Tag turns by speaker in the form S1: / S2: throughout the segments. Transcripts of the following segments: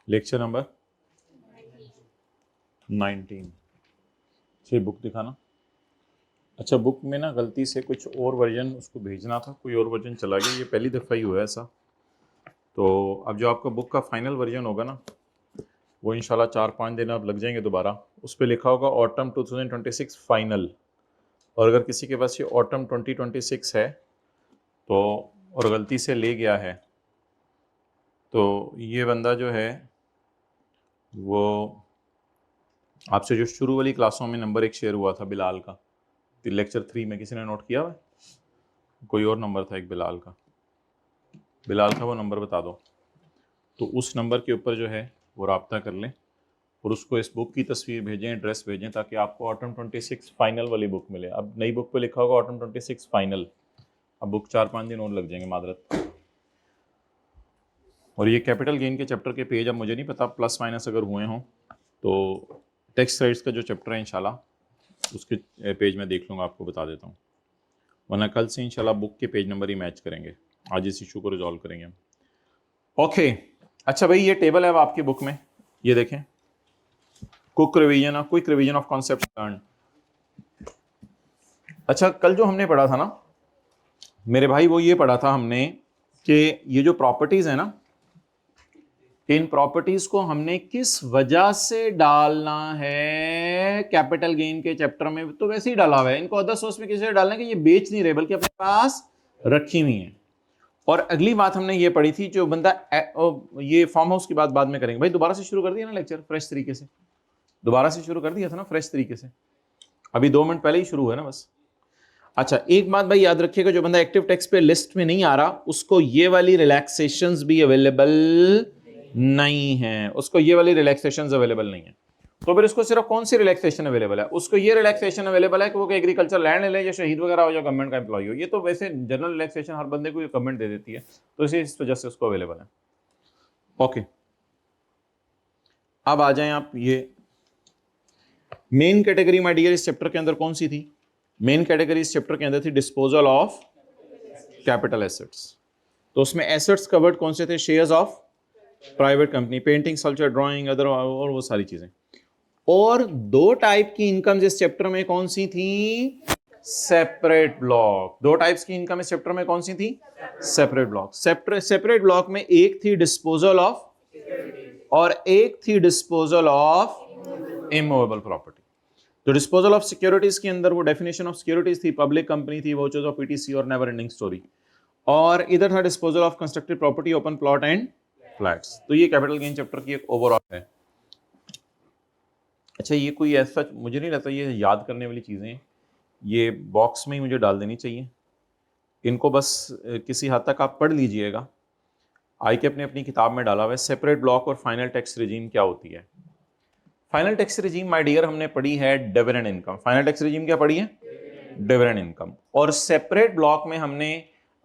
S1: Lecture number 19। अच्छा book दिखाना। अच्छा बुक में ना गलती से कुछ और वर्जन उसको भेजना था, कोई और वर्जन चला गया, ये पहली दफ़ा ही हुआ है ऐसा। तो अब जो आपका बुक का फाइनल वर्जन होगा ना वो इंशाल्लाह 4-5 दिन अब लग जाएंगे दोबारा। उस पर लिखा होगा ऑटम 2026 फाइनल। और अगर किसी के पास ये ऑटम 2026 है तो और गलती से ले गया है तो ये बंदा जो है वो आपसे जो शुरू वाली क्लासों में नंबर 1 शेयर हुआ था बिलाल का, लेक्चर 3 में किसी ने नोट किया हुआ? कोई और नंबर था एक बिलाल का वो नंबर बता दो। तो उस नंबर के ऊपर जो है वो रब्ता कर लें और उसको इस बुक की तस्वीर भेजें, एड्रेस भेजें, ताकि आपको ऑटम 26 फाइनल वाली बुक मिले। अब नई बुक पे लिखा होगा ऑटम 26 फाइनल। अब बुक 4-5 दिन और लग जाएंगे मादरत। और ये कैपिटल गेन के चैप्टर के पेज अब मुझे नहीं पता प्लस माइनस अगर हुए हों तो टेक्स्ट राइट्स का जो चैप्टर है इंशाल्लाह उसके पेज में देख लूँगा, आपको बता देता हूँ। वरना कल से इंशाल्लाह बुक के पेज नंबर ही मैच करेंगे। आज इस इशू को रिजॉल्व करेंगे हम। ओके अच्छा भाई ये टेबल है अब आपकी बुक में, ये देखें। Quick revision of concept learn. अच्छा कल जो हमने पढ़ा था ना मेरे भाई, वो ये पढ़ा था हमने कि ये जो प्रॉपर्टीज है ना, इन प्रॉपर्टीज को हमने किस वजह से डालना है कैपिटल गेन के चैप्टर में, तो वैसे ही डाला हुआ है। इनको अदर सोर्स में किसी डालना है कि ये बेच नहीं रहे बल्कि अपने पास रखी हुई है। और अगली बात हमने ये पढ़ी थी, जो बंदा ये फार्म हाउस की बात बाद में करेंगे। भाई दोबारा से शुरू कर दिया ना लेक्चर फ्रेश तरीके से, दोबारा से शुरू कर दिया था ना फ्रेश तरीके से, अभी 2 मिनट पहले ही शुरू हुआ ना बस। अच्छा एक बात भाई याद रखिएगा, जो बंदा एक्टिव टेक्स्ट पे लिस्ट में नहीं आ रहा उसको ये वाली रिलैक्सेशंस भी अवेलेबल नहीं है, उसको ये वाली रिलैक्सेशंस अवेलेबल नहीं है। तो फिर उसको सिर्फ कौन सी रिलैक्सेशन अवेलेबल है? उसको ये रिलैक्सेशन अवेलेबल है कि वो एग्रीकल्चर लैंड ले ले या शहीद वगैरह हो या गवर्नमेंट का एम्प्लॉय हो। ये तो वैसे जनरल रिलैक्सेशन हर बंदे को गवर्नमेंट दे देती है, तो इस वजह से उसको अवेलेबल है। ओके अब आ जाएं आप। ये मेन कैटेगरी माय डियर इस चैप्टर के अंदर कौन सी थी? मेन कैटेगरी इस चैप्टर के अंदर थी डिस्पोजल ऑफ कैपिटल एसेट्स। तो उसमें एसेट्स कवर्ड कौन से थे? Shares of private company, painting, sculpture, drawing, other और वो सारी चीजें। और 2 टाइप की इनकम इस चैप्टर में कौन सी थी? Separate block. 2 टाइप्स की इनकम इस चैप्टर में कौन सी थी? Separate block. सेपरेट ब्लॉक में एक थी डिस्पोजल ऑफ और एक थी डिस्पोजल ऑफ इमूवेबल प्रॉपर्टी। तो डिस्पोजल ऑफ सिक्योरिटीज के अंदर वो डेफिनेशन ऑफ सिक्योरिटीज थी, पब्लिक कंपनी थी, वाउचर्स ऑफ पीटीसी और नेवर एंडिंग स्टोरी। और इधर था disposal of constructed property, open plot and flats. तो ये कैपिटल गेन चैप्टर की एक ओवरऑल है। अच्छा ये कोई ऐसा मुझे नहीं लगता ये याद करने वाली चीजें ये बॉक्स में ही मुझे डाल देनी चाहिए। इनको बस किसी हद तक आप पढ़ लीजिएगा। आई के अपनी किताब में डाला हुआ है सेपरेट ब्लॉक और फाइनल टैक्स रिजीम क्या होती है। Final tax regime my dear हमने पढ़ी है dividend income. Final tax regime क्या पढ़ी है? Dividend income. और सेपरेट ब्लॉक में हमने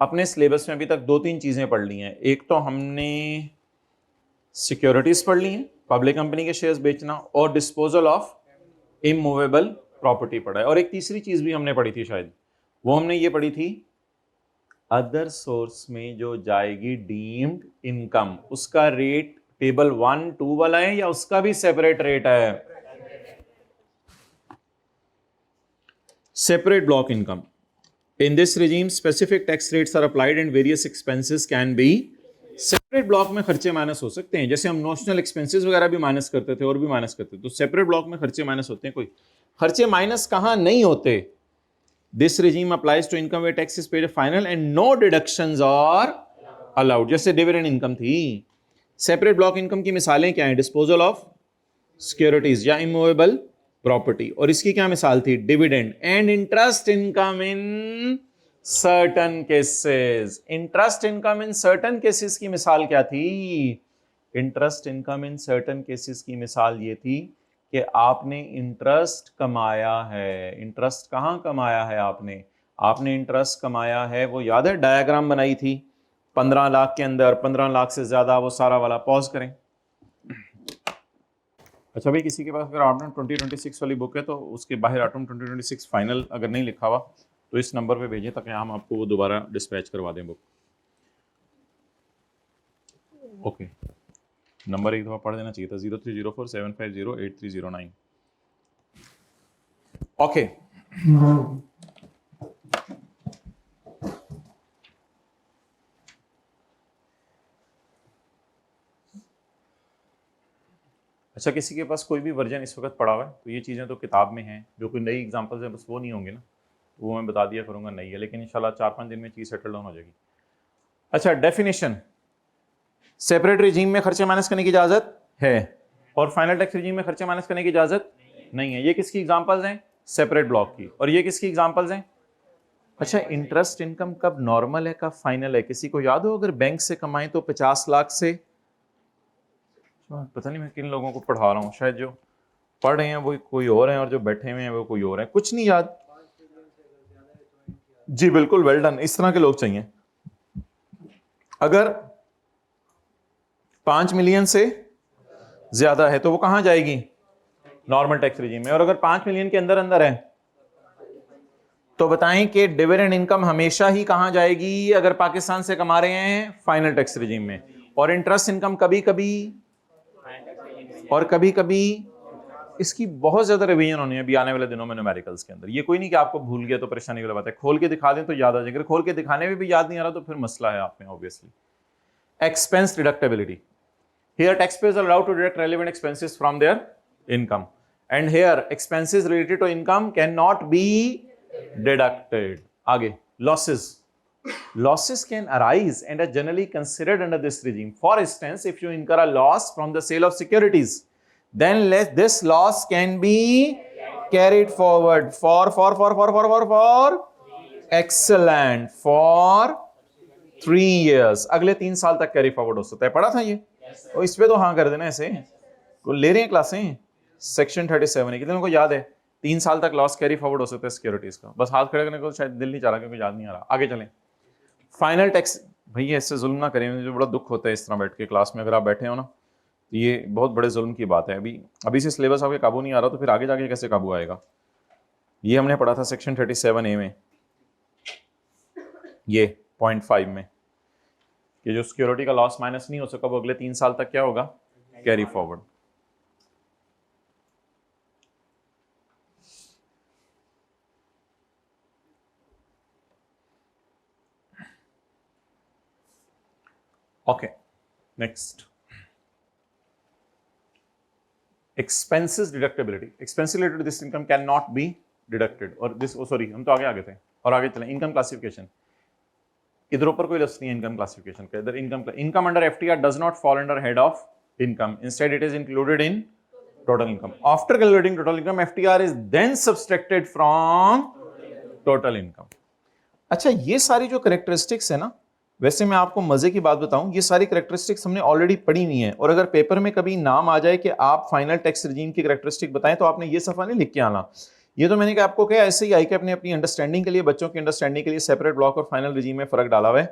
S1: अपने सिलेबस में अभी तक 2-3 चीजें पढ़ ली हैं। एक तो हमने सिक्योरिटीज पढ़ ली हैं, पब्लिक कंपनी के शेयर्स बेचना, और डिस्पोजल ऑफ इमूवेबल प्रॉपर्टी पढ़ा है। और एक तीसरी चीज भी हमने पढ़ी थी शायद, वो हमने ये पढ़ी थी अदर सोर्स में जो जाएगी डीम्ड इनकम, उसका रेट टेबल 1-2 वाला है या उसका भी सेपरेट रेट है? Separate block income in this regime specific tax rates are applied and various expenses can be separate block में खर्चे माइनस हो सकते हैं, जैसे हम नोशनल एक्सपेंसेस वगैरह भी माइनस करते थे और भी माइनस करते थे। तो सेपरेट ब्लॉक में खर्चे माइनस होते हैं। कोई खर्चे माइनस कहां नहीं होते? This regime applies to income where tax is paid final and no deductions are allowed, जैसे डिविडेंड इनकम थी। सेपरेट ब्लॉक इनकम की मिसालें क्या हैं? डिस्पोजल ऑफ सिक्योरिटीज या इमूवेबल प्रॉपर्टी। और इसकी क्या मिसाल थी? Dividend and interest income in certain cases. Interest income in certain cases की मिसाल क्या थी? Interest income in certain cases की मिसाल ये थी कि आपने इंटरेस्ट कमाया है। इंटरेस्ट कहां कमाया है आपने? आपने इंटरेस्ट कमाया है, वो याद है डायग्राम बनाई थी 15 लाख के अंदर, 15 लाख से ज्यादा, वो सारा वाला। पॉज करें। अच्छा भाई किसी के पास अगर ऑटम 2026 वाली बुक है तो उसके बाहर ऑटम 2026 फाइनल अगर नहीं लिखा हुआ तो इस नंबर पे भेजें ताकि हम आपको वो दोबारा डिस्पैच करवा दें बुक। ओके नंबर एक दफ़ा पढ़ देना चाहिए था, 030475083009। ओके, अच्छा किसी के पास कोई भी वर्जन इस वक्त पड़ा हुआ है तो ये चीज़ें तो किताब में हैं, जो कोई नई एग्जांपल्स है बस वो नहीं होंगे ना, तो वो मैं बता दिया करूँगा नहीं है, लेकिन इंशाल्लाह 4-5 दिन में चीज़ सेटल डाउन हो जाएगी। अच्छा, डेफिनेशन, सेपरेट रिजीम में खर्चे माइनस करने की इजाज़त है और फाइनल टैक्स रिजीम में खर्चे माइनस करने की इजाज़त नहीं है। ये किसकी एग्जाम्पल्स हैं? सेपरेट ब्लॉक की। और ये किसकी एग्जाम्पल्स हैं? अच्छा, इंटरेस्ट इनकम कब नॉर्मल है कब फाइनल है, किसी को याद हो? अगर बैंक से कमाएं तो 50 लाख से, पता नहीं मैं किन लोगों को पढ़ा रहा हूँ, शायद जो पढ़ रहे हैं वो कोई और हैं और जो बैठे हुए हैं वो कोई और हैं, कुछ नहीं याद। जी बिल्कुल, वेल डन, इस तरह के लोग चाहिए। अगर 5 मिलियन से ज्यादा है तो वो कहां जाएगी? नॉर्मल टैक्स रिजीम में। और अगर 5 मिलियन के अंदर अंदर है तो बताएं कि डिविडेंड इनकम हमेशा ही कहां जाएगी? अगर पाकिस्तान से कमा रहे हैं फाइनल टैक्स रिजीम में, और इंटरेस्ट इनकम कभी कभी और कभी कभी। इसकी बहुत ज्यादा रिवीजन होनी है अभी आने वाले दिनों में न्यूमेरिकल्स के अंदर। ये कोई नहीं कि आपको भूल गया तो परेशानी वाली बात है, खोल के दिखा दें तो याद आ जाएगा, अगर खोल के दिखाने में भी याद नहीं आ रहा तो फिर मसला है आप में obviously. Expense deductibility, here taxpayers are allowed to deduct relevant expenses from their income, and here expenses related to income cannot be deducted. आगे, losses, losses can arise and are generally considered under this regime. For instance, if you incur a loss from the sale of securities, then this loss can be carried forward for excellent for 3 years, अगले 3 साल तक carry forward हो सकता है। पढ़ा था ये? और इस पे तो हाँ कर देना ऐसे, को ले रहे हैं क्लासें। सेक्शन 37 है, कितने को याद है? 3 साल तक लॉस कैरी फॉरवर्ड हो सकता है सिक्योरिटीज का। बस हाथ खड़े करने को शायद दिल नहीं चाह रहा क्योंकि याद नहीं आ रहा। आगे चलें। फाइनल टैक्स, भैया इससे जुल्म ना करें, मुझे बड़ा दुख होता है इस तरह बैठ के क्लास में, अगर आप बैठे हो ना तो ये बहुत बड़े जुल्म की बात है। अभी से सिलेबस आपके काबू नहीं आ रहा तो फिर आगे जाके कैसे काबू आएगा? ये हमने पढ़ा था सेक्शन 37A में, ये पॉइंट 5 में, कि जो सिक्योरिटी का लॉस माइनस नहीं हो सका वो अगले 3 साल तक क्या होगा? Carry forward. Okay, next, expenses deductibility. Expenses related to this income can not be deducted, और दिस सॉरी हम तो आगे थे और आगे चलें। इनकम क्लासिफिकेशन, इधर ऊपर कोई लफ्ज़ नहीं है इनकम क्लासिफिकेशन का। इधर income under FTR does not fall under head of income, instead it is included in total income. After calculating total income, FTR is then subtracted from total income. अच्छा, ये सारी जो कैरेक्टरिस्टिक्स है ना, वैसे मैं आपको मजे की बात बताऊं, ये सारी कैरेक्टरिस्टिक्स हमने ऑलरेडी पढ़ी हुई हैं, और अगर पेपर में कभी नाम आ जाए कि आप फाइनल टैक्स रिजीम की कैरेक्टरिस्टिक बताएं तो आपने ये सफा नहीं लिख के आना। ये तो मैंने आपको क्या ऐसे ही आई कि अपनी अंडरस्टैंडिंग के लिए, बच्चों की अंडरस्टैंडिंग के लिए सेपरेट ब्लॉक और फाइनल रिजीम में फर्क डाला हुआ है।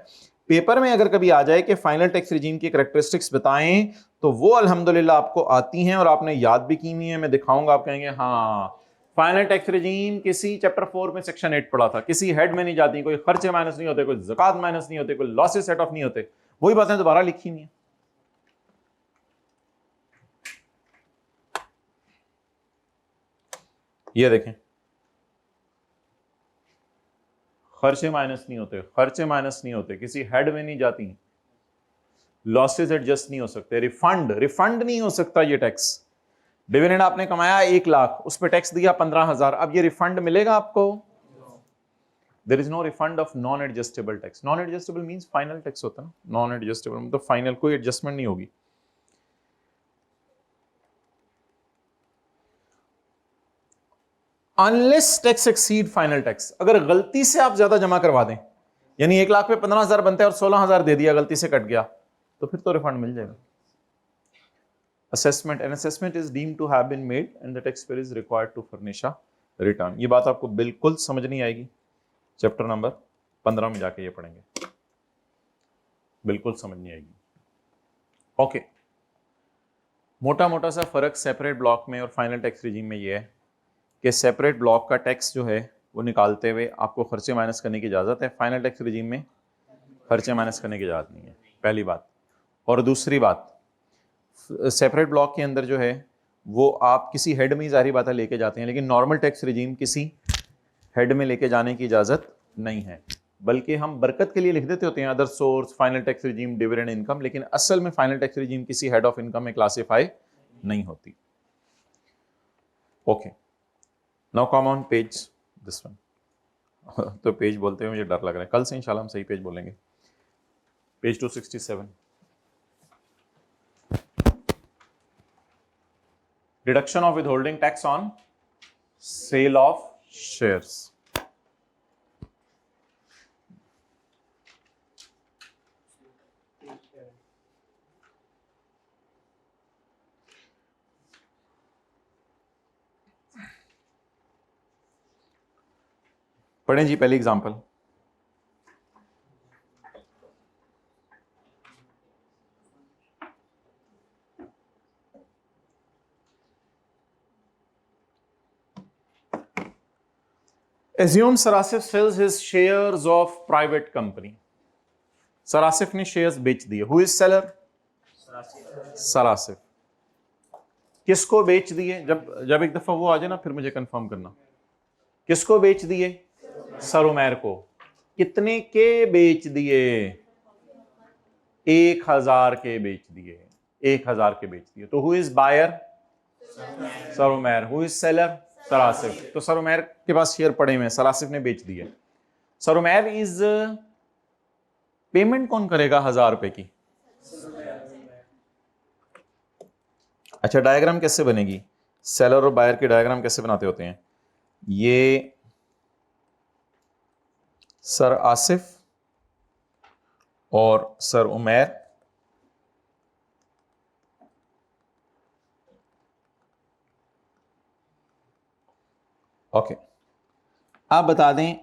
S1: पेपर में अगर कभी आ जाए कि फाइनल टैक्स रिजीम की कैरेक्टरिस्टिक्स बताएं तो वो अल्हम्दुलिल्लाह आपको आती हैं और आपने याद भी की हुई है। मैं दिखाऊंगा, आप कहेंगे हाँ फाइनल टैक्स रिजीम किसी चैप्टर 4 में सेक्शन 8 पढ़ा था, किसी हेड में नहीं जाती, कोई खर्चे माइनस नहीं होते, कोई ज़कात माइनस नहीं होते, कोई लॉसेस सेट ऑफ नहीं होते, वही बातें दोबारा लिखी नहीं है। ये देखें, खर्चे माइनस नहीं होते, खर्चे माइनस नहीं होते, किसी हेड में नहीं जाती, लॉसेस एडजस्ट नहीं हो सकते, रिफंड नहीं हो सकता ये टैक्स। डिविडेंड आपने कमाया 1 लाख, उस पर टैक्स दिया 15,000, अब ये रिफंड मिलेगा आपको? There is no refund of non adjustable tax. Non adjustable means final tax होता है ना, नॉन एडजस्टेबल मतलब फाइनल, कोई एडजस्टमेंट नहीं होगी। Unless tax exceed final tax, अगर गलती से आप ज्यादा जमा करवा दें, यानी 1 लाख पे 15,000 बनते हैं और 16,000 दे दिया, गलती से कट गया, तो फिर तो रिफंड मिल जाएगा। Assessment, an assessment is deemed to have been made and the taxpayer is required to furnish a return। ये बात आपको बिल्कुल समझ नहीं आएगी, चैप्टर नंबर 15 में जाके ये पढ़ेंगे, बिल्कुल समझ नहीं आएगी। ओके, मोटा मोटा सा फर्क सेपरेट ब्लॉक में और फाइनल टैक्स रिजीम में ये है कि सेपरेट ब्लॉक का टैक्स जो है वो निकालते हुए आपको खर्चे माइनस करने की इजाज़त है, फाइनल टैक्स रिजीम में खर्चे माइनस करने की इजाज़त नहीं है, पहली बात। और दूसरी बात, सेपरेट ब्लॉक के अंदर जो है वो आप किसी हेड में ही जारी बात है लेके जाते हैं, लेकिन नॉर्मल टैक्स रिजीम किसी हेड में लेके जाने की इजाजत नहीं है, बल्कि हम बरकत के लिए लिख देते होते हैं other source, final tax regime, dividend income, लेकिन असल में फाइनल टैक्स रिजीम किसी हेड ऑफ इनकम में क्लासिफाई नहीं होती। Okay, now come on page this one. तो पेज बोलते हुए मुझे डर लग रहा है, कल से इंशाल्लाह हम सही पेज बोलेंगे। Page 267, deduction of withholding tax on sale of shares. पढ़ें जी पहली example. Assume Sir Asif sells his shares of private company. Sir Asif ने शेयर्स बेच दिए। Who is seller? Sir Asif। किसको बेच दिए? जब एक दफा वो आ जाए ना फिर मुझे कंफर्म करना। किसको बेच दिए? सर उमैर को। कितने के बेच दिए? 1000 के बेच दिए। 1000 के बेच दिए। तो who is buyer? Sir Umair. Who is seller? Sir Asif. तो सर उमैर के पास शेयर पड़े हुए हैं, सर आसिफ ने बेच दिए। सर उमैर इज पेमेंट कौन करेगा 1000 रुपए की? अच्छा, डायग्राम कैसे बनेगी? सेलर और बायर की डायग्राम कैसे बनाते होते हैं? ये सर आसिफ और सर उमैर ओके। आप बता दें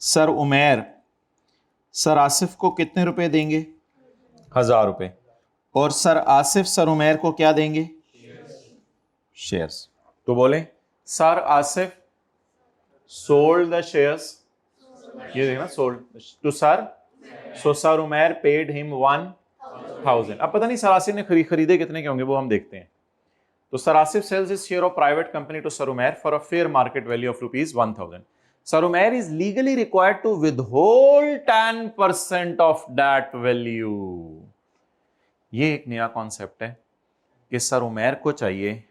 S1: सर उमैर सर आसिफ को कितने रुपए देंगे? 1000 रुपए। और सर आसिफ सर उमैर को क्या देंगे? शेयर्स। तो बोले sir Asif sold the shares, ये देखना, sold to sir, so sir Umair paid him 1000। अब पता नहीं सर आसिफ ने खरीदे कितने के होंगे, वो हम देखते हैं। तो sir Asif sells his share of private company to sir Umair for a fair market value of ₹1000। Sir Umair is legally required to withhold 10% of that value. ये एक नया कॉन्सेप्ट है कि सर उमैर को चाहिए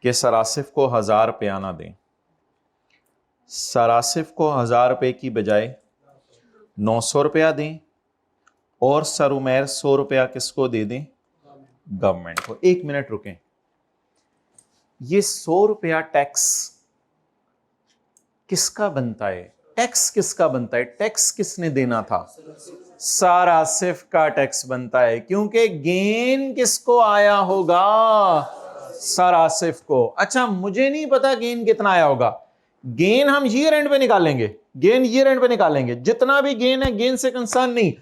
S1: कि सर आसिफ को 1000 रुपये आना दें। सर आसिफ को 1000 रुपये की बजाय 900 रुपया दें और सर उमैर 100 रुपया किसको दे दें? गवर्नमेंट को। 1 मिनट रुकें, ये 100 रुपया टैक्स किसका बनता है? टैक्स किसका बनता है? टैक्स किसने देना था? सर आसिफ का टैक्स बनता है, क्योंकि गेन किसको आया होगा? सर आसिफ को। अच्छा, मुझे नहीं पता गेन कितना आया होगा। गेन हम ईयर एंड पे निकालेंगे, गेन ईयर एंड पे निकालेंगे। जितना भी गेन है, गेन से कंसर्न नहीं।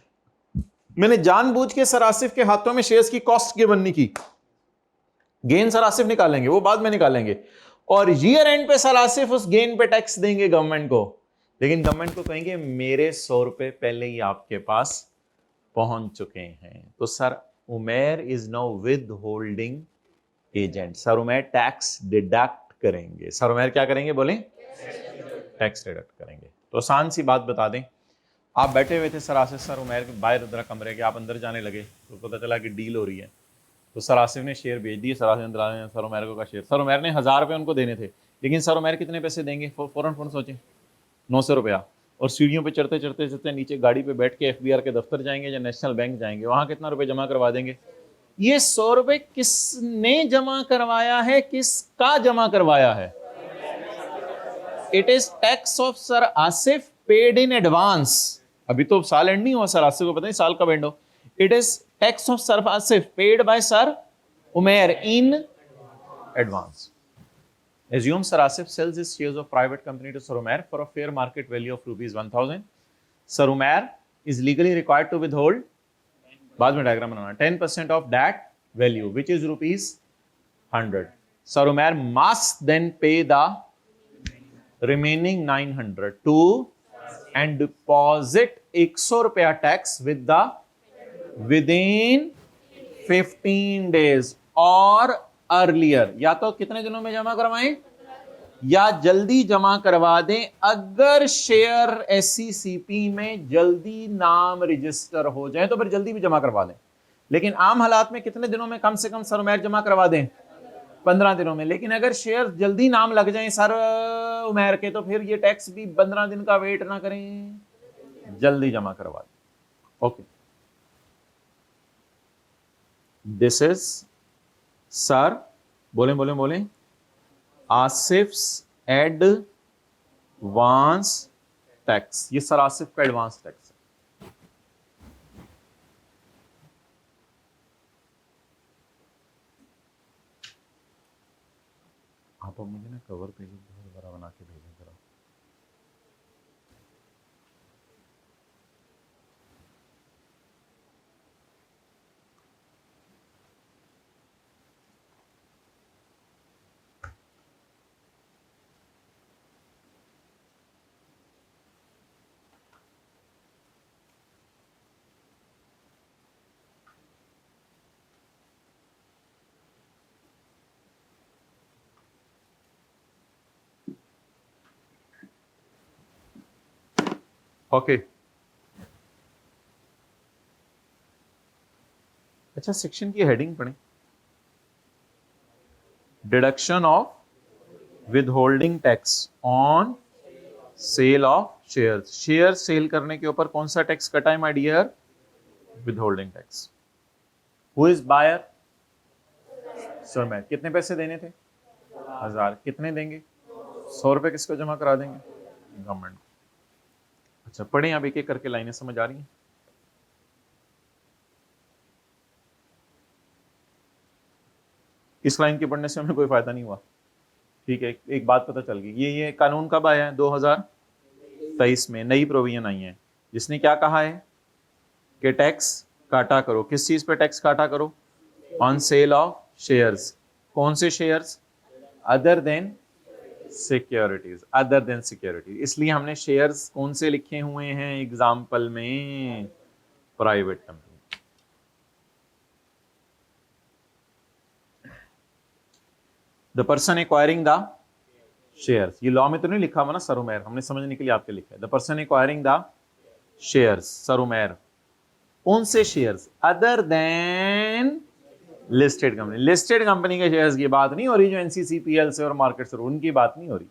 S1: मैंने जानबूझ के सर आसिफ के हाथों में शेयर्स की कॉस्ट गिवन नहीं की। गेन सर आसिफ निकालेंगे, वो बाद में निकालेंगे, और ईयर एंड पे सर आसिफ उस गेन पे टैक्स देंगे गवर्नमेंट को। लेकिन गवर्नमेंट को कहेंगे मेरे 100 रुपए पहले ही आपके पास पहुंच चुके हैं। तो sir Umair is now with holding agent. Sir Umair tax deduct करेंगे। सर उमैर क्या करेंगे? बोले टैक्स डिडक्ट करेंगे। तो आसान सी बात बता दें, आप बैठे हुए थे सर आसिफ सर उमैर के बाहर जरा कमरे के, आप अंदर जाने लगे तो पता चला कि डील हो रही है। तो सर आसिफ ने शेयर भेज दिए, सर आसिफ ने सर उमैर को का शेयर। सर उमैर ने 1000 रुपये उनको देने थे, लेकिन सर उमैर कितने पैसे देंगे? फौरन सोचें, 900 रुपया। और सीढ़ियों पे चढ़ते चढ़ते चढ़ते नीचे गाड़ी पे बैठ के FBR के दफ्तर जाएंगे या नेशनल बैंक जाएंगे, वहां कितना रुपए जमा करवा देंगे? ये 100 रुपए किसने जमा करवाया है? किसका जमा करवाया है? It is tax of sir Asif paid in advance. अभी तो साल एंड नहीं हुआ, सर आसिफ को पता नहीं साल कब एंड हो। It is tax of sir Asif paid by sir Umair in advance. Assume Sir Asif sells his shares of private company to Sir Umair for a fair market value of ₹1000. Sir Umair is legally required to withhold, बाद में diagram banana, 10% of that value, which is ₹100. Sir Umair must then pay the remaining 900 to and deposit 100 रुपया tax within 15 days और earlier, या तो कितने दिनों में जमा करवाएं या जल्दी जमा करवा दें। अगर शेयर एससीसीपी में जल्दी नाम रजिस्टर हो जाए तो फिर जल्दी भी जमा करवा दें, लेकिन आम हालात में कितने दिनों में कम से कम सर उमैर जमा करवा दें? 15 दिनों में। लेकिन अगर शेयर जल्दी नाम लग जाए सर उमैर के तो फिर ये टैक्स भी 15 दिन का वेट ना करें, जल्दी जमा करवा दें। ओके, दिस इज सर बोले बोले बोले आसिफ्स एडवांस टैक्स। ये सर आसिफ का एडवांस टैक्स है। आप मुझे ना कवर पेज दोबारा बना के भेजें जरा। ओके अच्छा, सेक्शन की हेडिंग पढ़ें। Deduction of withholding tax on sale of shares. Share sale करने के ऊपर कौन सा टैक्स कटा है my dear? Withholding tax. Who is buyer? Sir मैं कितने पैसे देने थे? 1000। कितने देंगे? 100 रुपए। किसको जमा करा देंगे? गवर्नमेंट। अच्छा पढ़ें, अब एक एक करके लाइनें समझ आ रही हैं। इस लाइन के पढ़ने से हमें कोई फायदा नहीं हुआ, ठीक है। एक बात पता चल गई। ये कानून कब आया है? 2023 में नई प्रोविजन आई है जिसने क्या कहा है कि टैक्स काटा करो। किस चीज पे टैक्स काटा करो? On sale of shares. कौन से shares? Other than securities. Other than securities. इसलिए हमने शेयर्स कौन से लिखे हुए हैं एग्जाम्पल में? Private company. The person acquiring the shares. ये लॉ में तो नहीं लिखा हुआ ना सर उमैर, हमने समझने के लिए आपके लिखा है। The person acquiring the shares sir Umair. कौन से shares? Other than listed company. Listed company के शेयर्स की बात नहीं हो रही जो एनसीसीपीएल से और मार्केट से, उनकी बात नहीं हो रही।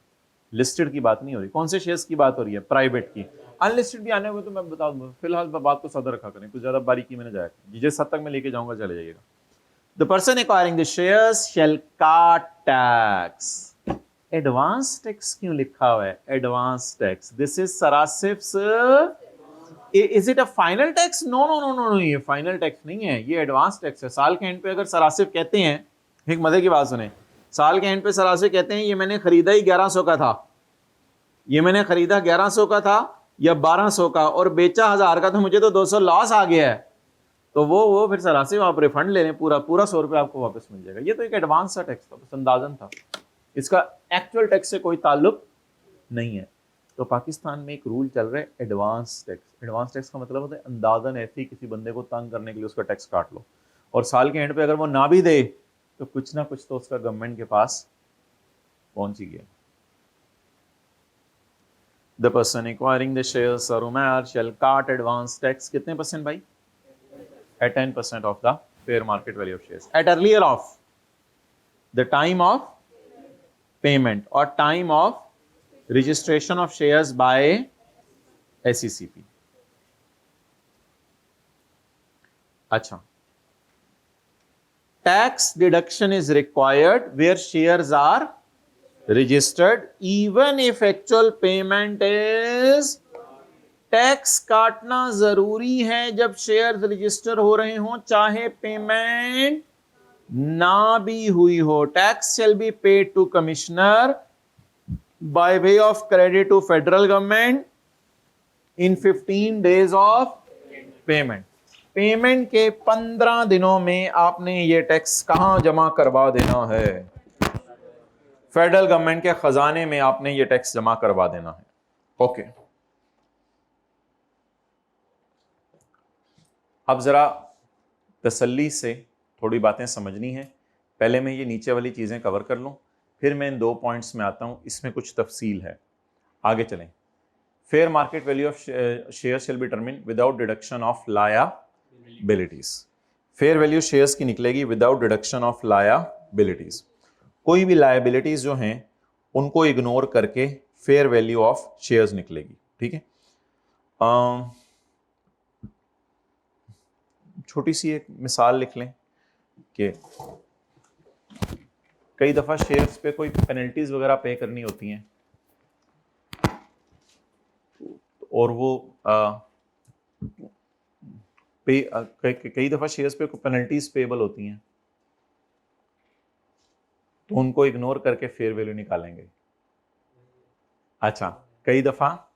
S1: लिस्टेड की बात नहीं हो रही। कौन से शेयर्स की बात हो रही है? प्राइवेट की। अनलिस्टेड भी आने हुए तो मैं बता दूंगा, फिलहाल बात को सादा रखा करें, कुछ ज्यादा बारीकी में ना जाएगा। जिस हद तक मैं लेके जाऊंगा चले जाइएगा। The person acquiring the shares shall cut tax. Advance tax क्यों लिखा हुआ है? Advance tax. This is Sarasif's. Is it a final tax? No, no, no, no, no. ये final tax नहीं है, ये advance tax है। साल के एंड पे अगर सरासिफ कहते हैं, एक मजे की बात सुने, साल के एंड पे सरासिफ कहते हैं ये मैंने खरीदा ही 1100 का था, ये मैंने खरीदा 1100 का था या 1200 का और बेचा 1000 का, तो मुझे तो 200 लॉस आ गया है, तो वो फिर सरासिफ आप रिफंड ले लें, पूरा 100 रुपये आपको वापस मिल जाएगा। ये तो एक एडवांस सा टैक्स था, बस अंदाजन था, इसका एक्चुअल टैक्स से कोई ताल्लुक नहीं है। तो पाकिस्तान में एक रूल चल रहा है एडवांस टैक्स। एडवांस टैक्स का मतलब होता है अंदाजन ऐसे ही किसी बंदे को तंग करने के लिए उसका टैक्स काट लो, और साल के एंड पे अगर वो ना भी दे तो कुछ ना कुछ तो उसका गवर्नमेंट के पास पहुंच ही गया। The person acquiring the shares और उमैर शैल काट एडवांस टैक्स। कितने परसेंट भाई? At 10% of the fair market value of shares at earlier of the time of payment or time of registration of shares by SECP. अच्छा, tax deduction is required where shares are registered even if actual payment is. Tax काटना जरूरी है जब shares register हो रहे हों, चाहे payment ना भी हुई हो। Tax shall be paid to commissioner by way of credit to federal government in 15 days of payment. Payment के 15 दिनों में आपने ये टैक्स कहां जमा करवा देना है? फेडरल गवर्नमेंट के खजाने में आपने ये टैक्स जमा करवा देना है। ओके, अब जरा तसल्ली से थोड़ी बातें समझनी है। पहले मैं ये नीचे वाली चीज़ें कवर कर लूँ, फिर मैं इन 2 पॉइंट्स में आता हूँ, इसमें कुछ तफसील है। आगे चलें। Fair market value of share shall be determine without deduction of liabilities. Fair value shares की निकलेगी विदाउट डिडक्शन ऑफ लायबिलिटीज। कोई भी लायबिलिटीज जो हैं उनको इग्नोर करके फेयर वैल्यू ऑफ शेयर्स निकलेगी। ठीक है, छोटी सी एक मिसाल लिख लें कि कई दफा शेयर्स पे कोई पेनल्टीज वगैरह पे करनी होती हैं और वो कई दफा शेयर्स पे पेनल्टीज पेबल होती हैं, तो उनको इग्नोर करके फेयर वैल्यू निकालेंगे। अच्छा, कई दफा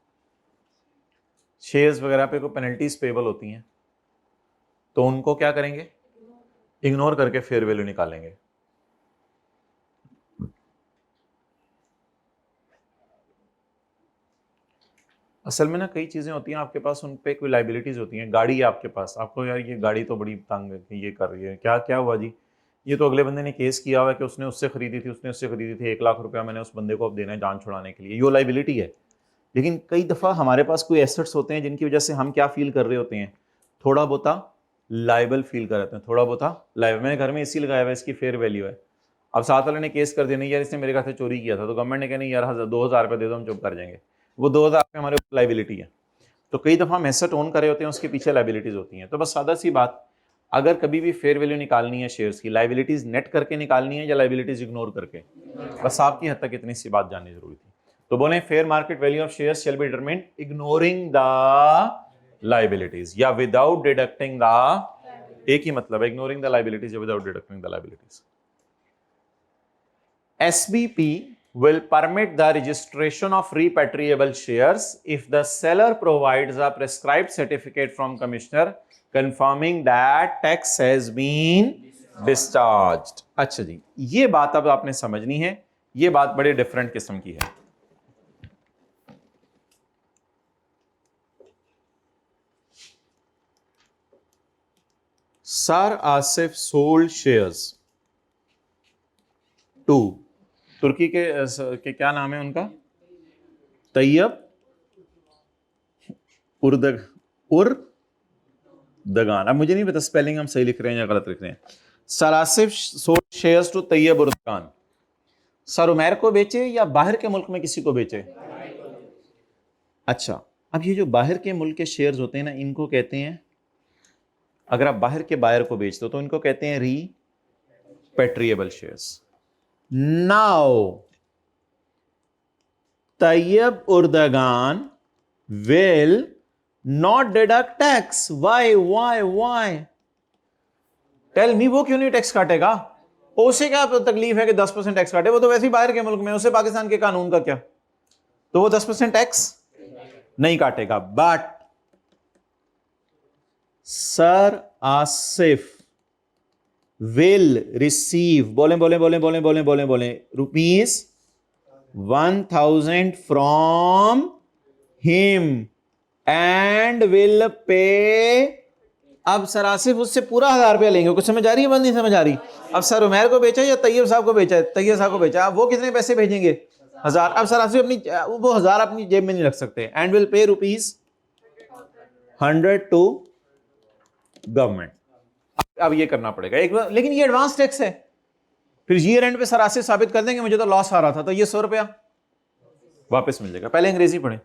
S1: शेयर्स वगैरह पे कोई पेनल्टीज पेबल होती हैं, तो उनको क्या करेंगे, इग्नोर करके फेयर वैल्यू निकालेंगे। असल में ना कई चीजें होती हैं आपके पास, उन पे कोई लाइबिलिटीज होती हैं। गाड़ी है आपके पास, आपको यार ये गाड़ी तो बड़ी तंग है, ये कर रही है, क्या क्या हुआ जी, ये तो अगले बंदे ने केस किया हुआ है कि उसने उससे खरीदी थी, उसने उससे खरीदी थी, 1 लाख रुपया मैंने उस बंदे को अब देना है जान छुड़ाने के लिए, ये लाइबिलिटी है। लेकिन कई दफ़ा हमारे पास कोई एसेट्स होते हैं जिनकी वजह से हम क्या फील कर रहे होते हैं, थोड़ा बहुत लाइबल फील कर रहे हैं, थोड़ा बहुत लाइबल। मैंने घर में एसी लगाया हुआ है, इसकी फेयर वैल्यू है। अब साथ वाले ने केस कर दिया, नहीं यार इसने मेरे घर से चोरी किया था, तो गवर्नमेंट ने कहा नहीं यार 2,000 रुपये दे दो, हम चुप कर जाएंगे। वो 2,000 रुपये हमारे ऊपर लाइबिलिटी है। तो कई दफ़ा हम एसेट ओन करे होते हैं, उसके पीछे लाइबिलिटीज होती हैं। तो बस सादा सी बात, अगर कभी भी फेयर वैल्यू निकालनी है शेयर्स की, लाइबिलिटीज नेट करके निकालनी है या लाइबिलिटीज इग्नोर करके, बस आपकी हद तक इतनी सी बात जाननी जरूरी थी। तो बोले fair market value of shares shall be determined ignoring the liabilities या विदाउट डिडक्टिंग द, एक ही मतलब है, इग्नोरिंग द लाइबिलिटीज या without deducting the liabilities. SBP will permit the registration of repatriable shares if the seller provides a prescribed certificate from commissioner confirming that tax has been discharged। अच्छा जी, ये बात अब आपने समझनी है, ये बात बड़े डिफरेंट किस्म की है। Sir Asif sold shares to, तुर्की के क्या नाम है उनका, तैयब उर्दगान। अब मुझे नहीं पता स्पेलिंग हम सही लिख रहे हैं या गलत लिख रहे हैं। Sir Asif sold shares to Tayyip Erdogan. Sir Umair को बेचे या बाहर के मुल्क में किसी को बेचे? अच्छा, अब ये जो बाहर के मुल्क के शेयर्स होते हैं ना, इनको कहते हैं, अगर आप बाहर के बायर को बेचते हो तो इनको कहते हैं रीपैट्रिएबल shares. Now, Tayyib Erdogan will not deduct tax. Why? Tell me, वो क्यों नहीं टैक्स काटेगा? उसे क्या तकलीफ है कि 10% टैक्स काटे? वो तो वैसे ही बाहर के मुल्क में, उसे पाकिस्तान के कानून का क्या? तो वो 10% टैक्स नहीं काटेगा। But sir Asif will receive, बोले ₹1,000 from him and will pay। अब सर आसिफ उससे पूरा 1,000 रुपया लेंगे। कुछ समझ आ रही है, बात नहीं समझ आ रही? अब सर उमैर को बेचा या तैयब साहब को बेचा? तैयब साहब को बेचा। अब वो कितने पैसे भेजेंगे? 1,000। अब सर आसिफ अपनी वो 1,000 अपनी जेब में नहीं रख सकते। And will pay ₹100 to government. अब ये करना पड़ेगा एक बार, लेकिन ये एडवांस टैक्स है। फिर ईयर एंड पे सरासर साबित कर देंगे मुझे तो लॉस आ रहा था, तो ये 100 रुपया वापस मिल जाएगा। पहले अंग्रेजी पढ़े।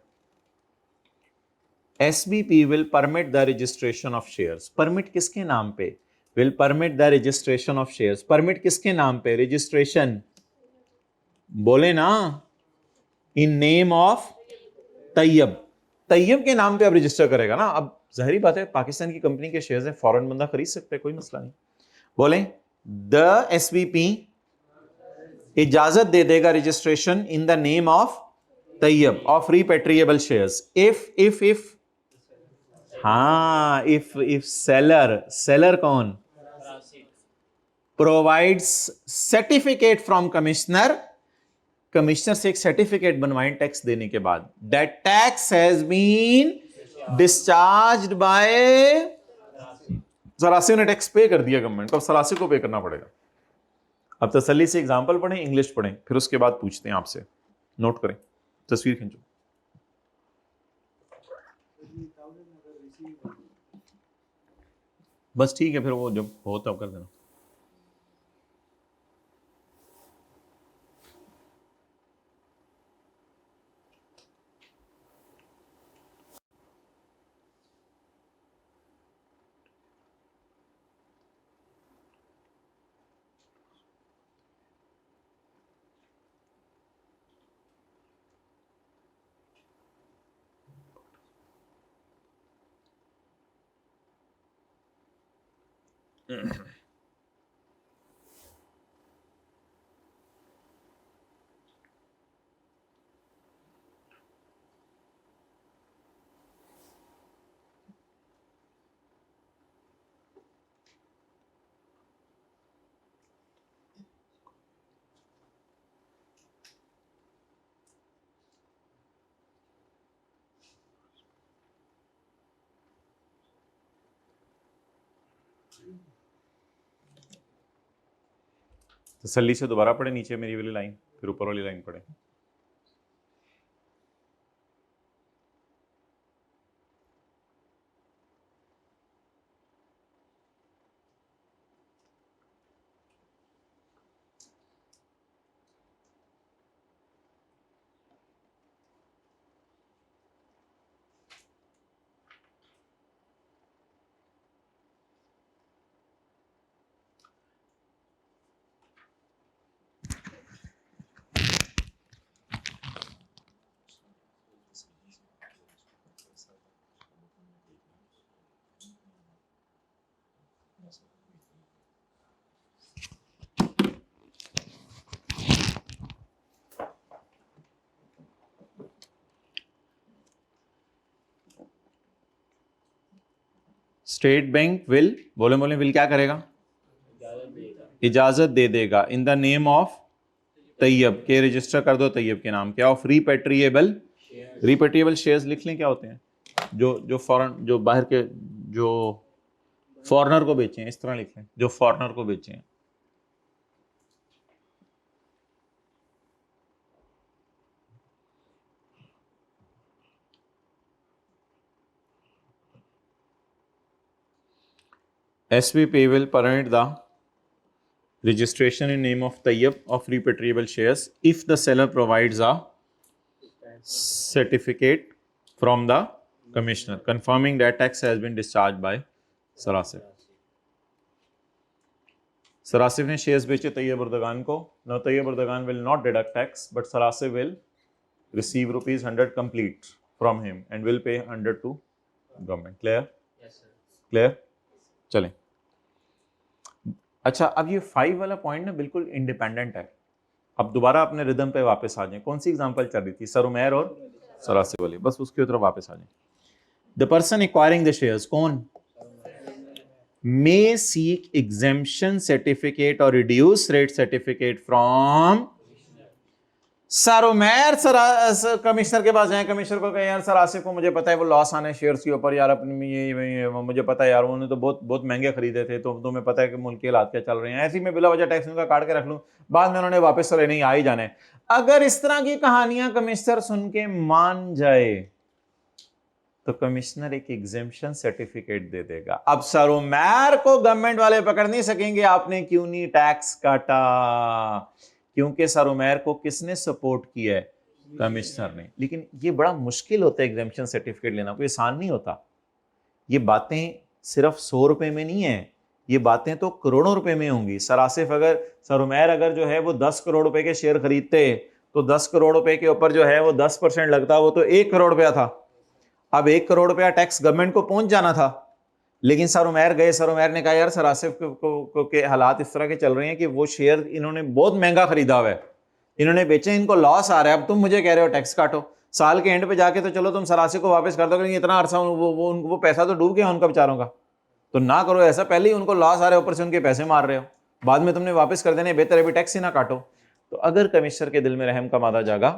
S1: SBP will permit the registration of shares. Permit किसके नाम पे? Will permit the registration of shares. Permit किसके नाम पे? रजिस्ट्रेशन बोले ना, in name of Tayyab. Tayyab के नाम पे अब रजिस्टर करेगा ना। अब जाहिर बात है पाकिस्तान की कंपनी के शेयर्स हैं, फॉरेन बंदा खरीद सकता है, कोई मसला नहीं। बोले द SBP इजाजत दे देगा registration in the name of Tayyip of repatriable shares if seller कौन? Provides certificate from commissioner. Commissioner से एक सर्टिफिकेट बनवाएं टैक्स देने के बाद, that tax has been discharged by सरासियों ने टैक्स पे कर दिया गवर्नमेंट को, अब सरासियों को पे करना पड़ेगा। अब तसल्ली से एग्जाम्पल पढ़ें, इंग्लिश पढ़ें, फिर उसके बाद पूछते हैं आपसे। नोट करें, तस्वीर खींचो। बस ठीक है, फिर वो जब हो तब कर देना। तसल्ली से दोबारा पढ़े, नीचे मेरी वाली लाइन, फिर ऊपर वाली लाइन पढ़े। स्टेट बैंक विल, बोले बोले विल क्या करेगा? इजाजत दे देगा in the name of Tayyab के, रजिस्टर कर दो तैयब के नाम, क्या ऑफ रिपेट्रिएबल, रिपेट्रिएबल शेयर्स लिख लें, क्या होते हैं? जो फॉरेन, जो बाहर के, जो फॉरेनर को बेचे हैं, इस तरह लिख लें, जो फॉरेनर को बेचे हैं। SV Pay will permit the registration in name of Tayyab of repatriable shares if the seller provides a certificate from the commissioner confirming that tax has been discharged by Sarasif. Sarasif ने shares बेचे तैयब उर्दगान को। Now Tayyab उर्दगान will not deduct tax, but Sarasif will receive ₹100 complete from him and will pay 100 to government. Clear?
S2: Yes, sir.
S1: Clear? चलें। अच्छा, अब ये 5 वाला point ना बिल्कुल इंडिपेंडेंट है। अब दोबारा अपने रिदम पे वापस आ जाएं। कौन सी एग्जांपल चल रही थी? सर उमैर और सरासिफ वाली, बस उसके तरफ वापस आ जाएं। The person acquiring the shares, कौन? मे सीक एग्जेम्पशन सर्टिफिकेट और reduce rate certificate from sir Umair. Commissioner के पास जाए, कमिश्नर को कहें यार सर आसिफ को मुझे पता है वो लॉस आने शेयर्स के ऊपर, यार अपनी ये मुझे पता है यार, उन्होंने तो बहुत महंगे खरीदे थे, तो तुम्हें पता है कि मुल्क के हालात क्या चल रहे हैं, ऐसे ही मैं बिला वजह टैक्स उनका काट के रख लूं, बाद में उन्होंने वापस चले नहीं आ ही जाने। अगर इस तरह की कहानियां कमिश्नर सुन के मान जाए तो कमिश्नर एक एग्जेम्पशन सर्टिफिकेट दे देगा। अब सर उमैर को गवर्नमेंट वाले पकड़ नहीं सकेंगे आपने क्यों नहीं टैक्स काटा, क्योंकि सर उमैर को किसने सपोर्ट किया है? कमिश्नर ने। लेकिन ये बड़ा मुश्किल होता है एग्जेम्पशन सर्टिफिकेट लेना, कोई आसान नहीं होता। ये बातें सिर्फ 100 रुपए में नहीं है, ये बातें तो करोड़ों रुपए में होंगी। सर आसिफ अगर, सर उमैर अगर जो है वो 10 करोड़ रुपए के शेयर खरीदते तो 10 करोड़ रुपए के ऊपर जो है वो 10% लगता, वो तो 1 करोड़ रुपया था। अब 1 करोड़ रुपया टैक्स गवर्नमेंट को पहुंच जाना था, लेकिन सर उमैर गए, सर उमैर ने कहा यार सर आसिफ के हालात इस तरह के चल रहे हैं कि वो शेयर इन्होंने बहुत महंगा खरीदा हुआ है, इन्होंने बेचे, इनको लॉस आ रहा है, अब तुम मुझे कह रहे हो टैक्स काटो। साल के एंड पे जाके तो चलो तुम सर आसिफ को वापस कर दो, लेकिन इतना अरसा वो पैसा तो डूब गया उनका बेचारों का, तो ना करो ऐसा। पहले ही उनको लॉस आ रहा है, ऊपर से उनके पैसे मार रहे हो, बाद में तुमने वापस कर देने, बेहतर अभी टैक्स ही ना काटो। तो अगर कमिश्नर के दिल में रहम का मादा जागा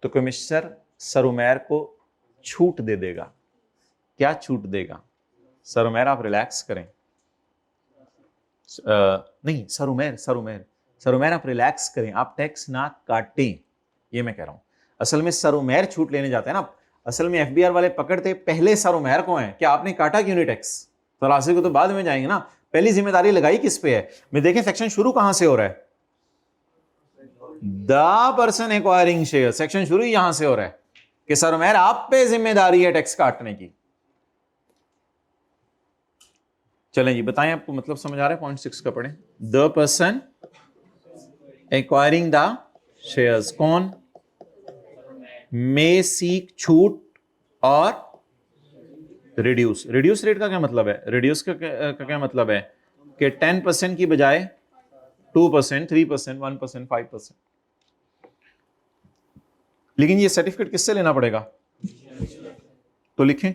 S1: तो कमिश्नर सर उमैर को छूट दे देगा। क्या छूट देगा? सर उमैर आप रिलैक्स करें, नहीं, सर उमेर, सर उमेर, सर उमेर, आप रिलैक्स करें, आप टैक्स ना काटें, ये मैं कह रहा हूं। असल में सर उमेर छूट लेने जाते हैं ना, असल में एफबीआर वाले पकड़ते पहले सर उमेर को हैं कि आपने काटा क्यों नहीं टैक्स। तलाशी को तो बाद में जाएंगे ना, पहली जिम्मेदारी लगाई किस पे है। मैं देखें सेक्शन शुरू कहां से हो रहा है, the person acquiring share, section शुरू यहां से हो रहा है कि सर उमेर आप पे जिम्मेदारी है टैक्स काटने की। चलें जी, बताएं आपको मतलब समझ आ रहा है। पॉइंट 6 का पढ़ें। The person acquiring the shares, कौन, मे सीक छूट और रिड्यूस। रिड्यूस रेट का क्या मतलब है, रिड्यूस का क्या मतलब है कि 10% की बजाय 2%, 3%, 1%, 5%। लेकिन ये सर्टिफिकेट किससे लेना पड़ेगा, तो लिखें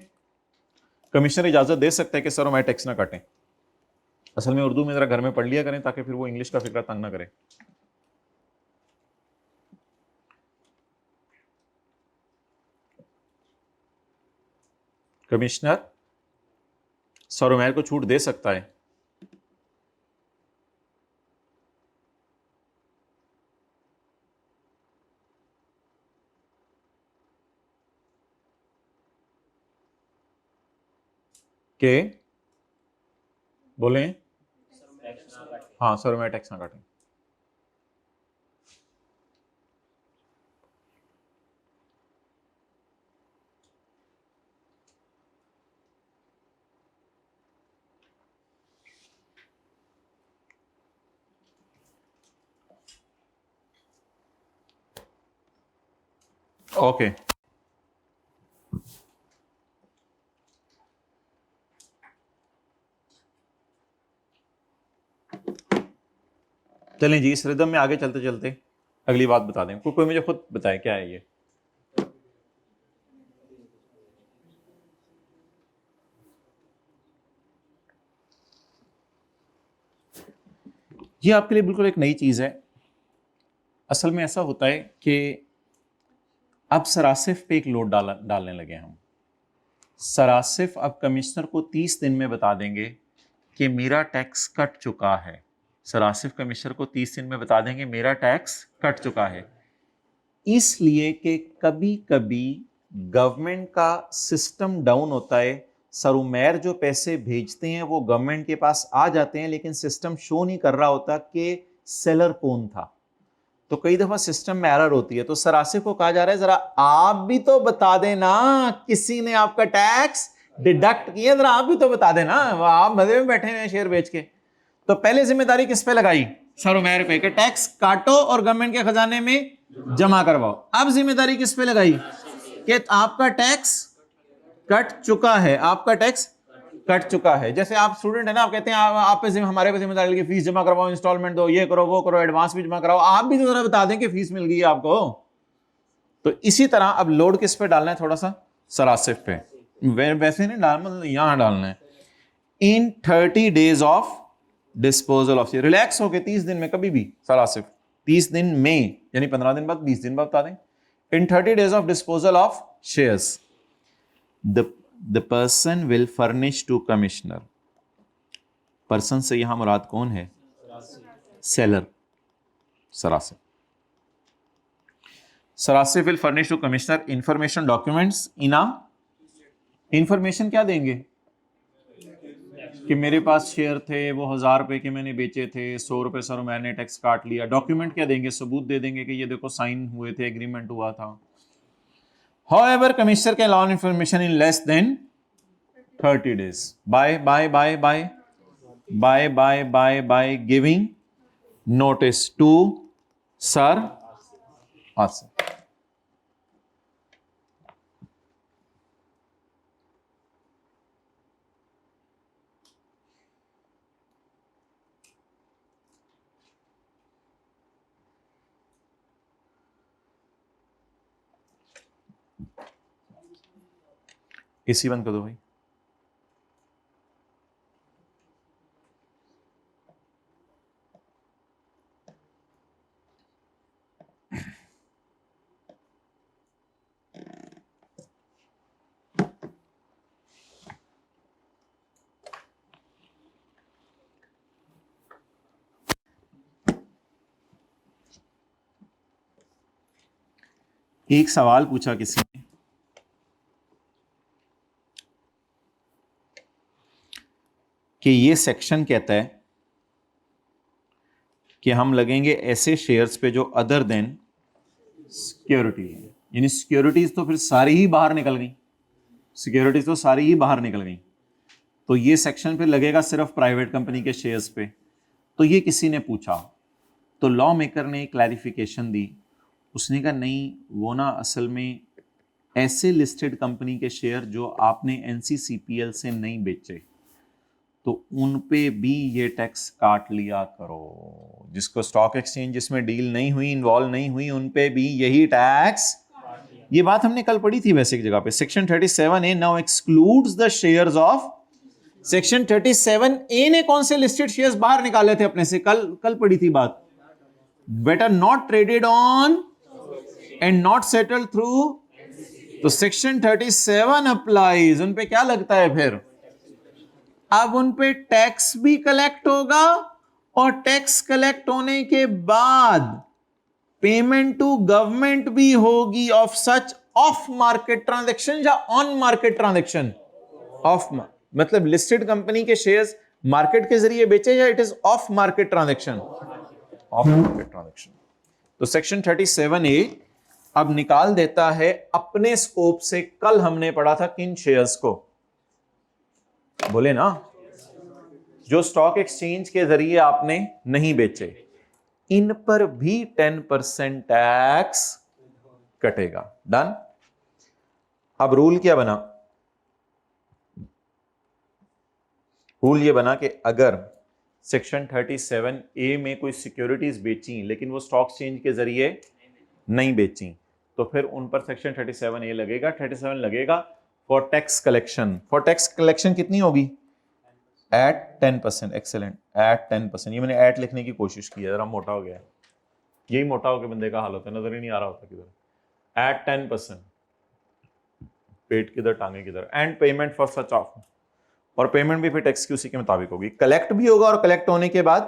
S1: कमिश्नर इजाजत दे सकता है कि सर हमारे टैक्स ना काटें। असल में उर्दू में जरा घर में पढ़ लिया करें ताकि फिर वो इंग्लिश का फिक्र तंग ना करे। कमिश्नर सर उमेर को छूट दे सकता है कि, बोलें, हाँ सर उमेर टैक्स ना काटें। ओके, चलें जी, इस रिदम में आगे चलते चलते अगली बात बता दें। कोई मुझे खुद बताए क्या है ये। ये आपके लिए बिल्कुल एक नई चीज है। असल में ऐसा होता है कि अब सरासिफ पे एक लोड डालने लगे हम। सरासिफ अब कमिश्नर को 30 दिन में बता देंगे कि मेरा टैक्स कट चुका है। सरासिफ कमिश्नर को 30 दिन में बता देंगे मेरा टैक्स कट चुका है। इसलिए कि कभी कभी गवर्नमेंट का सिस्टम डाउन होता है, सरुमैर जो पैसे भेजते हैं वो गवर्नमेंट के पास आ जाते हैं लेकिन सिस्टम शो नहीं कर रहा होता कि सेलर कौन था। तो कई दफा सिस्टम में एरर होती है, तो सरासिफ को कहा जा रहा है जरा आप भी तो बता देना किसी ने आपका टैक्स डिडक्ट किया, जरा आप भी तो बता देना, आप मजे में बैठे हैं शेयर बेच के। तो पहले जिम्मेदारी किस पे लगाई, सर उमेर पे, कि टैक्स काटो और गवर्नमेंट के खजाने में जमा करवाओ। अब जिम्मेदारी किस पे लगाई कि आपका टैक्स कट चुका है, आपका टैक्स कट चुका है। जैसे आप स्टूडेंट है ना, आप कहते हैं आप पे हमारे पे जिम्मेदारी की फीस जमा करवाओ, इंस्टॉलमेंट दो, ये करो वो करो, एडवांस भी जमा कराओ, आप भी तो जरा बता दें कि फीस मिल गई है आपको। तो इसी तरह अब लोड किस पे डालना है, थोड़ा सा सरासिफ पे। वैसे नहीं डालना, यहां डालना है। इन 30 days of disposal of share, relax होके 30 दिन में कभी भी सरासिफ 30 दिन में यानी 15 दिन बाद, 20 दिन बाद बता दें। इन 30 days of disposal of shares the person will furnish to commissioner। Person से यहां मुराद कौन है, seller, सरासिफ। सरासिफ will furnish to commissioner information documents इना, इंफॉर्मेशन क्या देंगे कि मेरे पास शेयर थे वो 1000 रुपए के मैंने बेचे थे, 100 रुपए सर मैंने टैक्स काट लिया। डॉक्यूमेंट क्या देंगे, सबूत दे देंगे कि ये देखो साइन हुए थे, एग्रीमेंट हुआ था। However, commissioner can allow information in less than 30 days by giving notice to sir us। AC बंद कर दो भाई। एक सवाल पूछा किसी ने कि ये सेक्शन कहता है कि हम लगेंगे ऐसे शेयर्स पे जो अदर देन सिक्योरिटी है, यानी सिक्योरिटीज तो फिर सारी ही बाहर निकल गई, सिक्योरिटीज तो सारी ही बाहर निकल गई, तो ये सेक्शन पे लगेगा सिर्फ प्राइवेट कंपनी के शेयर्स पे। तो ये किसी ने पूछा, तो लॉ मेकर ने क्लैरिफिकेशन दी, उसने कहा नहीं, वो ना असल में ऐसे लिस्टेड कंपनी के शेयर जो आपने एनसीसीपीएल से नहीं बेचे, तो उन पे भी ये टैक्स काट लिया करो। जिसको स्टॉक एक्सचेंज जिसमें डील नहीं हुई, इन्वॉल्व नहीं हुई, उन पे भी यही टैक्स। ये बात हमने कल पढ़ी थी वैसे एक जगह पे। Section 37A now excludes the shares of, section 37A ने कौन से लिस्टेड शेयर्स बाहर निकाले थे अपने से, कल पढ़ी थी बात। Better not traded on and not settled through, तो सेक्शन 37 अप्लाइज, उन पे क्या लगता है फिर, अब उन पे टैक्स भी कलेक्ट होगा और टैक्स कलेक्ट होने के बाद पेमेंट टू गवर्नमेंट भी होगी of such of market transaction या ऑन मार्केट ट्रांजैक्शन। ऑफ मतलब लिस्टेड कंपनी के शेयर्स मार्केट के जरिए बेचे या it is of market transaction, of market transaction. तो सेक्शन 37A अब निकाल देता है अपने स्कोप से। कल हमने पढ़ा था किन शेयर्स को, बोले ना, जो स्टॉक एक्सचेंज के जरिए आपने नहीं बेचे, इन पर भी 10% टैक्स कटेगा। डन। अब रूल क्या बना, रूल ये बना कि अगर सेक्शन 37A में कोई सिक्योरिटीज बेची लेकिन वो स्टॉक एक्सचेंज के जरिए नहीं बेची, तो फिर उन पर सेक्शन 37A लगेगा, 37 लगेगा for tax collection. For tax collection कितनी होगी, एट 10%। Excellent, eight 10%। ये मैंने एट लिखने की कोशिश की है, जरा मोटा हो गया है, यही मोटा होकर बंदे का हाल होता है, नजर ही नहीं आ रहा होता किधर। एट 10%, पेट किधर टांगे किधर। And payment for such of, और पेमेंट भी फिर टैक्स की उसी के मुताबिक होगी। कलेक्ट भी होगा और कलेक्ट होने के बाद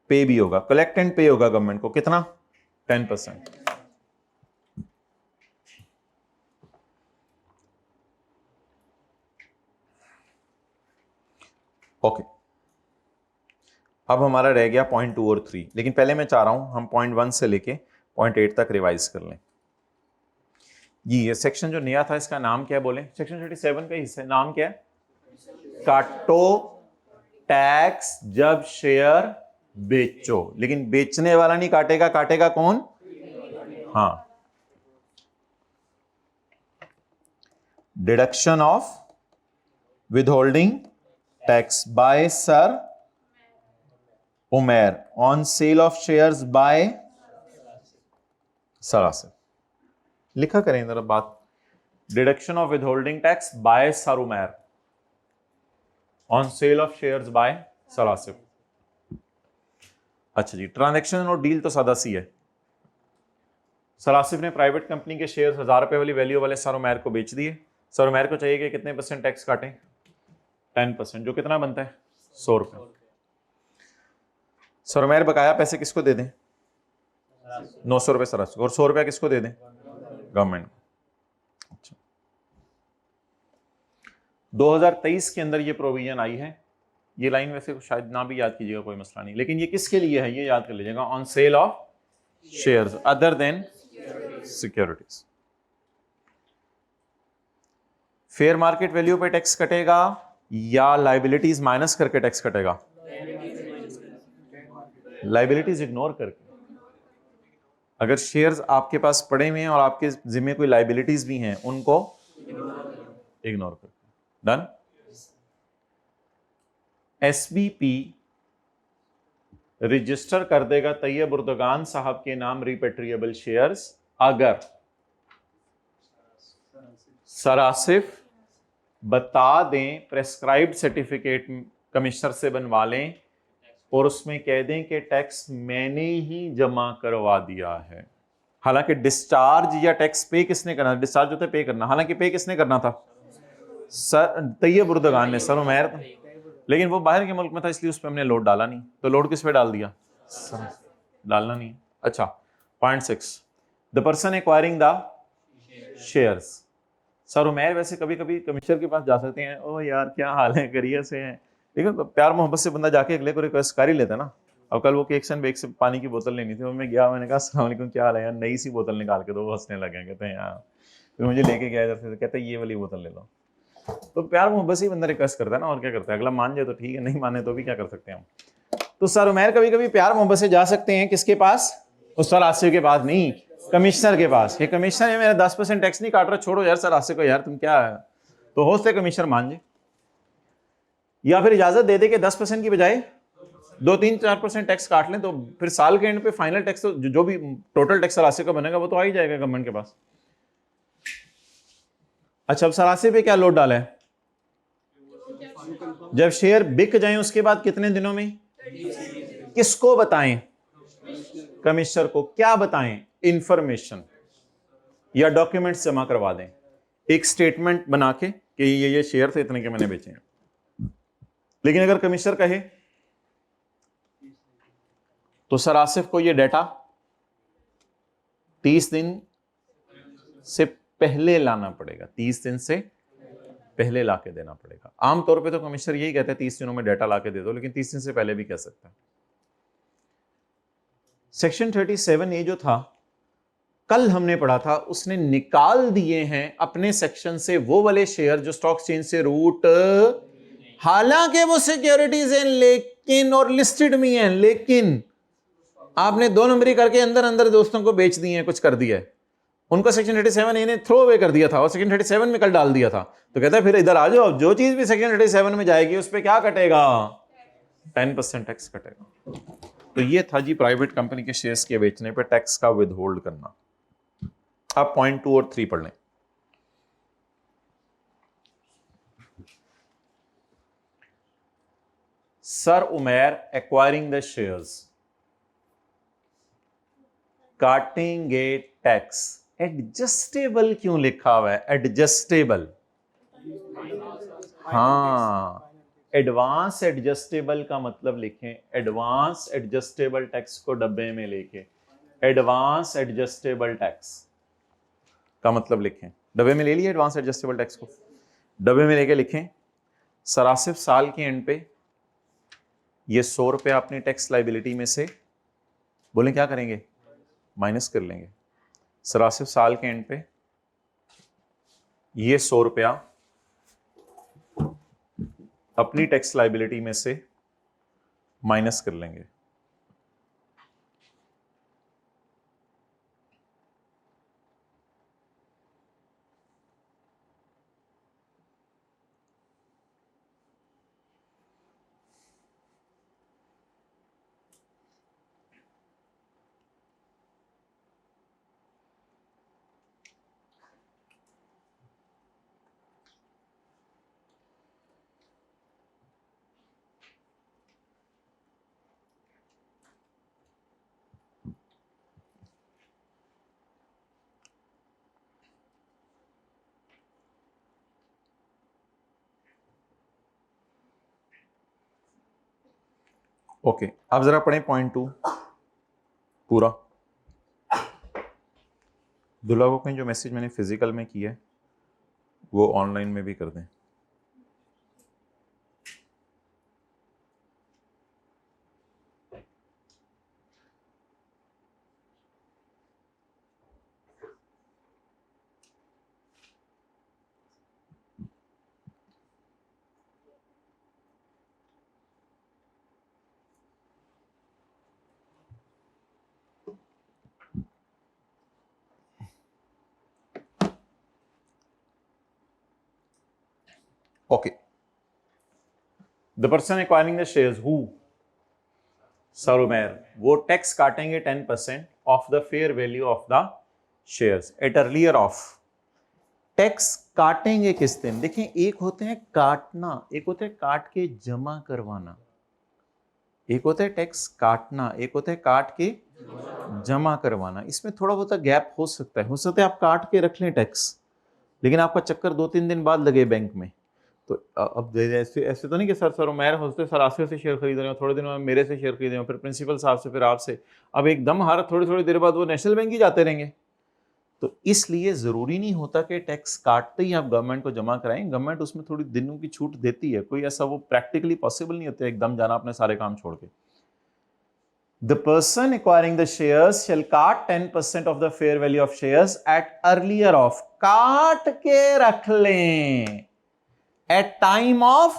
S1: पे भी होगा। कलेक्ट एंड पे होगा गवर्नमेंट को कितना, 10%। ओके, अब हमारा रह गया पॉइंट 2 और 3, लेकिन पहले मैं चाह रहा हूं हम पॉइंट 1 से लेके पॉइंट 8 तक रिवाइज कर लें। ये सेक्शन जो नया था इसका नाम क्या है, बोले, सेक्शन 37 का हिस्सा, नाम क्या है, काटो टैक्स जब शेयर बेचो। लेकिन बेचने वाला नहीं काटेगा, काटेगा कौन, हाँ, deduction of withholding tax bye sir Umer on sale of shares bye सरासिफ। लिखा करें जरा बात, deduction of withholding tax bye sir Umer on sale of shares bye सरासिफ। अच्छा जी, ट्रांजैक्शन और डील तो सादा सी है। सरासिफ ने प्राइवेट कंपनी के शेयर्स 1000 रुपए वाली वैल्यू वाले सर उमेर को बेच दिए। सर उमेर को चाहिए कि कितने % टैक्स काटें, 10%, जो कितना बनता है 100 रुपए। सर उमेर बकाया पैसे किसको दे दें, 900 रुपए सरासिफ, और 100 रुपया किसको दे दें, गवर्नमेंट। अच्छा, 2023 के अंदर ये प्रोविजन आई है। ये लाइन वैसे शायद ना भी याद कीजिएगा, कोई मसला नहीं, लेकिन ये किसके लिए है ये याद कर लीजिएगा, on sale of shares other than securities. Fair market value पे टैक्स कटेगा या लाइबिलिटीज माइनस करके टैक्स कटेगा, लाइबिलिटीज इग्नोर करके। अगर शेयर्स आपके पास पड़े हुए हैं और आपके जिम्मे कोई लाइबिलिटीज भी हैं, उनको इग्नोर करके। डन। एसबीपी रजिस्टर कर देगा तैयब उर्दगान साहब के नाम रिपेट्रिएबल शेयर्स अगर सरासिफ बता दें, प्रेस्क्राइब्ड सर्टिफिकेट कमिश्नर से बनवा लें और उसमें कह दें कि टैक्स मैंने ही जमा करवा दिया है। हालांकि डिस्चार्ज या टैक्स पे किसने करना, डिस्चार्ज होता है पे करना, हालांकि पे किसने करना था, सर तैयब उर्दगान ने, सर उमैर, लेकिन वो बाहर के मुल्क में था इसलिए उस पर हमने लोड डाला नहीं। तो लोड किस पे डाल दिया, सर डालना नहीं। अच्छा, point 6, the person acquiring the shares. Sir Umair वैसे कभी कभी कमिश्नर के पास जा सकते हैं, ओ यार क्या हाल है, करियर से हैं, लेकिन प्यार मोहब्बत से बंदा जाके अगले को रिक्वेस्ट कर ही लेता ना। अब कल वो केक्सन बेक से पानी की बोतल लेनी थी, मैं गया, मैंने कहा अस्सलाम वालेकुम क्या हाल है यार, नई सी बोतल निकाल के दो, वो हंसने लगे, कहते हैं यार, फिर मुझे लेके गया इधर से, कहते हैं ये वाली बोतल ले लो। तो प्यार मोहब्बत से ही बंदा रिक्वेस्ट करता है ना, और क्या करता है, अगला मान जाए तो ठीक है, नहीं माने तो भी क्या कर सकते हैं हम। तो सर उमैर कभी कभी प्यार मोहब्बत से जा सकते हैं किसके पास, उस सर आसिफ के पास नहीं, कमिश्नर के पास। ये कमिश्नर है, मेरा 10% टैक्स नहीं काट रहा, छोड़ो यार सर आसिफ को, यार तुम क्या है, तो हो सकता है कमिश्नर मान जाए, या फिर इजाजत दे दे के 10% की बजाय 2-3-4% टैक्स काट लें, तो फिर साल के एंड पे फाइनल टैक्स तो जो भी टोटल टैक्स सरासे का बनेगा वो तो आ ही जाएगा गवर्नमेंट के पास। अच्छा, अब सरासे पे क्या लोड डाला है, जब शेयर बिक जाए उसके बाद कितने दिनों में, किसको बताएं, कमिश्नर को। क्या बताएं, इंफॉर्मेशन या डॉक्यूमेंट्स जमा करवा दें, एक स्टेटमेंट बना के कि ये शेयर थे इतने के मैंने बेचे हैं। लेकिन अगर कमिश्नर कहे तो सर आसिफ को ये डेटा 30 दिन से पहले लाना पड़ेगा, 30 दिन से पहले लाके देना पड़ेगा। आमतौर पे तो कमिश्नर यही कहते हैं 30 दिनों में डेटा लाके दे दो, लेकिन 30 दिन से पहले भी कह सकता है। सेक्शन 37 ये जो था कल हमने पढ़ा था, उसने निकाल दिए हैं अपने सेक्शन से वो वाले शेयर जो स्टॉक एक्सचेंज से रूट, हालांकि वो सिक्योरिटीज हैं लेकिन, और लिस्टेड में हैं, लेकिन आपने 2 नंबरी करके अंदर अंदर दोस्तों को बेच दिए हैं, कुछ कर दिया है, उनको सेक्शन 37 इन्हें थ्रो अवे कर दिया था और सेक्शन 37 में कल डाल दिया था। तो कहता है फिर इधर आ जाओ, जो चीज भी सेक्शन 37 में जाएगी उस पर क्या कटेगा, 10% टैक्स कटेगा। तो ये था जी प्राइवेट कंपनी के शेयर्स के बेचने पे टैक्स का विद होल्ड करना। अब पॉइंट 2 और 3 पढ़ लें। Sir Umair acquiring the shares, काटेंगे टैक्स। एडजस्टेबल क्यों लिखा हुआ है, एडजस्टेबल, हाँ, एडवांस एडजस्टेबल का मतलब लिखें, एडवांस एडजस्टेबल टैक्स को डब्बे में लेके, एडवांस एडजस्टेबल टैक्स का मतलब लिखें, डब्बे में ले लिया एडवांस एडजस्टेबल टैक्स को, डब्बे में लेके लिखें। सरासिफ साल के एंड पे ये 100 रुपये अपनी टैक्स लाइबिलिटी में से बोलें क्या करेंगे, माइनस कर लेंगे। सरासिफ साल के एंड पे ये 100 रुपया अपनी टैक्स लाइबिलिटी में से माइनस कर लेंगे। ओके, अब जरा पढ़ें पॉइंट 2 पूरा। दुल्हा को कहीं जो मैसेज मैंने फिजिकल में किया है वो ऑनलाइन में भी कर दें। Okay, the person acquiring the shares who, sir Umair, वो टैक्स काटेंगे 10% of the fair value of the shares at earlier of. Tax काटेंगे किस दिन, देखें, एक होते हैं काटना, एक होता है काट के जमा करवाना, एक होता है टैक्स काटना, एक होता है काट के जमा करवाना। इसमें थोड़ा बहुत गैप हो सकता है आप काट के रख लें टैक्स, लेकिन आपका चक्कर 2-3 दिन बाद लगे बैंक में। तो अब ऐसे तो नहीं कि सर उमैर होते सर आसिफ से शेयर खरीद रहे हो, थोड़े दिनों में मेरे से शेयर खरीद रहे हो, फिर प्रिंसिपल साहब से, फिर आपसे, अब एकदम हर थोड़ी थोड़ी देर बाद वो नेशनल बैंक ही जाते रहेंगे। तो इसलिए जरूरी नहीं होता कि टैक्स काटते ही आप गवर्नमेंट को जमा कराएं, गवर्नमेंट उसमें थोड़ी दिनों की छूट देती है, कोई ऐसा वो प्रैक्टिकली पॉसिबल नहीं होता एकदम जाना अपने सारे काम छोड़ के। The person acquiring the shares shall cut 10% of the fair value of shares at earlier of, काट के रख लें, at time of,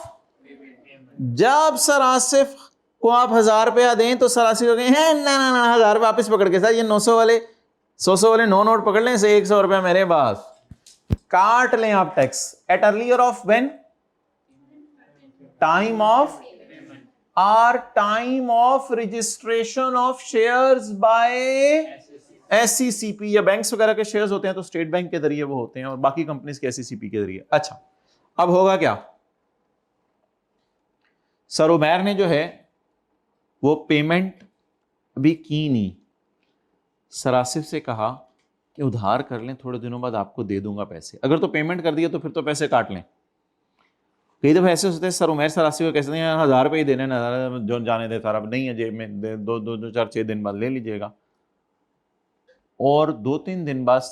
S1: जब सर आसिफ को आप 1000 रुपया दें तो सर आसिफ कहें हैं ना ना ना 1000 वापस पकड़ के सर ये 900 वाले 100 वाले 9 नोट पकड़ लें से 100 रुपया मेरे पास, काट लें आप tax. At earlier of when, time of, or time of registration of shares by SCCP, या बैंक्स वगैरह के शेयर्स होते हैं तो स्टेट बैंक के जरिए वो होते हैं और बाकी कंपनीज के एससीसीपी के जरिए। अच्छा, अब होगा क्या, सर उमैर ने जो है वो पेमेंट अभी की नहीं, सर आसिफ से कहा कि उधार कर लें, थोड़े दिनों बाद आपको दे दूंगा पैसे। अगर तो पेमेंट कर दिया तो फिर तो पैसे काट लें। कई दफा ऐसे होते हैं सर उमैर सर आसिफ को कहते हैं 1000 रुपये ही देने ना, जो जाने दे सारा नहीं है जेब में, दो चार 6 दिन बाद ले लीजिएगा। और 2-3 दिन बाद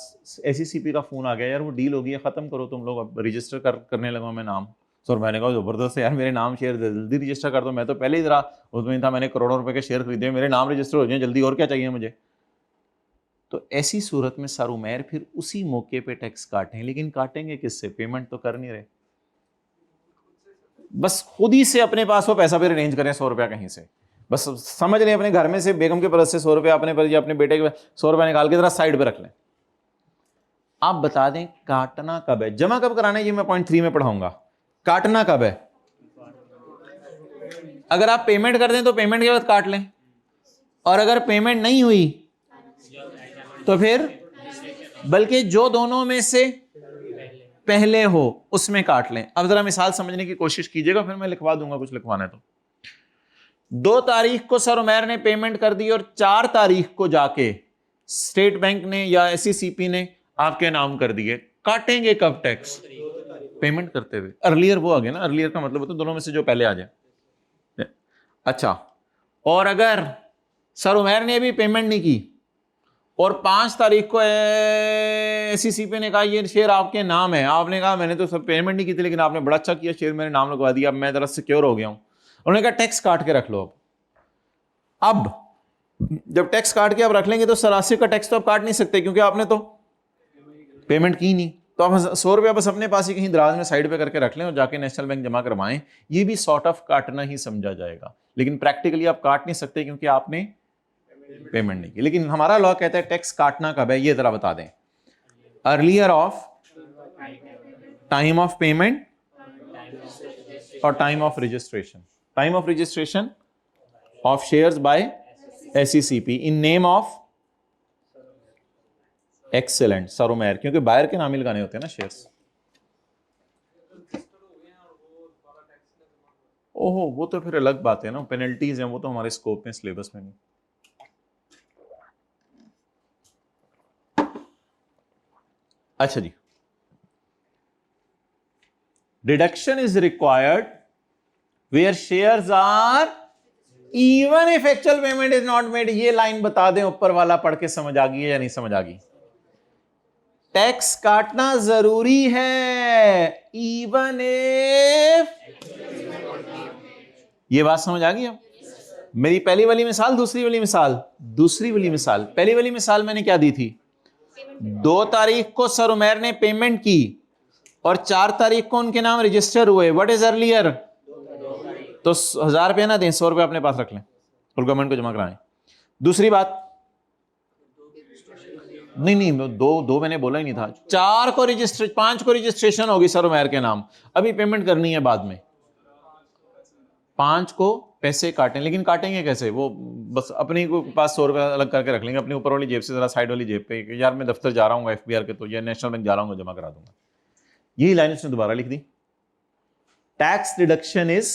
S1: एससीसीपी का फोन आ गया, यार वो डील हो गई है, खत्म करो तुम लोग, अब रजिस्टर करने लगा मैं नाम। सर मैंने कहा जबरदस्त है यार, मेरे नाम शेयर जल्दी रजिस्टर कर दो, मैं तो पहले ही जरा उसमें था, मैंने करोड़ों रुपए के शेयर खरीदे, मेरे नाम रजिस्टर हो जाए जल्दी, और क्या चाहिए मुझे। तो ऐसी सूरत में सर उमैर फिर उसी मौके पे टैक्स काटें, लेकिन काटेंगे किससे, पेमेंट तो कर नहीं रहे, बस खुद ही से अपने पास वो पैसा फिर अरेंज करें 100 रुपया कहीं से, बस समझ लें अपने घर में से बेगम के परस से 100 रुपया अपने पर या अपने बेटे के 100 रुपया निकाल के जरा साइड पे रख लें। आप बता दें काटना कब है, जमा कब कराना है, ये मैं पॉइंट 3 में पढ़ाऊंगा। काटना कब है, अगर आप पेमेंट कर दें तो पेमेंट के बाद काट लें, और अगर पेमेंट नहीं हुई तो फिर, बल्कि जो दोनों में से पहले हो उसमें काट लें। अब जरा मिसाल समझने की कोशिश कीजिएगा, फिर मैं लिखवा दूंगा कुछ लिखवाना है तो। 2 तारीख को सर उमैर ने पेमेंट कर दी और 4 तारीख को जाके स्टेट बैंक ने या एससीसीपी ने आपके नाम कर दिए, काटेंगे कब टैक्स, पेमेंट करते हुए। अर्लियर वो आ गया ना, अर्लियर का मतलब होता है दोनों में से जो पहले आ जाए। अच्छा, और अगर सर उमैर ने अभी पेमेंट नहीं की और 5 तारीख को एससीसीपी ने कहा ये शेयर आपके नाम है, आपने कहा मैंने तो सब पेमेंट नहीं की थी लेकिन आपने बड़ा अच्छा किया, शेयर मेरे नाम लगवा दिया, अब मैं जरा सिक्योर हो गया हूं, उन्होंने कहा टैक्स काट के रख लो। अब जब टैक्स काट के आप रख लेंगे तो सर आसिफ का टैक्स तो आप काट नहीं सकते क्योंकि आपने तो पेमेंट की नहीं, तो आप 100 रुपया बस अपने पास ही कहीं दराज में साइड पे करके रख लें और जाके नेशनल बैंक जमा करवाएं। ये भी सॉर्ट ऑफ काटना ही समझा जाएगा, लेकिन प्रैक्टिकली आप काट नहीं सकते क्योंकि आपने पेमेंट नहीं की। लेकिन हमारा लॉ कहता है टैक्स काटना कब है, ये जरा बता दें। Earlier of, time of payment और time of registration, time of registration of shares by SECP in name of, excellent sir Umair, क्योंकि बायर के नाम ही लगाने होते हैं ना शेयर्स। ओहो वो तो फिर अलग बात है ना, पेनल्टीज हैं, वो तो हमारे स्कोप में सिलेबस में नहीं। अच्छा जी, deduction is required where shares are even if actual payment is not made. ये लाइन बता दें ऊपर वाला, पढ़ के समझ आ गई है या नहीं समझ आ गई। टैक्स काटना जरूरी है इवन इफ, ये बात समझ आ गई अब। मेरी पहली वाली मिसाल, दूसरी वाली मिसाल, दूसरी वाली मिसाल, पहली वाली मिसाल मैंने क्या दी थी, 2 तारीख को सर उमैर ने पेमेंट की और 4 तारीख को उनके नाम रजिस्टर हुए, व्हाट इज अर्लियर, तो 1000 रुपया ना दें, 100 रुपया अपने पास रख लें और गवर्नमेंट को जमा कराएं। दूसरी बात, नहीं दो मैंने बोला ही नहीं था, 4 को रजिस्टर, 5 को रजिस्ट्रेशन होगी सर उमैर के नाम, अभी पेमेंट करनी है बाद में, 5 को पैसे काटें, लेकिन काटेंगे कैसे, वो बस अपने को पास 100 रुपया अलग करके रख लेंगे अपनी ऊपर वाली जेब से, जरा साइड वाली जेब पे, यार मैं दफ्तर जा रहा हूँ एफबीआर के तो या नेशनल बैंक जा रहा हूँ जमा करा दूंगा। यही लाइन उसने दोबारा लिख दी, tax deduction is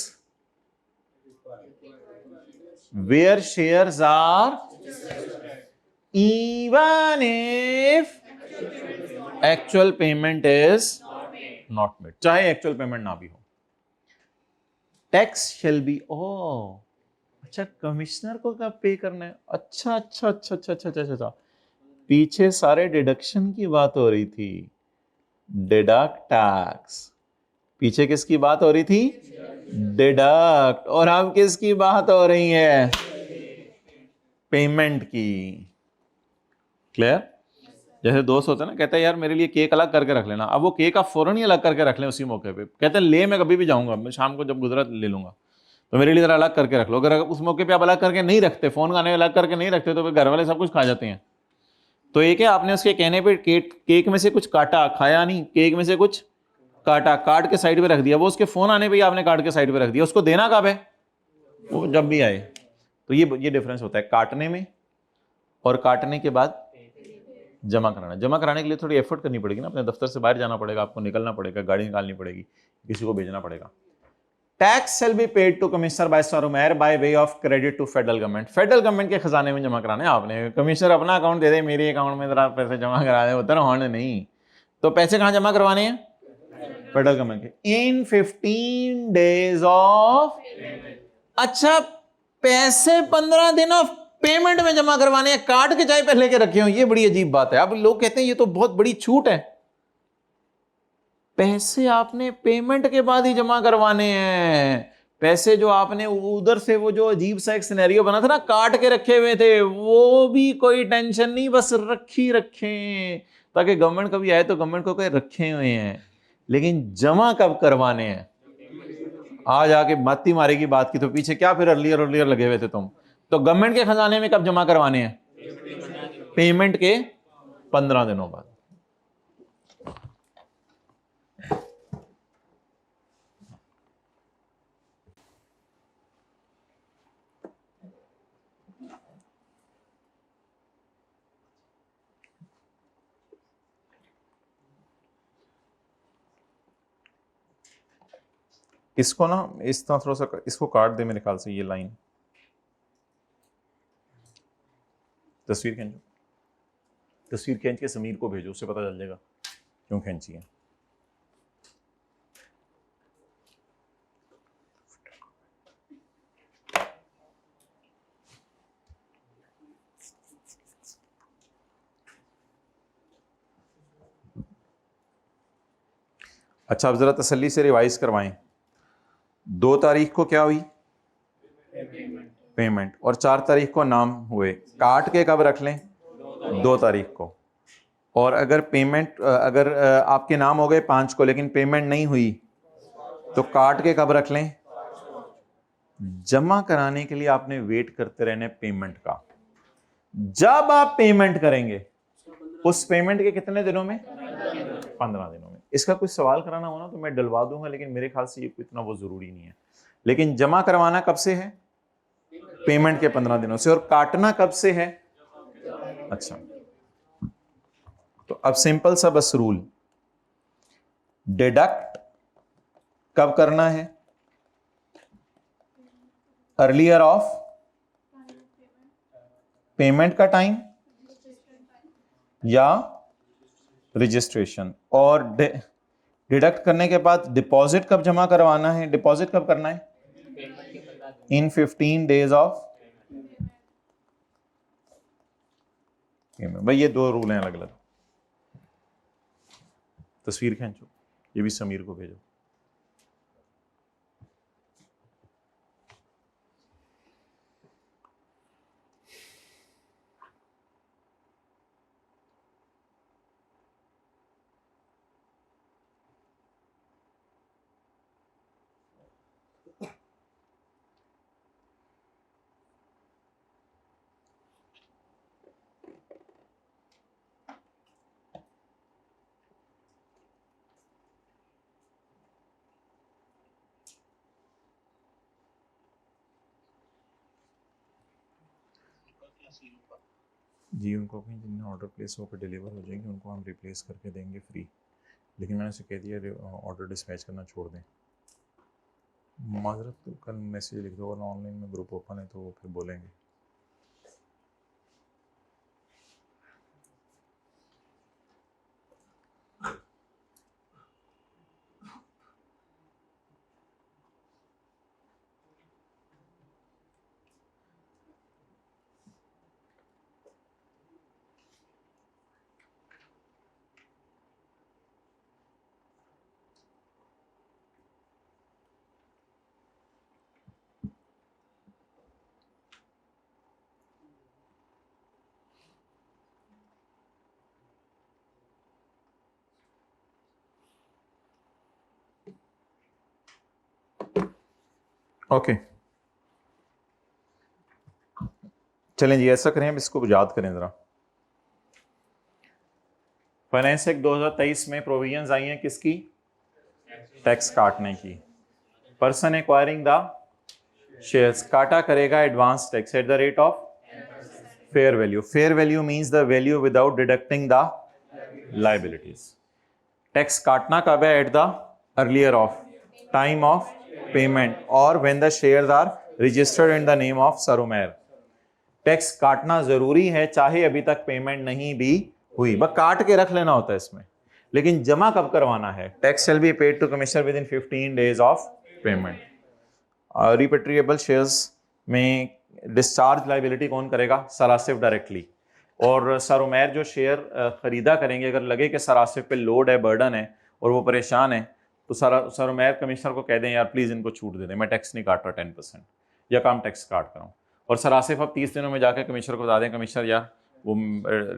S1: where shares are even if actual payment is not made, चाहे actual payment ना भी हो। Tax shall be, अच्छा कमिश्नर को कब पे करना है, अच्छा, पीछे सारे डिडक्शन की बात हो रही थी, डिडक्ट टैक्स। पीछे किसकी बात हो रही थी? डिडक्ट। और अब किसकी बात हो रही है? पेमेंट की। क्लियर? जैसे दोस्त होते हैं ना, कहते हैं यार मेरे लिए केक अलग करके रख लेना, अब वो केक आप फौरन ही अलग करके रख लें उसी मौके पे, कहते हैं ले मैं कभी भी जाऊंगा, मैं शाम को जब गुजरा ले लूंगा, तो मेरे लिए जरा अलग करके रख लो। अगर उस मौके पे आप अलग करके नहीं रखते, फोन खाने में अलग करके नहीं रखते, तो फिर घर वाले सब कुछ खा जाते हैं। तो ये क्या, आपने उसके कहने पे केक में से कुछ काटा, खाया नहीं, केक में से कुछ काटा, काट के साइड पे रख दिया, वो उसके फोन आने पे ही आपने काट के साइड पे रख दिया, उसको देना कब है? वो जब भी आए। तो ये डिफरेंस होता है काटने में और काटने के बाद जमा कराना। जमा कराने के लिए थोड़ी एफर्ट करनी पड़ेगी ना, अपने दफ्तर से बाहर जाना पड़ेगा, आपको निकलना पड़ेगा, गाड़ी निकालनी पड़ेगी, किसी को भेजना पड़ेगा। Tax shall be paid to commissioner bye सारोमेर bye way of credit to federal government. Federal government के खजाने में जमा कराने आपने, कमिश्नर अपना अकाउंट दे दे, मेरे अकाउंट में जरा पैसे जमा करा दे, उधर होने नहीं। तो पैसे कहां जमा करवाने हैं? फेडरल गवर्नमेंट के। इन 15 डेज ऑफ। अच्छा, पैसे 15 दिन ऑफ पेमेंट में जमा करवाने हैं, काट के चाहे पहले के रखे हो। ये बड़ी अजीब बात है। अब लोग कहते हैं ये तो बहुत बड़ी छूट है, पैसे आपने पेमेंट के बाद ही जमा करवाने हैं। पैसे जो आपने उधर से, वो जो अजीब सा एक सिनेरियो बना था ना, काट के रखे हुए थे, वो भी कोई टेंशन नहीं, बस रखी रखें, ताकि गवर्नमेंट कभी आए तो गवर्नमेंट को कहे रखे हुए हैं। लेकिन जमा कब करवाने हैं? आज आके माती मारे की बात की, तो पीछे क्या फिर अर्लियर अर्लियर लगे हुए थे तुम। तो गवर्नमेंट के खजाने में कब जमा करवाने हैं? पेमेंट के 15 दिनों बाद। इसको ना इस तरह थोड़ा सा इसको काट दे मेरे ख्याल से, ये लाइन। तस्वीर खींचो, तस्वीर खींच के समीर को भेजो, उससे पता चल जाएगा क्यों खींची है। अच्छा, अब जरा तसल्ली से रिवाइज करवाएं। 2 तारीख को क्या हुई? पेमेंट। और 4 तारीख को नाम हुए। काट के कब रख लें? 2 तारीख को। और अगर पेमेंट, अगर आपके नाम हो गए 5 को लेकिन पेमेंट नहीं हुई, तो काट के कब रख लें? जमा कराने के लिए आपने वेट करते रहने पेमेंट का। जब आप पेमेंट करेंगे उस पेमेंट के कितने दिनों में? 15 दिनों में। इसका कुछ सवाल कराना हो ना तो मैं डलवा दूंगा, लेकिन मेरे ख्याल से ये इतना वो जरूरी नहीं है। लेकिन जमा करवाना कब से है? पेमेंट के 15 दिनों से। और काटना कब से है? अच्छा, तो अब सिंपल सा बस रूल, डिडक्ट कब करना है? अर्लियर ऑफ पेमेंट का टाइम या रजिस्ट्रेशन। और डिडक्ट करने के बाद डिपॉजिट कब जमा करवाना है? डिपॉजिट कब करना है? इन 15 डेज ऑफ पेमेंट। भाई ये 2 रूल हैं अलग अलग। तस्वीर खींचो, ये भी समीर को भेजो। जी, उनको कहीं जिनने ऑर्डर प्लेस होकर डिलीवर हो जाएंगे उनको हम रिप्लेस करके देंगे फ्री, लेकिन मैंने उसे कह दिया ऑर्डर डिस्पैच करना छोड़ दें। माजरत, तो कल मैसेज लिख दो, वरना ऑनलाइन में ग्रुप ओपन है तो वो फिर बोलेंगे। ओके चलें जी, ऐसा करें, अब इसको याद करें जरा। फाइनेंस एक्ट 2023 में प्रोविजंस आई हैं किसकी? टैक्स काटने की। पर्सन एक्वायरिंग द शेयर्स काटा करेगा advance tax at the rate of fair value. Fair value means the value without deducting the liabilities. Tax काटना कब है? At the earlier of time of payment और when the shares are registered in the name of sir Umair. Tax काटना जरूरी है चाहे अभी तक पेमेंट नहीं भी हुई, बस काट के रख लेना होता है इसमें। लेकिन जमा कब करवाना है? Tax shall be paid to commissioner within 15 days of payment. Repatriable shares में डिस्चार्ज लाइबिलिटी कौन करेगा? Sir Asif directly. और सर उमैर जो शेयर खरीदा करेंगे, अगर लगे कि सर आसिफ पे लोड है, बर्डन है और वो परेशान है, तो सर उमैर कमिश्नर को कह दें यार प्लीज इनको छूट दे दें, मैं टैक्स नहीं काट रहा 10% या कम टैक्स काट कर रहा हूँ। और सर आसिफ अब 30 दिनों में जाकर कमिश्नर को बता दें कमिश्नर यार वो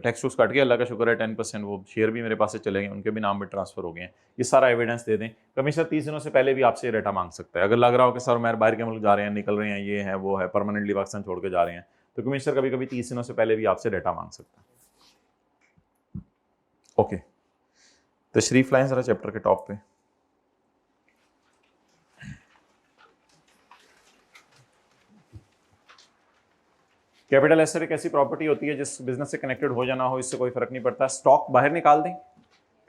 S1: टैक्स टूक्स कट गया, अल्लाह का शुक्र है 10% वो शेयर भी मेरे पास से चले गए, उनके भी नाम में ट्रांसफर हो गए हैं, ये सारा एविडेंस दे दें। कमिश्नर 30 दिनों से पहले भी आपसे डेटा मांग सकता है। अगर लग रहा हो कि सर उमैर बाहर के मुल्क जा रहे हैं, निकल रहे हैं, ये है वो है, परमानेंटली पाकिस्तान छोड़ के जा रहे हैं, तो कमिश्नर कभी कभी 30 दिनों से पहले भी आपसे डेटा मांग सकता है। ओके तशरीफ लाएं जरा चैप्टर के टॉप पे। कैपिटल एसेट एक ऐसी प्रॉपर्टी होती है जिस बिजनेस से कनेक्टेड हो जाना हो, इससे कोई फर्क नहीं पड़ता। स्टॉक बाहर निकाल दें,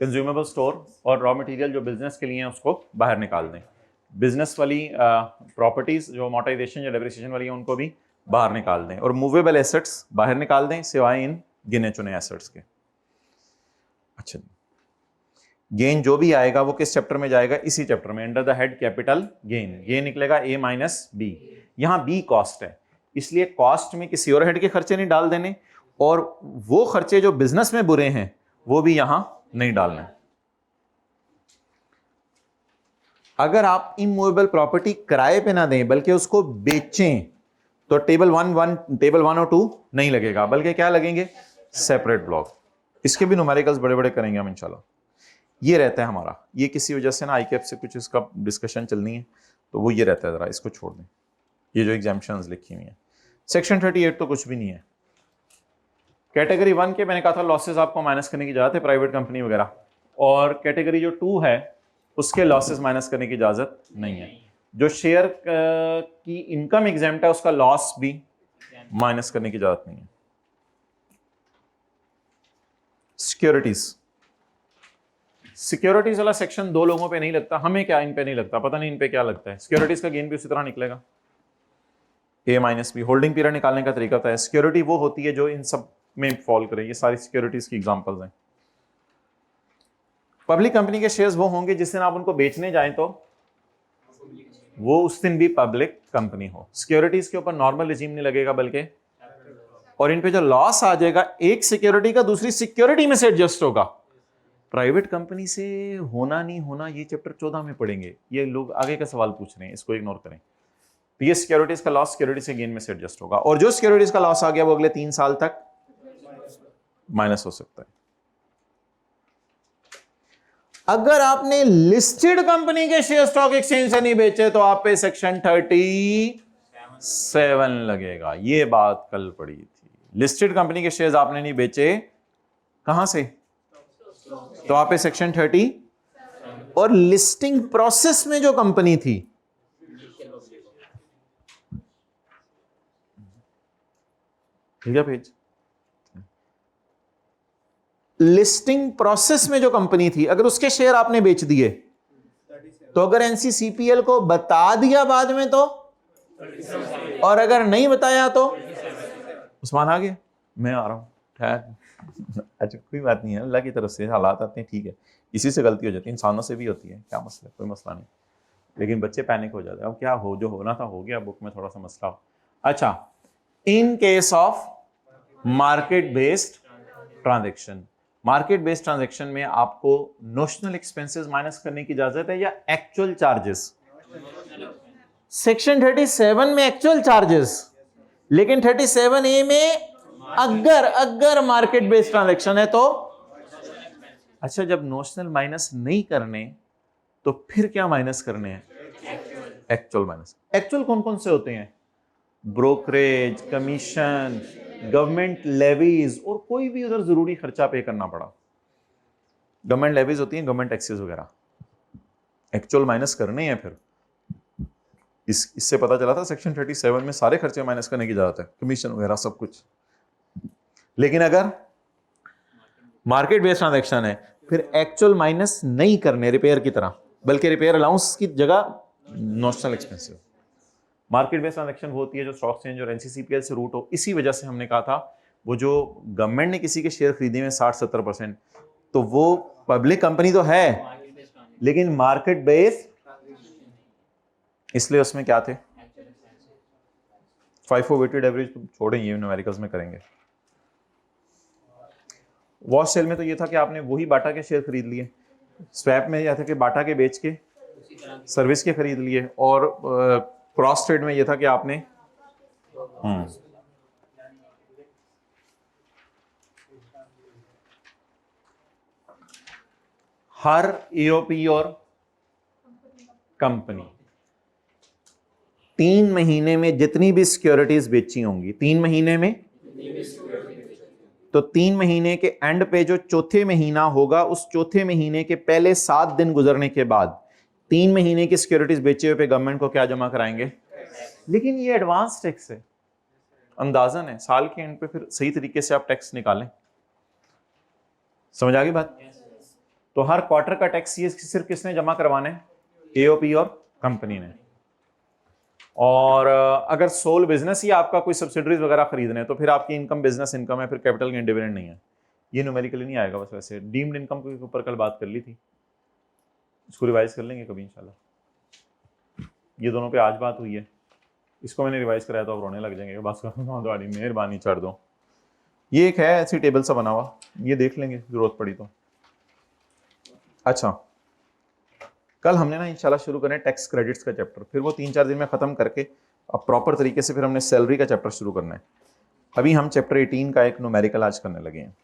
S1: कंज्यूमेबल स्टोर और रॉ मटेरियल जो बिजनेस के लिए हैं उसको बाहर निकाल दें। बिजनेस वाली प्रॉपर्टीज जो अमोर्टाइजेशन या डेप्रिसिएशन वाली हैं उनको भी बाहर निकाल दें। और मूवेबल एसेट्स बाहर निकाल दें सिवाय इन गिने चुने एसेट्स के। अच्छा गेन जो भी आएगा वो किस चैप्टर में जाएगा? इसी चैप्टर में, under the head capital gain. Gain निकलेगा A - B। यहाँ B कॉस्ट है, इसलिए कॉस्ट में किसी और हेड के खर्चे नहीं डाल देने और वो खर्चे जो बिजनेस में बुरे हैं वो भी यहां नहीं डालने। अगर आप इमूवेबल प्रॉपर्टी किराए पे ना दें बल्कि उसको बेचें तो टेबल 1 और 2 नहीं लगेगा, बल्कि क्या लगेंगे? Separate block. इसके भी न्यूमेरिकल्स बड़े बड़े करेंगे हम इंशाल्लाह। ये रहता है हमारा, ये किसी वजह से ना आईकेएफ से कुछ इसका डिस्कशन चलनी है तो वो ये रहता है, जरा इसको छोड़ दें। ये जो एग्जाम्पशंस लिखी हुई हैं सेक्शन 38 तो कुछ भी नहीं है। कैटेगरी 1 के मैंने कहा था लॉसेस आपको माइनस करने की इजाजत है, प्राइवेट कंपनी वगैरह, और कैटेगरी जो 2 है उसके लॉसेस माइनस करने की इजाजत नहीं है। जो शेयर की इनकम एग्जेम्प्ट है उसका लॉस भी माइनस करने की इजाजत नहीं है। सिक्योरिटीज वाला सेक्शन 2 लोगों पे नहीं लगता, हमें क्या इन पे नहीं लगता, पता नहीं इन पे क्या लगता है। सिक्योरिटीज का गेन भी उसी तरह निकलेगा A - B। होल्डिंग पीरियड निकालने का तरीका होता है। सिक्योरिटी वो होती है जो इन सब में फॉल करे, ये सारी सिक्योरिटीज की एग्जांपल्स हैं। पब्लिक कंपनी के शेयर्स वो होंगे जिस दिन आप उनको बेचने जाएं तो वो उस दिन भी पब्लिक कंपनी हो। सिक्योरिटीज के ऊपर नॉर्मल रिजीम नहीं लगेगा बल्कि, और इन पे जो लॉस आ जाएगा एक सिक्योरिटी का दूसरी सिक्योरिटी में से एडजस्ट होगा। प्राइवेट कंपनी से होना नहीं होना ये चैप्टर 14 में पढ़ेंगे। ये लोग आगे का सवाल पूछ रहे हैं, इसको इग्नोर करें। तो ये सिक्योरिटीज का लॉस सिक्योरिटी से गेन में से एडजस्ट होगा, और जो सिक्योरिटीज का लॉस आ गया वो अगले 3 साल तक माइनस हो सकता है। अगर आपने लिस्टेड कंपनी के शेयर स्टॉक एक्सचेंज से नहीं बेचे तो आप पे सेक्शन 37 लगेगा। ये बात कल पड़ी थी। लिस्टेड कंपनी के शेयर्स आपने नहीं बेचे, कहां से? तो आप पे सेक्शन 30, और लिस्टिंग प्रोसेस में जो कंपनी थी, ठीक है पेज, लिस्टिंग प्रोसेस में जो कंपनी थी अगर उसके शेयर आपने बेच दिए तो अगर एनसीसीपीएल को बता दिया बाद में तो, और अगर नहीं बताया तो उस्मान आ गया, मैं आ रहा हूं ठहर। अच्छा कोई बात नहीं है, अल्लाह की तरफ से हालात आते हैं, ठीक है, इसी से गलती हो जाती है, इंसानों से भी होती है, क्या मसला, कोई मसला नहीं। लेकिन बच्चे पैनिक हो जाते हैं, अब क्या हो, जो होना था हो गया, बुक में थोड़ा सा मसला हो। अच्छा, in case of market based transaction, market based transaction में आपको नोशनल एक्सपेंसेस माइनस करने की इजाजत है या एक्चुअल चार्जेस? सेक्शन 37 में एक्चुअल चार्जेस, लेकिन 37A में अगर मार्केट बेस्ड ट्रांजैक्शन है तो। अच्छा, जब नोशनल माइनस नहीं करने तो फिर क्या माइनस करने हैं? Actual minus. एक्चुअल कौन कौन से होते हैं? ब्रोकरेज, कमीशन, गवर्नमेंट लेवीज और कोई भी उधर जरूरी खर्चा पे करना पड़ा। गवर्नमेंट लेवीज होती हैं, गवर्नमेंट टैक्सेस वगैरह, एक्चुअल माइनस करने हैं। फिर इससे पता चला था सेक्शन 37 में सारे खर्चे माइनस करने की इजाजत है, कमीशन वगैरह सब कुछ। लेकिन अगर मार्केट बेस्ड ट्रांजैक्शन है फिर एक्चुअल माइनस नहीं करने रिपेयर की तरह, बल्कि रिपेयर अलाउंस की जगह notional expensive. Market based transaction होती है जो स्टॉक एक्सचेंज और एनसीसीपीएल से रूट हो। इसी वजह से हमने कहा था वो जो गवर्नमेंट ने किसी के शेयर खरीदे में 60-70%, तो वो पब्लिक कंपनी तो है लेकिन मार्केट बेस्ड, इसलिए उसमें क्या थे FIFO वेटेड एवरेज। छोड़ें, ये न्यूमेरिकल्स में करेंगे। वॉश सेल में तो ये था कि आपने वही बाटा के शेयर खरीद लिए, स्वैप में यह था कि बाटा के बेच के सर्विस के खरीद लिए, और क्रॉस ट्रेड में यह था कि आपने हर ईओपी और कंपनी 3 महीने में जितनी भी सिक्योरिटीज बेची होंगी, 3 महीने में, तो 3 महीने के एंड पे जो चौथे महीना होगा, उस चौथे महीने के पहले 7 दिन गुजरने के बाद 3 महीने की सिक्योरिटीज बेचे हुए पे गवर्नमेंट को क्या जमा कराएंगे? लेकिन ये एडवांस टैक्स है, अंदाजन है, साल के एंड पे फिर सही तरीके से आप टैक्स निकालें। समझ आ गई बात? तो हर क्वार्टर का टैक्स ये सिर्फ किसने जमा करवाना है? एओपी और कंपनी ने। और अगर सोल बिजनेस ही आपका कोई सब्सिडरीज वगैरह खरीदने हैं तो फिर आपकी इनकम बिजनेस इनकम है, फिर कैपिटल गेन डिविडेंड नहीं है। ये न्यूमेरिकली नहीं आएगा बस। वैसे डीम्ड इनकम के ऊपर कल बात कर ली थी, इसको रिवाइज कर लेंगे कभी इंशाल्लाह। ये दोनों पे आज बात हुई है, इसको मैंने रिवाइज कराया तो आप रोने लग जाएंगे, बस तुम्हारी मेहरबानी चढ़ दो। ये एक है ऐसी टेबल सा बना हुआ, ये देख लेंगे जरूरत पड़ी तो। अच्छा, कल हमने ना इंशाल्लाह शुरू करें टैक्स क्रेडिट्स का चैप्टर, फिर वो 3-4 दिन में खत्म करके अब प्रॉपर तरीके से फिर हमने सैलरी का चैप्टर शुरू करना है। अभी हम चैप्टर 18 का एक न्यूमेरिकल आज करने लगे हैं।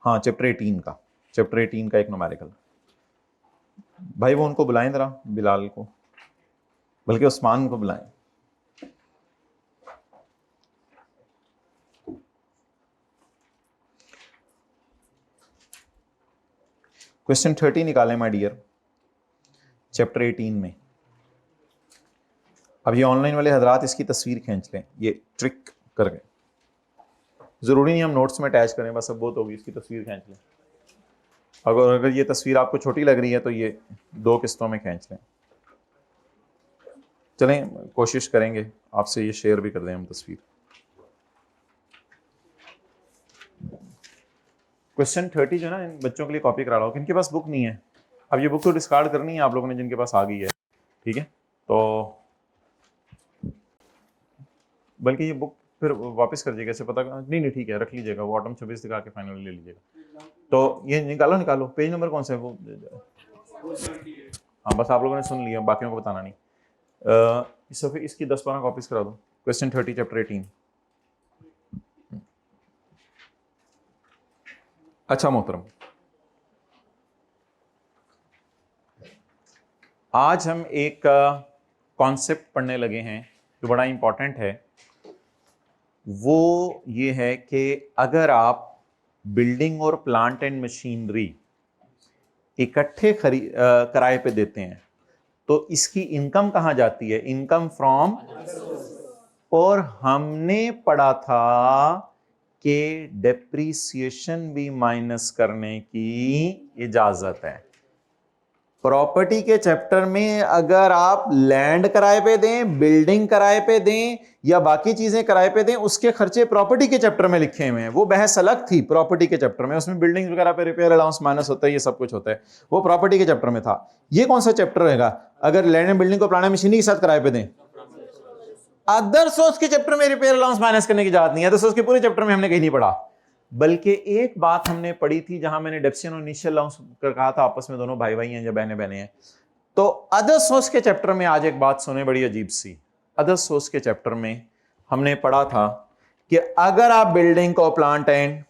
S1: हाँ, चैप्टर 18 का एक न्यूमेरिकल। भाई वो उनको बुलाएं जरा, बिलाल को, बल्कि उस्मान को बुलाएं। क्वेश्चन 30 निकालें माय डियर, चैप्टर 18 में। अब ये ऑनलाइन वाले हजरात इसकी तस्वीर खींच लें, ये ट्रिक करके, जरूरी नहीं हम नोट्स में अटैच करें, बस अब बहुत होगी, इसकी तस्वीर खींच लें। अगर ये तस्वीर आपको छोटी लग रही है तो ये 2 किस्तों में खींच लें। चलें, कोशिश करेंगे आपसे ये शेयर भी कर दें हम तस्वीर। क्वेश्चन 30 जो ना इन बच्चों के लिए कॉपी करा रहा हूँ, किनके पास बुक नहीं है, अब ये बुक तो डिस्कार्ड करनी है आप लोगों ने जिनके पास आ गई है, ठीक है? तो बल्कि ये बुक फिर वापस कर दीजिएगा, ऐसे पता नहीं ठीक है, रख लीजिएगा, वो ऑटम 26 दिखा के फाइनली ले लीजिएगा। तो ये निकालो, पेज नंबर कौन सा है वो? हाँ, बस आप लोगों ने सुन लिया, बाकियों को बताना नहीं। इसकी 10-12 कॉपीज करा दो। Question 30 chapter 18। अच्छा मोहतरम, आज हम एक कॉन्सेप्ट पढ़ने लगे हैं जो बड़ा इंपॉर्टेंट है। वो ये है कि अगर आप बिल्डिंग और प्लांट एंड मशीनरी इकट्ठे किराए पे देते हैं तो इसकी इनकम कहाँ जाती है? Income from. और हमने पढ़ा था कि डेप्रीसिएशन भी माइनस करने की इजाजत है। प्रॉपर्टी के चैप्टर में अगर आप लैंड किराए पे दें, बिल्डिंग किराए पे दें या बाकी चीजें किराए पे दें, उसके खर्चे प्रॉपर्टी के चैप्टर में लिखे हुए हैं। वो बहस अलग थी प्रॉपर्टी के चैप्टर में, उसमें बिल्डिंग वगैरह पे रिपेयर अलाउंस माइनस होता है, ये सब कुछ होता है, वो प्रॉपर्टी के चैप्टर में था। ये कौन सा चैप्टर रहेगा? अगर लैंड एंड बिल्डिंग को पुराने मशीनरी के साथ किराए पे दें, अदर सोर्स के चैप्टर में रिपेयर अलाउंस माइनस करने की इजाजत नहीं है। अदर सोर्स के पूरे चैप्टर में हमने कहीं नहीं पढ़ा, बल्कि एक बात हमने पढ़ी थी जहां मैंने डेप्सियन और इनिशियल अलाउंस कहा था, आपस में दोनों भाई भाई हैं या बहने बहने हैं। तो अदर सोर्स के चैप्टर में आज एक बात सुने, बड़ी अजीब सी। अदर सोर्स के चैप्टर में हमने पढ़ा था कि अगर आप बिल्डिंग को प्लांट एंड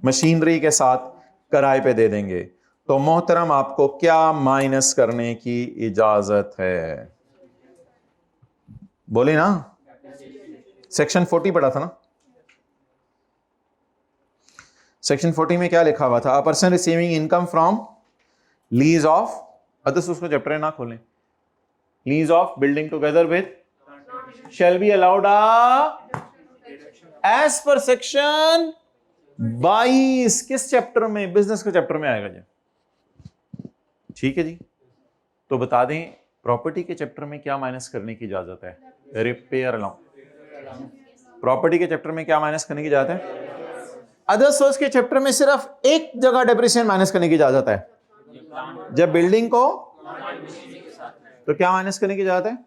S1: मशीनरी के साथ किराए पे दे देंगे तो मोहतरम आपको क्या माइनस करने की इजाजत है? बोले ना, सेक्शन 40 पढ़ा था ना। सेक्शन 40 में क्या लिखा हुआ था? A person receiving income from lease of, others उसको चैप्टर ना खोलें, lease of building together with shall be allowed as per section 22। किस चैप्टर में? बिजनेस के चैप्टर में आएगा जी। ठीक है जी। तो बता दें प्रॉपर्टी के चैप्टर में क्या माइनस करने की इजाजत है? Repair allowance. प्रॉपर्टी के चैप्टर में क्या माइनस करने की इजाजत है? अदर सोर्स के चैप्टर में सिर्फ एक जगह डेप्रिसिएशन माइनस करने की इजाजत है, जब बिल्डिंग को, तो क्या माइनस करने की इजाजत है?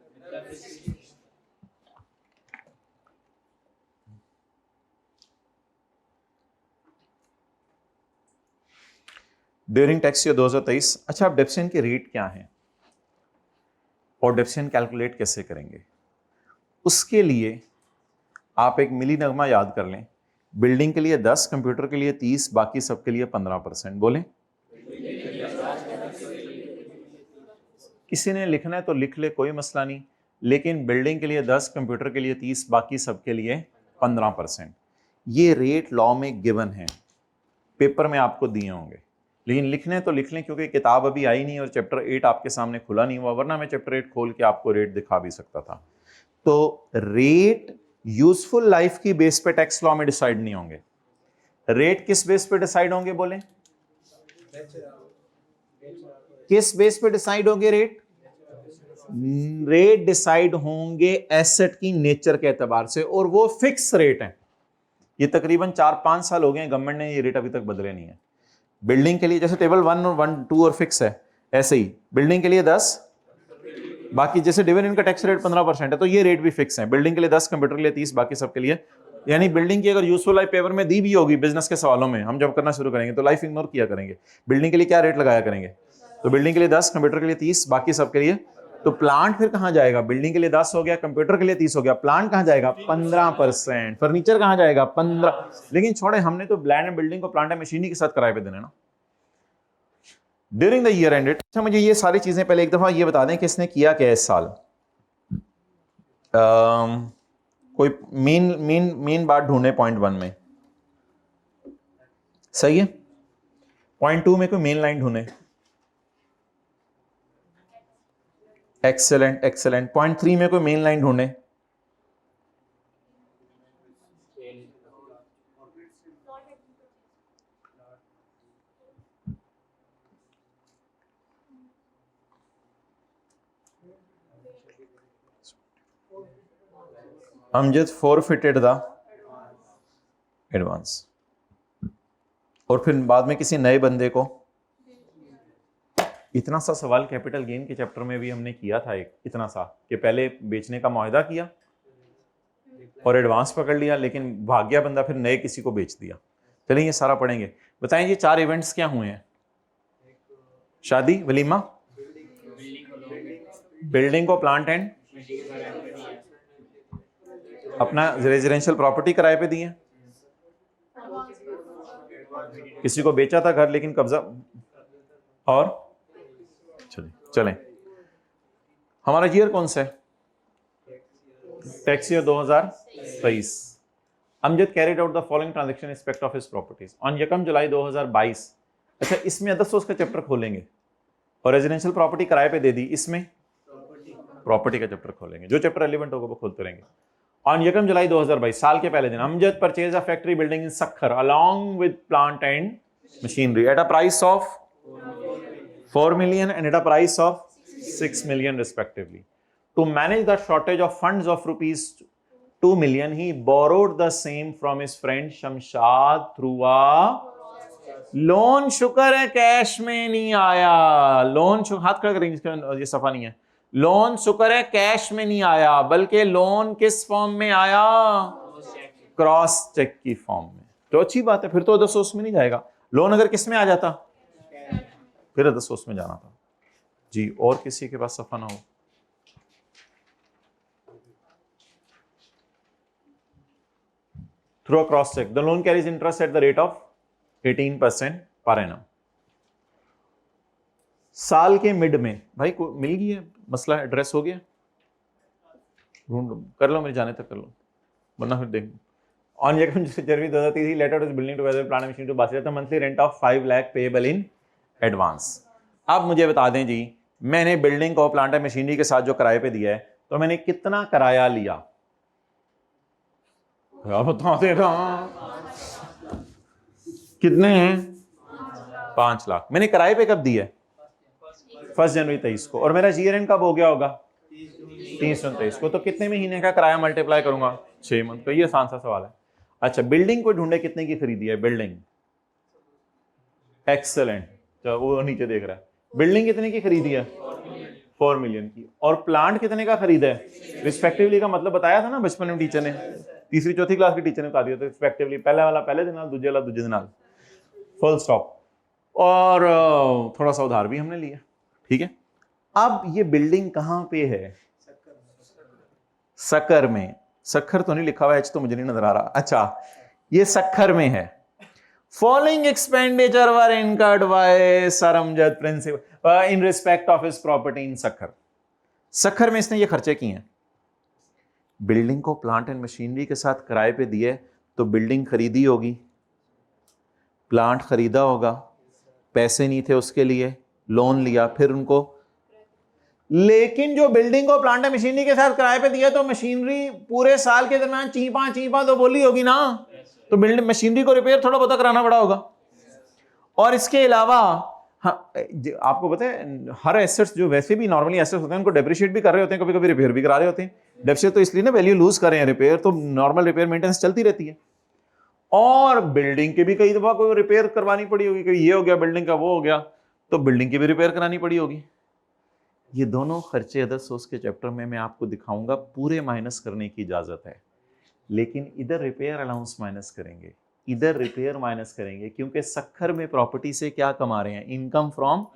S1: During tax year 2023। अच्छा, अब डेप्रिसिएशन के रेट क्या है और डेप्रिसिएशन कैलकुलेट कैसे करेंगे? उसके लिए आप एक मिली नगमा याद कर लें। बिल्डिंग के लिए 10, कंप्यूटर के लिए 30, बाकी सबके लिए 15%। बोलें, किसी ने लिखना है तो लिख ले, कोई मसला नहीं, लेकिन बिल्डिंग के लिए 10, कंप्यूटर के लिए 30, बाकी सबके लिए 15%। ये रेट लॉ में गिवन है, पेपर में आपको दिए होंगे, लेकिन लिखने तो लिख लें क्योंकि किताब अभी आई नहीं और चैप्टर 8 आपके सामने खुला नहीं हुआ, वरना मैं चैप्टर 8 खोल के आपको रेट दिखा भी सकता था। तो रेट यूजफुल लाइफ की बेस पे टैक्स लॉ में डिसाइड नहीं होंगे। रेट किस बेस पे डिसाइड होंगे? बोले, किस बेस पे डिसाइड होंगे रेट? रेट डिसाइड होंगे एसेट की नेचर के एतबार से, और वो फिक्स रेट है। ये तकरीबन 4-5 साल हो गए हैं, गवर्नमेंट ने ये रेट अभी तक बदले नहीं है। बिल्डिंग के लिए जैसे टेबल 1 और 1, 2 और फिक्स है, ऐसे ही बिल्डिंग के लिए 10, बाकी जैसे डिविडेंड का टैक्स रेट 15% है, तो ये रेट भी फिक्स है। बिल्डिंग के लिए 10, कंप्यूटर के लिए 30, बाकी सबके लिए। यानी बिल्डिंग की अगर यूजफुल लाइफ पेपर में दी भी होगी बिजनेस के सवालों में, हम जब करना शुरू करेंगे तो लाइफ इग्नोर किया करेंगे। बिल्डिंग के लिए क्या रेट लगाया करेंगे? तो बिल्डिंग के लिए 10, कंप्यूटर के लिए 30, बाकी सबके लिए। तो प्लांट फिर कहां जाएगा? बिल्डिंग के लिए 10 हो गया, कंप्यूटर के लिए 30 हो गया, प्लांट कहां जाएगा? 15%। फर्नीचर कहां जाएगा? 15। लेकिन छोड़े, हमने तो लैंड एंड बिल्डिंग को प्लांट एंड मशीनरी के साथ किराए पे देना ना। During the year ended. अच्छा, मुझे ये सारी चीजें पहले एक दफा ये बता दें कि इसने किया क्या इस साल। कोई मेन बात ढूंढे पॉइंट 1 में, सही है। पॉइंट 2 में कोई मेन लाइन ढूंढे। Excellent excellent. पॉइंट 3 में कोई मेन लाइन ढूंढे। अमजद फॉरफिटेड द एडवांस, और फिर बाद में किसी नए बंदे को। इतना सा सवाल कैपिटल गेन के चैप्टर में भी हमने किया था, एक इतना सा कि पहले बेचने का मुआहदा किया और एडवांस पकड़ लिया, लेकिन भाग गया बंदा, फिर नए किसी को बेच दिया। चलिए ये सारा पढ़ेंगे। बताएं ये 4 इवेंट्स क्या हुए हैं? शादी, वलीमा, बिल्डिंग को प्लांट एंड अपना रेजिडेंशियल प्रॉपर्टी किराए पे दी है, किसी को बेचा था घर लेकिन कब्जा, और चलें हमारा ईयर कौन सा है? Tax year 2023। Amjad carried out the following transaction in respect of his properties on 1 जुलाई 2022। अच्छा, इसमें अदर सोर्स का चैप्टर खोलेंगे और रेजिडेंशियल प्रॉपर्टी किराए पे दे दी, इसमें प्रॉपर्टी का चैप्टर खोलेंगे। जो चैप्टर रेलेवेंट होगा वो खोलते रहेंगे। ऑन 1 जुलाई 2022, साल के पहले दिन, Amjad purchase a factory building in Sukkur along with plant and machinery at a price of 4 million and at a price of 6 million respectively. To manage the shortage of funds of rupees 2 million, he borrowed the same from his friend Shamshad through a loan। शुक्र है cash में नहीं आया। Loan, हाथ खड़ा करेंगे, ये सफा नहीं है। लोन शुक्र है कैश में नहीं आया, बल्कि लोन किस फॉर्म में आया? क्रॉस चेक की फॉर्म में। तो अच्छी बात है, फिर तो 200 में नहीं जाएगा। लोन अगर किस में आ जाता, फिर 200 में जाना था जी। और किसी के पास सफा ना हो? Through a cross cheque the loan carries interest at the rate of 18% per annum. साल के मिड में भाई को मिल गई है, मसला एड्रेस हो गया, ढूंढ कर लो, मेरे जाने तक कर लो, वरना फिर देख। On January 2023 letter to building to plan machine to बात monthly rent of 5 lakh payable in advance. अब मुझे बता दें जी, मैंने बिल्डिंग को प्लांट एंड मशीनरी के साथ जो किराए पे दिया है, तो मैंने कितना किराया लिया बता दे रहा, कितने हैं? 5 लाख मैंने किराए पे कब दिया है? 1 जनवरी 23 को। और मेरा ईयर एंड कब हो गया होगा? 30 जून 23 को। तो कितने महीने का किराया मल्टीप्लाई करूंगा? 6 मंथ का। ये आसान सा सवाल है। अच्छा, बिल्डिंग को ढूंढे कितने की खरीदी है बिल्डिंग? एक्सेलेंट, तो वो नीचे देख रहा है। बिल्डिंग कितने की खरीदी है? 4 मिलियन की। और प्लांट कितने का खरीदा है? रिस्पेक्टिवली का मतलब बताया था ना बचपन में टीचर ने, तीसरी चौथी क्लास की टीचर ने बता दिया था। रिस्पेक्टिवली पहला वाला पहले दिन, दूसरे वाला दूसरे दिन, फुल स्टॉप। और थोड़ा सा उधार भी हमने लिया, ठीक है। अब ये बिल्डिंग कहां पे है? सक्कर में। सक्खर तो नहीं लिखा हुआ, एच तो मुझे नहीं नजर आ रहा। अच्छा, ये सक्खर में है। Following expenditure were incurred by sir Amjad principal in respect of his property in Sukkur. Sukkur में इसने ये खर्चे किए हैं। बिल्डिंग को प्लांट एंड मशीनरी के साथ किराए पे दिए, तो बिल्डिंग खरीदी होगी, प्लांट खरीदा होगा, पैसे नहीं थे उसके लिए, लोन लिया, फिर उनको। लेकिन जो बिल्डिंग को प्लांट एंड मशीनरी के साथ किराए पे दिया, तो मशीनरी पूरे साल के दरमियान चीपा चीपा तो बोली होगी ना, तो बिल्डिंग मशीनरी को रिपेयर थोड़ा बहुत कराना पड़ा होगा। और इसके अलावा आपको पता है, हर एसेट्स जो वैसे भी नॉर्मली एसेट्स होते हैं, उनको डेप्रिशिएट भी कर रहे होते हैं, कभी कभी रिपेयर भी करा रहे होते हैं। डेप्रिशिएट तो इसलिए ना, वैल्यू लूज कर रहे हैं, रिपेयर तो नॉर्मल रिपेयर मेंटेनेंस चलती रहती है। और बिल्डिंग के भी कई दफा कोई रिपेयर करवानी पड़ी होगी, कि ये हो गया बिल्डिंग का, वो हो गया, तो बिल्डिंग की भी रिपेयर करानी पड़ी होगी। ये दोनों खर्चे अदर सोर्स के चैप्टर में मैं आपको दिखाऊंगा, पूरे माइनस करने की इजाजत है। लेकिन इधर रिपेयर अलाउंस माइनस करेंगे, इधर रिपेयर माइनस करेंगे, क्योंकि सक्खर में प्रॉपर्टी से क्या कमा रहे हैं? Income from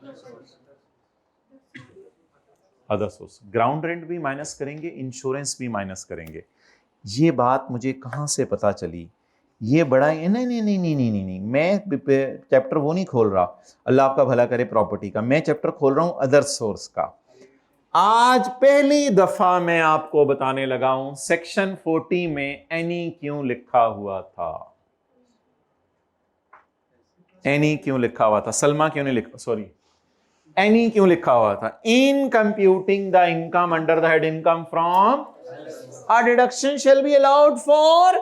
S1: other source. Ground rent भी माइनस करेंगे, इंश्योरेंस भी माइनस करेंगे। ये बात मुझे कहां से पता चली? ये बड़ा नहीं नहीं नहीं नहीं नहीं नहीं, नहीं। मैं चैप्टर वो नहीं खोल रहा, अल्लाह आपका भला करे, प्रॉपर्टी का। मैं चैप्टर खोल रहा हूं अदर सोर्स का। आज पहली दफा मैं आपको बताने लगा हूं, सेक्शन 40 में एनी क्यों लिखा हुआ था? एनी क्यों लिखा हुआ था? सलमा क्यों नहीं लिखा, सॉरी, एनी क्यों लिखा हुआ था? In computing the income under the head income from a deduction shall be allowed for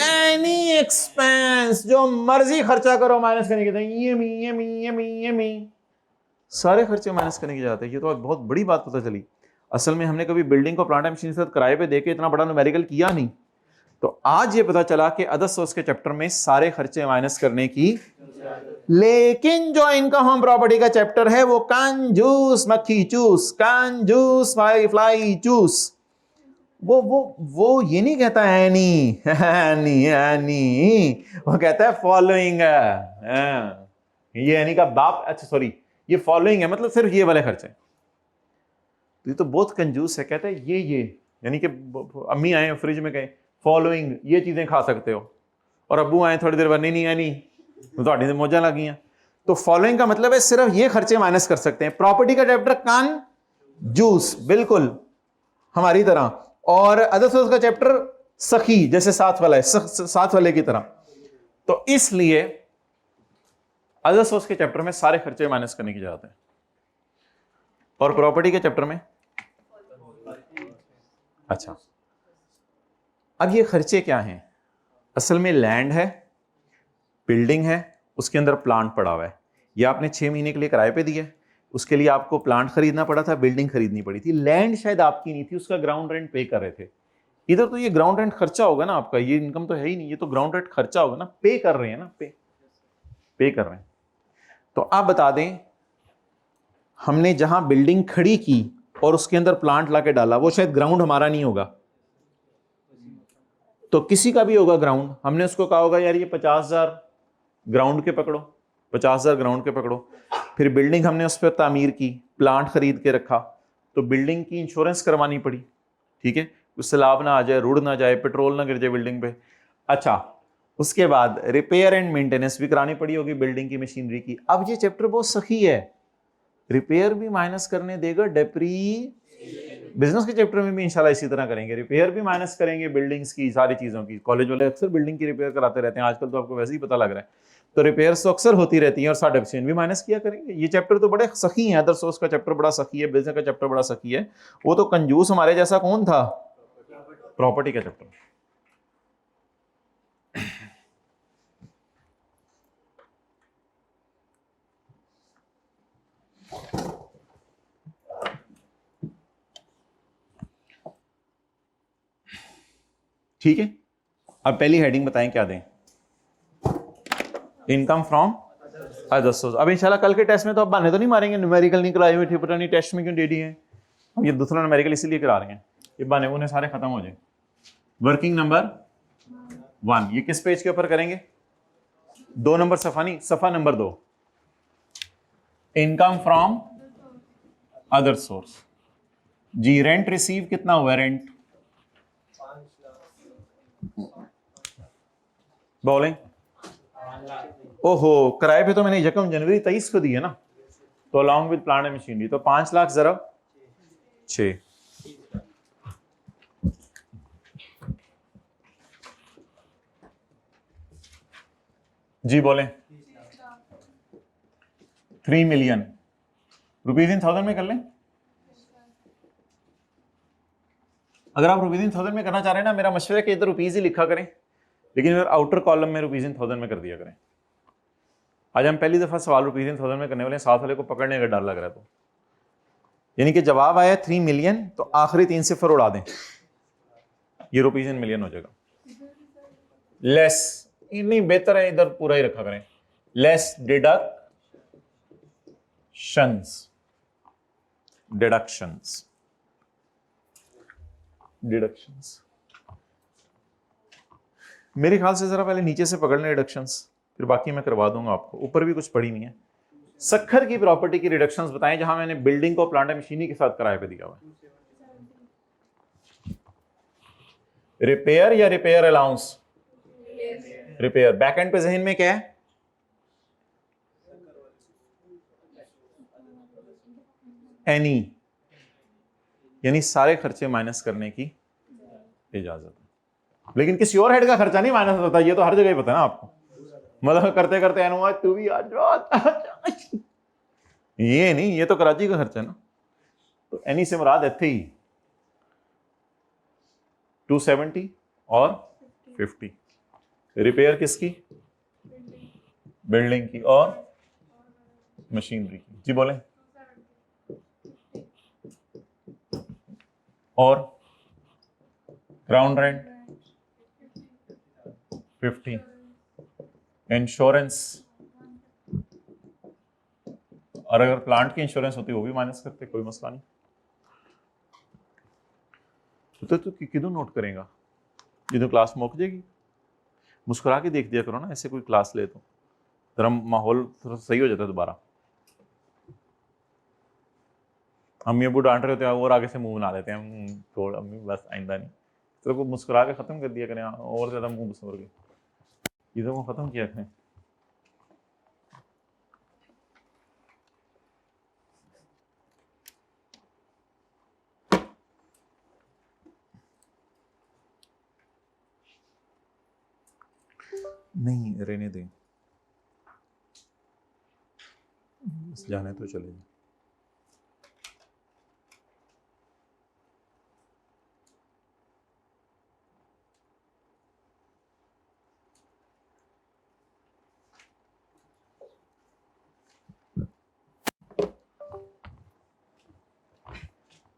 S1: any expense. जो मर्जी खर्चा करो माइनस करने की, सारे खर्चे माइनस करने की जाते हैं। ये तो बहुत बड़ी बात पता चली। असल में हमने कभी बिल्डिंग को प्लांट एंड मशीनरी के साथ किराए पे देके इतना बड़ा न्यूमेरिकल किया नहीं। तो आज ये पता चला कि अदर सोर्स के चैप्टर में सारे खर्चे माइनस करने की। लेकिन जो इनकम होम प्रॉपर्टी का चैप्टर है, वो कंजूस मक्खी चूस, कंजूस फ्लाई चूस, वो ये नहीं कहता है एनी एनी एनी, वो कहता है फॉलोइंग। ये एनी का बाप, अच्छा सॉरी, ये फॉलोइंग है, मतलब सिर्फ ये वाले खर्चे। तो ये तो बहुत कंजूस है। कहता है ये यानी कि अम्मी आए फ्रिज में कहे फॉलोइंग ये चीजें खा सकते हो, और अब्बू आए थोड़ी देर बाद नहीं एनी तो मौजा लग गई। तो फॉलोइंग का मतलब है सिर्फ ये खर्चे माइनस कर सकते हैं। प्रॉपर्टी का चैप्टर कान जूस बिल्कुल हमारी तरह, और अदर सोर्स का चैप्टर सखी, जैसे साथ वाला है, साथ वाले की तरह। तो इसलिए अदर सोर्स के चैप्टर में सारे खर्चे माइनस करने की जरूरत है, और प्रॉपर्टी के चैप्टर में। अच्छा, अब ये खर्चे क्या हैं? असल में लैंड है, बिल्डिंग है, उसके अंदर प्लांट पड़ा हुआ है। ये आपने 6 महीने के लिए किराए पे दिया, उसके लिए आपको प्लांट खरीदना पड़ा था, बिल्डिंग खरीदनी पड़ी थी। लैंड शायद आपकी नहीं थी, उसका ग्राउंड रेंट पे कर रहे थे। इधर तो ये ग्राउंड रेंट खर्चा होगा ना आपका, ये इनकम तो है ही नहीं, ये तो ग्राउंड रेंट खर्चा होगा ना, पे कर रहे हैं ना, पे कर रहे हैं। तो आप बता दें, हमने जहां बिल्डिंग खड़ी की और उसके अंदर प्लांट लाके डाला, वो शायद ग्राउंड हमारा नहीं होगा, तो किसी का भी होगा ग्राउंड। हमने उसको कहा होगा यार ये 50,000 ग्राउंड के पकड़ो, 50,000 ग्राउंड के पकड़ो। फिर बिल्डिंग हमने उस पर तामीर की, प्लांट खरीद के रखा, तो बिल्डिंग की इंश्योरेंस करवानी पड़ी, ठीक है, कुछ सैलाब ना आ जाए, रुड़ ना जाए, पेट्रोल ना गिर जाए बिल्डिंग पे। अच्छा, उसके बाद रिपेयर एंड मेंटेनेंस भी करानी पड़ी होगी बिल्डिंग की, मशीनरी की। अब ये चैप्टर बहुत सखी है, रिपेयर भी माइनस करने देगा डेप्री। बिजनेस के चैप्टर में भी इंशाल्लाह इसी तरह करेंगे, रिपेयर भी माइनस करेंगे बिल्डिंग्स की, सारी चीजों की। कॉलेज वाले अक्सर बिल्डिंग की रिपेयर कराते रहते हैं, आजकल तो आपको वैसे ही पता लग रहा है। तो रिपेयर्स तो अक्सर होती रहती हैं और साथ एक्सचेंज भी माइनस किया करेंगे। ये चैप्टर तो बड़े सखी हैं, अदर सोर्स का चैप्टर बड़ा सखी है, बिजनेस का चैप्टर बड़ा सखी है। वो तो कंजूस हमारे जैसा कौन था, प्रॉपर्टी का चैप्टर। ठीक है, अब पहली हेडिंग बताएं क्या दें, इनकम फ्रॉम अदर सोर्स। अब इंशाल्लाह कल के टेस्ट में तो अब बहाने तो नहीं मारेंगे, न्यूमेरिकल नहीं कराए हुए थे, पता नहीं टेस्ट में क्यों दे दिए हैं। हम ये दूसरा न्यूमेरिकल इसीलिए करा रहे हैं, ये बहाने उन्हें सारे खत्म हो जाए। वर्किंग नंबर 1, ये किस पेज के ऊपर करेंगे, 2 नंबर सफा नहीं, सफा number 2, income from other source. जी रेंट रिसीव कितना हुआ, रेंट बोलें। ओहो, किराए पे तो मैंने यकम जनवरी 23 को दी है ना, तो along with plant and machinery, तो 5 लाख जरा 6। जी बोलें। 3 मिलियन रुपीज इन थाउजेंड में कर लें। अगर आप रुपीज इन थाउजेंड में करना चाह रहे हैं ना, मेरा मशवरा है कि इधर रुपीज ही लिखा करें, लेकिन फिर आउटर कॉलम में रुपीज इन थाउजेंड में कर दिया करें। आज हम पहली दफा सवाल रुपीज इन थाउजेंड में करने वाले हैं, साथ वाले को पकड़ने का डर लग रहा है। तो यानी कि जवाब आया 3 मिलियन, तो आखिरी 3 सिफर उड़ा दें, ये रुपीज इन मिलियन हो जाएगा। लेस नहीं, बेहतर है इधर पूरा ही रखा करें, लेस डिडक्शंस। मेरे ख्याल से जरा पहले नीचे से पकड़ लें डिडक्शंस, फिर बाकी मैं करवा दूंगा आपको। ऊपर भी कुछ पड़ी नहीं है। सखर की प्रॉपर्टी की रिडक्शंस बताएं जहां मैंने बिल्डिंग को प्लांट मशीनरी के साथ किराए पे दिया हुआ है। रिपेयर या repair allowance, repair. Back and पे जहन में क्या है, एनी, यानी सारे खर्चे माइनस करने की इजाजत है, लेकिन किसी और हेड का खर्चा नहीं माइनस होता। ये तो हर जगह पता है ना आपको, मतलब करते करते अनुवाद तू भी आज ये नहीं, ये तो कराची का खर्चा है ना। तो एनी से मुराद इत्थे ही 270 और 50। रिपेयर किसकी, बिल्डिंग की और मशीनरी की। जी बोले। और ग्राउंड रेंट 50, इंश्योरेंस, और अगर प्लांट की इंश्योरेंस होती वो भी माइनस करते, कोई मसला नहीं। तो किदों नोट करेगा, जिदों क्लास मुक जाएगी। मुस्कुरा के देख दिया करो ना, ऐसे कोई क्लास ले तो जरा माहौल थोड़ा सही हो जाता है दोबारा। अम्मी अबू डांट रहे होते हैं और आगे से मुंह बना लेते हैं, छोड़ अम्मी बस आइंदा नहीं। तो वो मुस्कुरा के खत्म कर दिया करें, और ज्यादा मुंह मुस्कुर के चीजों को खत्म किया करें। नहीं रहने दें, जाने तो चले।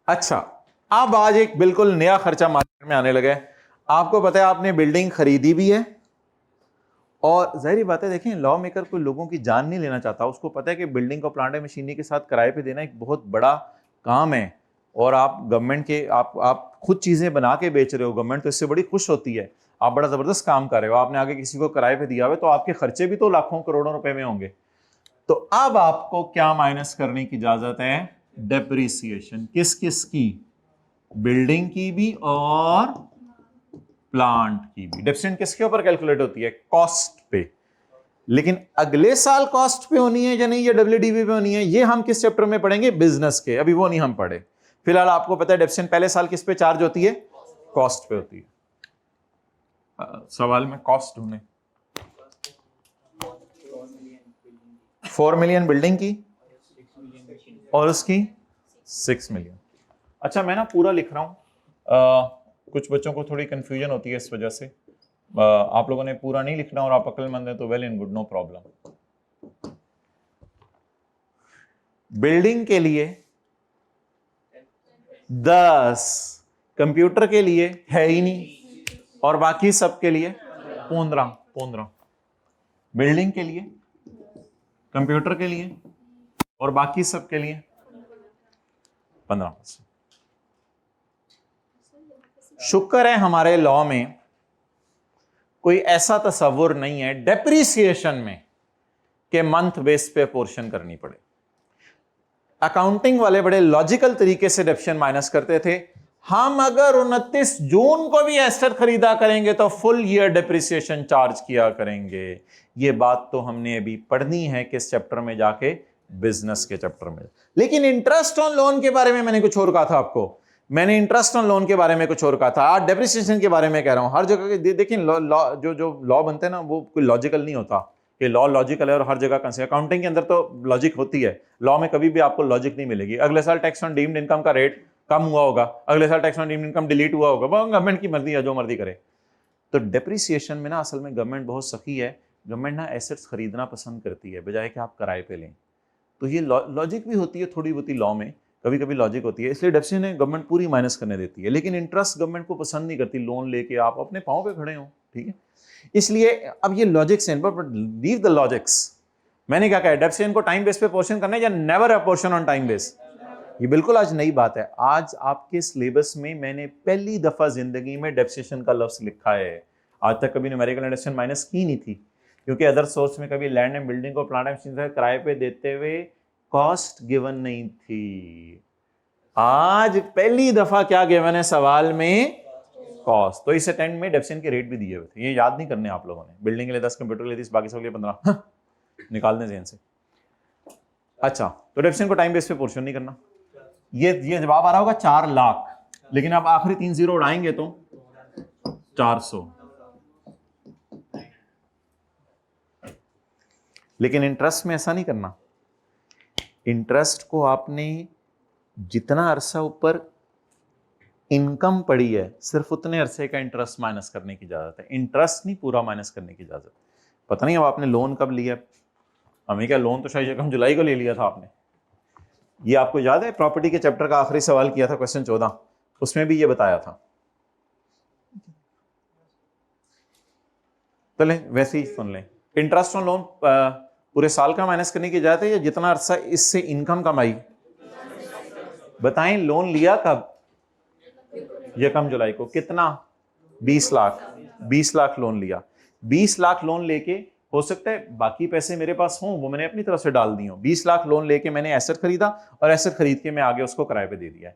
S1: अच्छा, अब आज एक बिल्कुल नया खर्चा मार्केट में आने लगा है। आपको पता है आपने बिल्डिंग खरीदी भी है, और जाहिर बात है देखें, लॉ मेकर कोई लोगों की जान नहीं लेना चाहता। उसको पता है कि बिल्डिंग को प्लांट मशीनरी के साथ किराए पे देना एक बहुत बड़ा काम है, और आप गवर्नमेंट के आप खुद चीज़ें बना के बेच रहे हो, गवर्नमेंट तो इससे बड़ी खुश होती है। आप बड़ा ज़बरदस्त काम कर रहे हो, आपने आगे किसी को किराए पे दिया हुआ है, तो आपके खर्चे भी तो लाखों करोड़ों रुपए में होंगे। तो अब आपको क्या माइनस करने की इजाज़त है, डेप्रिसिएशन। किस किस की, बिल्डिंग की भी और प्लांट की भी। डेप्रिसिएशन किसके ऊपर कैलकुलेट होती है, कॉस्ट पे। लेकिन अगले साल कॉस्ट पे होनी है या नहीं, या WDV पे होनी है, ये हम किस चैप्टर में पढ़ेंगे? बिजनेस के। अभी वो नहीं हम पढ़े। फिलहाल आपको पता है डेप्रिसिएशन पहले साल किस पे चार्ज होती है? कॉस्ट पे होती है। सवाल में कॉस्ट ढूंढे। 4 मिलियन बिल्डिंग की और उसकी 6 मिलियन। अच्छा, मैं ना पूरा लिख रहा हूं, कुछ बच्चों को थोड़ी कंफ्यूजन होती है इस वजह से। आप लोगों ने पूरा नहीं लिखना और आप अक्लमंद हैं तो well and good, no problem. Building के लिए 10, कंप्यूटर के लिए है ही नहीं, और बाकी सब के लिए 15। बिल्डिंग के लिए, कंप्यूटर के लिए और बाकी सब के लिए 15%। शुक्र है हमारे लॉ में कोई ऐसा तस्वुर नहीं है डेप्रिसिएशन में कि मंथ बेस पे पोर्शन करनी पड़े। अकाउंटिंग वाले बड़े लॉजिकल तरीके से डेप्रिसिएशन माइनस करते थे। हम अगर 29 जून को भी एसेट खरीदा करेंगे तो फुल ईयर डेप्रिसिएशन चार्ज किया करेंगे। ये बात तो हमने अभी पढ़नी है किस चैप्टर में जाके? बिजनेस के चैप्टर में। लेकिन इंटरेस्ट ऑन लोन के बारे में मैंने कुछ और कहा था आपको। मैंने इंटरेस्ट ऑन लोन के बारे में कुछ और कहा था, आज डेप्रिसिएशन के बारे में कह रहा हूं। हर जगह देखिए जो लॉ बनते हैं ना, वो कोई लॉजिकल नहीं होता कि लॉ लॉजिकल है और हर जगह कंसिडर। अकाउंटिंग के अंदर तो लॉजिक होती है, लॉ में कभी भी आपको लॉजिक नहीं मिलेगी। अगले साल टैक्स ऑन डीम्ड इनकम का रेट कम हुआ होगा, अगले साल tax on deemed income delete हुआ होगा, वो गवर्नमेंट की मर्जी है, जो मर्जी करे। तो डेप्रिसिएशन में ना असल में गवर्नमेंट बहुत सखी है। गवर्नमेंट ना एसेट्स खरीदना पसंद करती है बजाय कि आप किराए पे लें। तो ये लॉजिक भी होती है थोड़ी बहुती लॉ में, कभी कभी लॉजिक होती है, इसलिए डेप्रिसिएशन गवर्नमेंट पूरी माइनस करने देती है। लेकिन इंटरेस्ट गवर्नमेंट को पसंद नहीं करती, लोन लेके आप अपने पाँव पे खड़े हो, ठीक है। इसलिए अब ये लॉजिक्स हैं, बट लीव द लॉजिक्स। मैंने क्या कहा, डेप्रिसिएशन को टाइम बेस पे पोर्शन करना है या never a portion on time base? ये बिल्कुल आज नई बात है। आज आपके सिलेबस में मैंने पहली दफा जिंदगी में डेप्रिसिएशन का लफ्ज लिखा है। आज तक कभी न्यूमेरिकल एडिशन माइनस की नहीं थी, क्योंकि अदर सोर्स में कभी लैंड एंड बिल्डिंग को प्लांट एंड मशीनरी किराए पे देते हुए कॉस्ट गिवन नहीं थी। आज पहली दफा क्या गिवन है सवाल में? कॉस्ट। तो इस अटेंड में डेप्रिसिएशन के रेट भी दिए हुए थे, ये याद नहीं करने आप लोगों ने। बिल्डिंग के लिए 10, कंप्यूटर के लिए 30, बाकी सब के लिए 15 निकाल दें ज़हन से। अच्छा, तो डेप्रिसिएशन को टाइम बेस पे पोर्शन नहीं करना। ये जवाब आ रहा होगा 4 लाख, लेकिन आप आखिरी 3 जीरो उड़ाएंगे तो 400। लेकिन इंटरेस्ट में ऐसा नहीं करना। इंटरेस्ट को आपने जितना अरसा ऊपर इनकम पड़ी है सिर्फ उतने अरसे का इंटरेस्ट माइनस करने की इजाजत है। इंटरेस्ट नहीं पूरा माइनस करने की इजाजत। पता नहीं अब आपने लोन कब लिया? हमें क्या, लोन तो शायद हम जुलाई को ले लिया था आपने। ये आपको याद है प्रॉपर्टी के चैप्टर का आखिरी सवाल किया था, क्वेश्चन 14, उसमें भी ये बताया था। तो लें वैसे ही सुन लें। इंटरेस्ट ऑन लोन पूरे साल का माइनस करने की इजाजत है या जितना अरसा इससे इनकम कमाई? बताएं, लोन लिया कब? 1 जुलाई को। कितना? 20 लाख। 20 लाख लोन लिया। 20 लाख लोन लेके, हो सकता है बाकी पैसे मेरे पास हों, वो मैंने अपनी तरफ से डाल दी हो। 20 लाख लोन लेके मैंने एसेट खरीदा और एसेट खरीद के मैं आगे उसको किराए पे दे दिया है।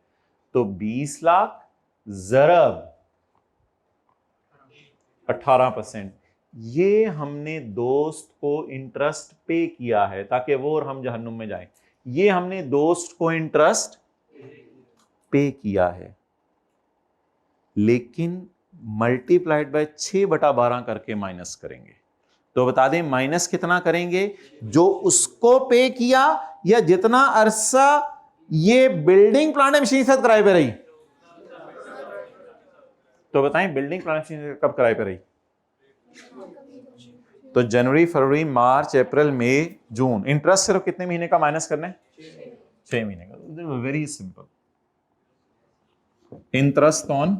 S1: तो 20 लाख ज़रब 18%। ये हमने दोस्त को इंटरेस्ट पे किया है ताकि वो और हम जहन्नुम में जाएं। ये हमने दोस्त को इंटरेस्ट पे किया है, लेकिन मल्टीप्लाइड बाय 6/12 करके माइनस करेंगे। तो बता दें माइनस कितना करेंगे? जो उसको पे किया या जितना अरसा ये बिल्डिंग प्लांट एंड मशीनरी साथ किराए पे रही। तो बताएं बिल्डिंग प्लांट मशीनरी कब किराए पे रही? तो जनवरी, फरवरी, मार्च, अप्रैल, मई, जून। इंटरेस्ट सिर्फ कितने महीने का माइनस करना है? 6 महीने का। Very simple. इंटरेस्ट ऑन,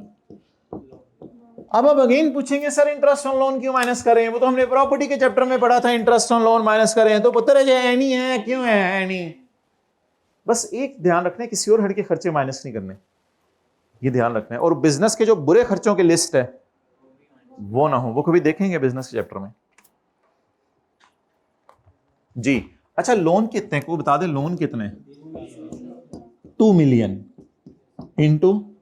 S1: अब अगेन पूछेंगे सर इंटरेस्ट ऑन लोन क्यों माइनस कर रहे हैं? वो तो हमने प्रॉपर्टी के चैप्टर में पढ़ा था, इंटरेस्ट ऑन लोन माइनस कर रहे हैं। तो पुत्र है एनी है, क्यों है एनी? बस एक ध्यान रखना है, किसी और हट के खर्चे माइनस नहीं करने, ये ध्यान रखना है। और बिजनेस के जो बुरे खर्चों की लिस्ट है वो ना हो, वो कभी देखेंगे बिजनेस के चैप्टर में जी। अच्छा, लोन कितने को बता दे, लोन कितने? 2 मिलियन इंटू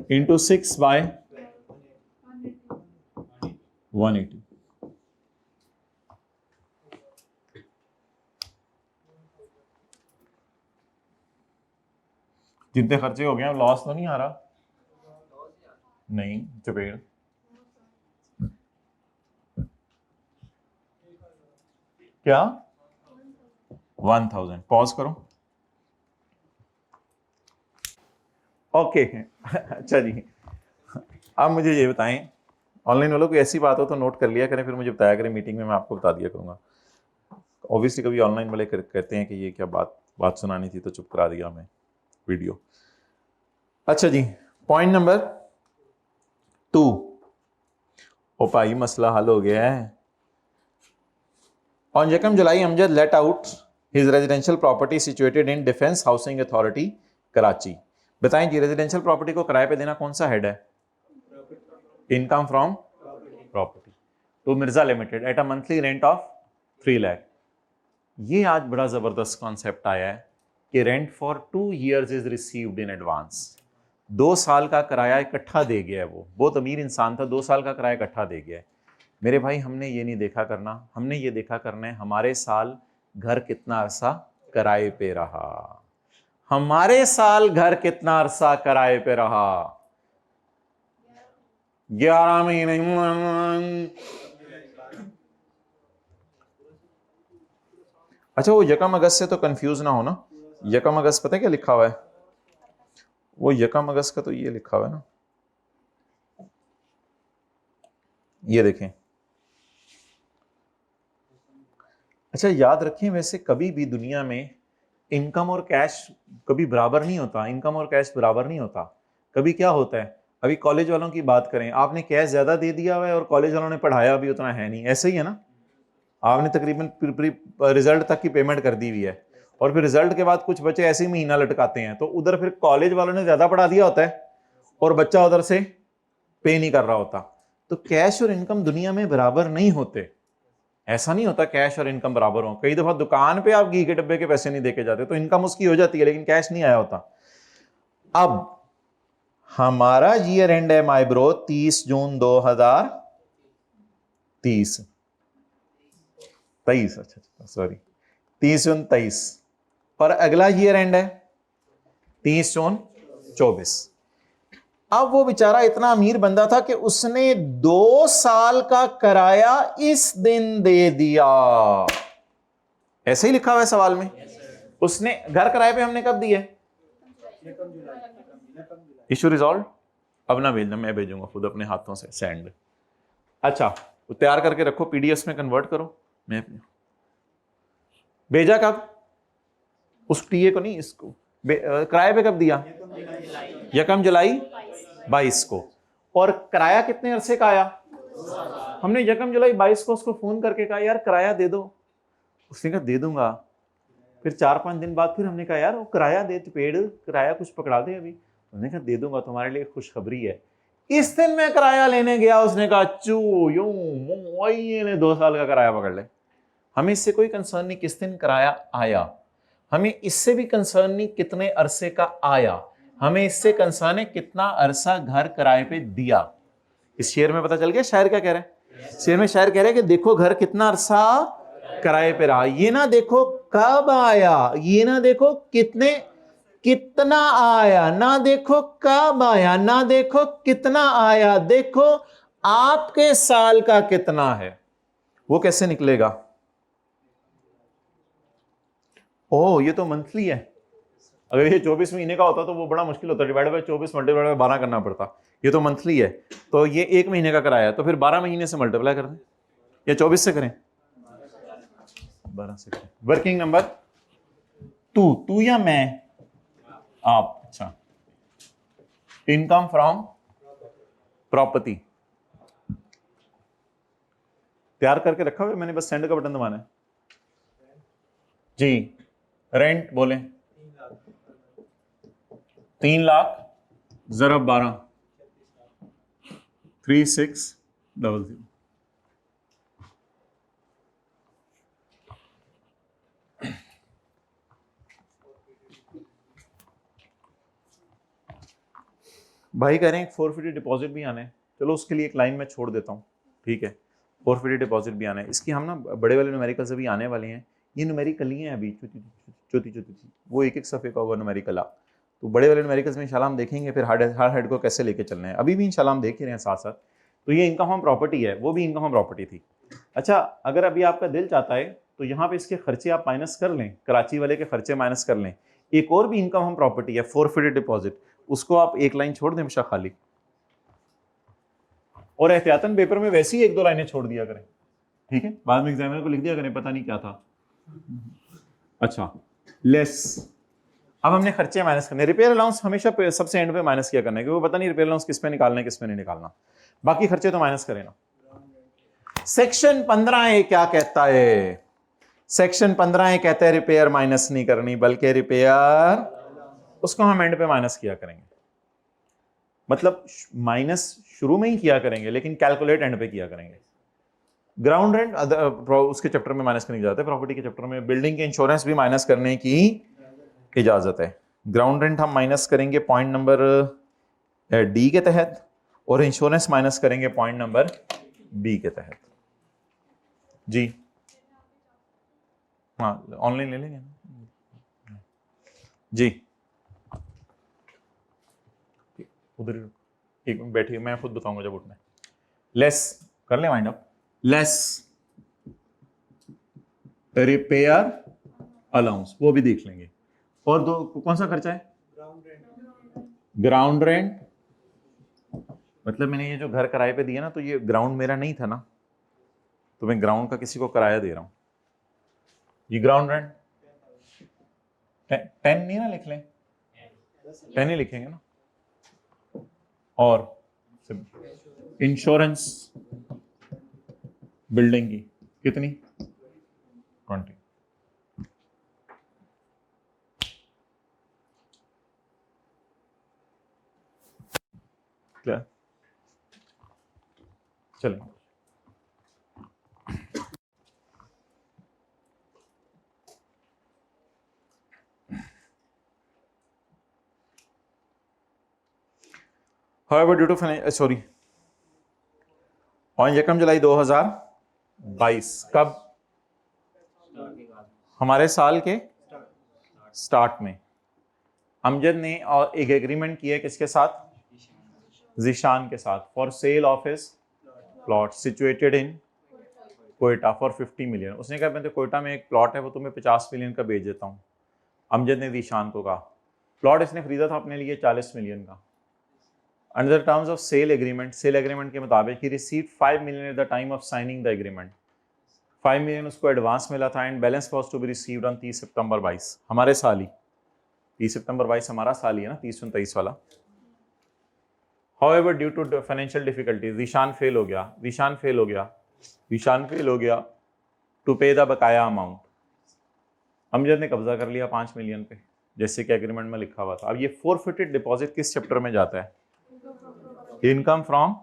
S1: 6/180। जितने खर्चे हो गए लॉस तो नहीं आ रहा? नहीं, चपेड़ क्या 1000। पॉज करो। ओके अच्छा जी, अब मुझे ये बताएं, ऑनलाइन वालों कोई ऐसी बात हो तो नोट कर लिया करें, फिर मुझे बताया करें, मीटिंग में मैं आपको बता दिया करूंगा। ऑब्वियसली कभी ऑनलाइन वाले कहते हैं कि ये क्या बात सुनानी थी तो चुप करा दिया हमें वीडियो। अच्छा जी, पॉइंट नंबर 2। ओ भाई मसला हल हो गया है। On Yakam July, Amjad let out his residential property situated in Defence Housing Authority, Karachi। बताएं जी, रेजिडेंशियल प्रॉपर्टी को किराए पे देना कौन सा हेड है? Income from property to Mirza limited at a monthly rent of 3 lakh. ये आज बड़ा जबरदस्त कॉन्सेप्ट आया है कि rent for 2 years is received in advance. 2 साल का किराया इकट्ठा दे गया है। वो बहुत अमीर इंसान था, 2 साल का किराया इकट्ठा दे गया है। मेरे भाई हमने ये नहीं देखा करना, हमने ये देखा करना है हमारे साल घर कितना अरसा किराए पे रहा, हमारे साल घर कितना अरसा किराए पे रहा। 11 महीने। अच्छा, वो यकम अगस्त से तो कंफ्यूज ना हो ना, यकम अगस्त पता है क्या लिखा हुआ है? वो यकम अगस्त का तो ये लिखा हुआ है ना, ये देखें। अच्छा याद रखें, वैसे कभी भी दुनिया में इनकम और कैश कभी बराबर नहीं होता, इनकम और कैश बराबर नहीं होता। कभी क्या होता है, अभी कॉलेज वालों की बात करें, आपने कैश ज्यादा दे दिया हुआ है और कॉलेज वालों ने पढ़ाया भी उतना है नहीं, ऐसे ही है ना। आपने तकरीबन रिजल्ट तक की पेमेंट कर दी हुई है और फिर रिजल्ट के बाद कुछ बच्चे ऐसे ही महीना लटकाते हैं, तो उधर फिर कॉलेज वालों ने ज्यादा पढ़ा दिया होता है और बच्चा उधर से पे नहीं कर रहा होता। तो कैश और इनकम दुनिया में बराबर नहीं होते, ऐसा नहीं होता कैश और इनकम बराबर हो। कई दफा दुकान पे आप घी के डब्बे के पैसे नहीं देके जाते तो इनकम उसकी हो जाती है लेकिन कैश नहीं आया होता। अब हमारा ईयर एंड है माय ब्रो 30 जून 2023, अच्छा सॉरी 30 जून 23, और अगला ईयर एंड है 30 जून 24। अब वो बेचारा इतना अमीर बंदा था कि उसने 2 साल का किराया इस दिन दे दिया। ऐसे ही लिखा हुआ है सवाल में। उसने घर किराए पे हमने कब दिए? Issue resolve. अब ना भेजना, मैं भेजूंगा खुद अपने हाथों से सेंड। अच्छा वो तैयार करके रखो, पीडीएफ में कन्वर्ट करो। मैं भेजा कब? उस टीए को नहीं, इसको किराए पे कब दिया? यकम जुलाई 22 को। और किराया कितने अरसे का आया? हमने यकम जुलाई 22 को उसको फोन करके कहा यार किराया दे दो, उसने कहा दे दूंगा। फिर 4-5 दिन बाद फिर हमने कहा यार वो किराया दे, पेड़ किराया कुछ पकड़ा दे अभी। उसने कहा दे दूंगा, तुम्हारे लिए खुशखबरी है। इस दिन मैं किराया लेने गया, उसने कहा चू यूं ने 2 साल का किराया पकड़ ले। हमें इससे कोई कंसर्न नहीं किस दिन किराया आया, हमें इससे भी कंसर्न नहीं कितने अरसे का आया, हमें इससे कंसर्न है कितना अरसा घर किराए पे दिया। इस शेर में पता चल गया शायर क्या कह रहे हैं? शेर में शायर कह रहे हैं कि देखो घर कितना अरसा किराए पे रहा, ये ना देखो कब आया, ये ना देखो कितना आया, ना देखो कब आया, ना देखो कितना आया, देखो आपके साल का कितना है। वो कैसे निकलेगा? ओह ये तो मंथली है। अगर ये 24 महीने का होता तो वो बड़ा मुश्किल होता, डिवाइड बाय 24 मल्टीप्लाई बाय 12 करना पड़ता। ये तो मंथली है, तो ये 1 महीने का कराया, तो फिर 12 महीने से मल्टीप्लाई कर दें या 24 से करें? 12 से करें। वर्किंग नंबर 2 या मैं? आप। अच्छा, इनकम फ्रॉम प्रॉपर्टी तैयार करके रखा हुआ है मैंने, बस सेंड का बटन दबाना है जी। रेंट बोले 3 लाख ज़रब 12 3600। भाई कह रहे हैं 450 डिपॉजिट भी आना है, चलो उसके लिए एक लाइन में छोड़ देता हूँ, ठीक है। 450 डिपॉजिट भी आना है, इसकी हम ना बड़े वाले न्यूमेरिकल से भी आने वाले हैं। ये न्यूमेरिकल ही है अभी, छोटी छोटी, वो एक एक सफ़े का होगा न्यूमेरिकल। तो बड़े वाले न्यूमेरिकल्स में इंशाल्लाह हम देखेंगे फिर हर हेड को कैसे लेके चलना है। अभी भी इंशाल्लाह हम देख ही रहे हैं साथ साथ। तो ये इनकम हम प्रॉपर्टी है, वो भी इनकम हम प्रॉपर्टी थी। अच्छा, अगर अभी आपका दिल चाहता है तो यहाँ पे इसके खर्चे आप माइनस कर लें, कराची वाले के खर्चे माइनस कर लें। एक और भी इनकम हम प्रॉपर्टी है, फोरफिटेड डिपॉजिट, उसको आप एक लाइन छोड़ दें हमेशा खाली, और एहतियातन पेपर में वैसे ही एक दो लाइनें छोड़ दिया करें, ठीक है? बाद में एग्जामिनर को लिख दिया करें पता नहीं क्या था। अच्छा, लेस, अब हमने खर्चे माइनस करने। रिपेयर अलाउंस हमेशा सबसे एंड पे माइनस किया करना है, क्योंकि पता नहीं रिपेयर अलाउंस किस पे निकालना है किस पे नहीं निकालना। बाकी खर्चे तो माइनस करें ना। सेक्शन 15A क्या कहता है? सेक्शन 15A कहता है रिपेयर माइनस नहीं करनी, बल्कि रिपेयर उसको हम एंड पे माइनस किया करेंगे। मतलब माइनस शुरू में ही किया करेंगे लेकिन कैलकुलेट एंड पे किया करेंगे। ग्राउंड रेंट उसके चैप्टर में माइनस करने की इजाजत है, प्रॉपर्टी के चैप्टर में बिल्डिंग के इंश्योरेंस भी माइनस करने की इजाजत है। ग्राउंड रेंट हम माइनस करेंगे पॉइंट नंबर डी के तहत, और इंश्योरेंस माइनस करेंगे पॉइंट नंबर बी के तहत। जी हाँ, ऑनलाइन ले लेंगे जी। उधर एक मिनट बैठिए, मैं खुद बताऊंगा जब उठना है। लेस कर ले wind up, less repair allowance, वो भी देख लेंगे। और दो कौन सा खर्चा है? Ground rent. मतलब मैंने ये जो घर किराए पे दिया ना, तो ये ग्राउंड मेरा नहीं था ना, तो मैं ग्राउंड का किसी को किराया दे रहा हूं। ये ग्राउंड रेंट 10 नहीं ना लिख लें, 10 ही लिखेंगे ना। और इंश्योरेंस बिल्डिंग की कितनी? 20। क्लियर? चलें। However, due to on 1 जुलाई 2022, कब? हमारे साल के स्टार्ट में अमजद ने और एक एग्रीमेंट किया किसके साथ? जीशान के साथ, for sale of his plot situated in Quetta for 50 million. उसने कहा मैं तो कोयटा में एक प्लॉट है वो तुम्हें 50 मिलियन का बेच देता हूँ। अमजद ने जीशान को कहा, प्लॉट इसने खरीदा था अपने लिए 40 मिलियन का। Under the terms of sale agreement, sale agreement के मुताबिक ही received 5 million at the time of signing the agreement. 5 million उसको एडवांस मिला था and balance was to be received on 30 सितंबर 22, हमारे साल ही। 30 सितंबर 22 हमारा साल ही है ना, 30-29 वाला। However, due to financial difficulties, Zeeshan fail हो गया, जीशान फेल हो गया, जीशान फेल हो गया टू पे द बकाया अमाउंट। अमजद ने कब्जा कर लिया 5 मिलियन पे, जैसे कि एग्रीमेंट में लिखा हुआ था। अब ये फोरफिटेड डिपॉजिट किस चैप्टर में जाता है? इनकम फ्रॉम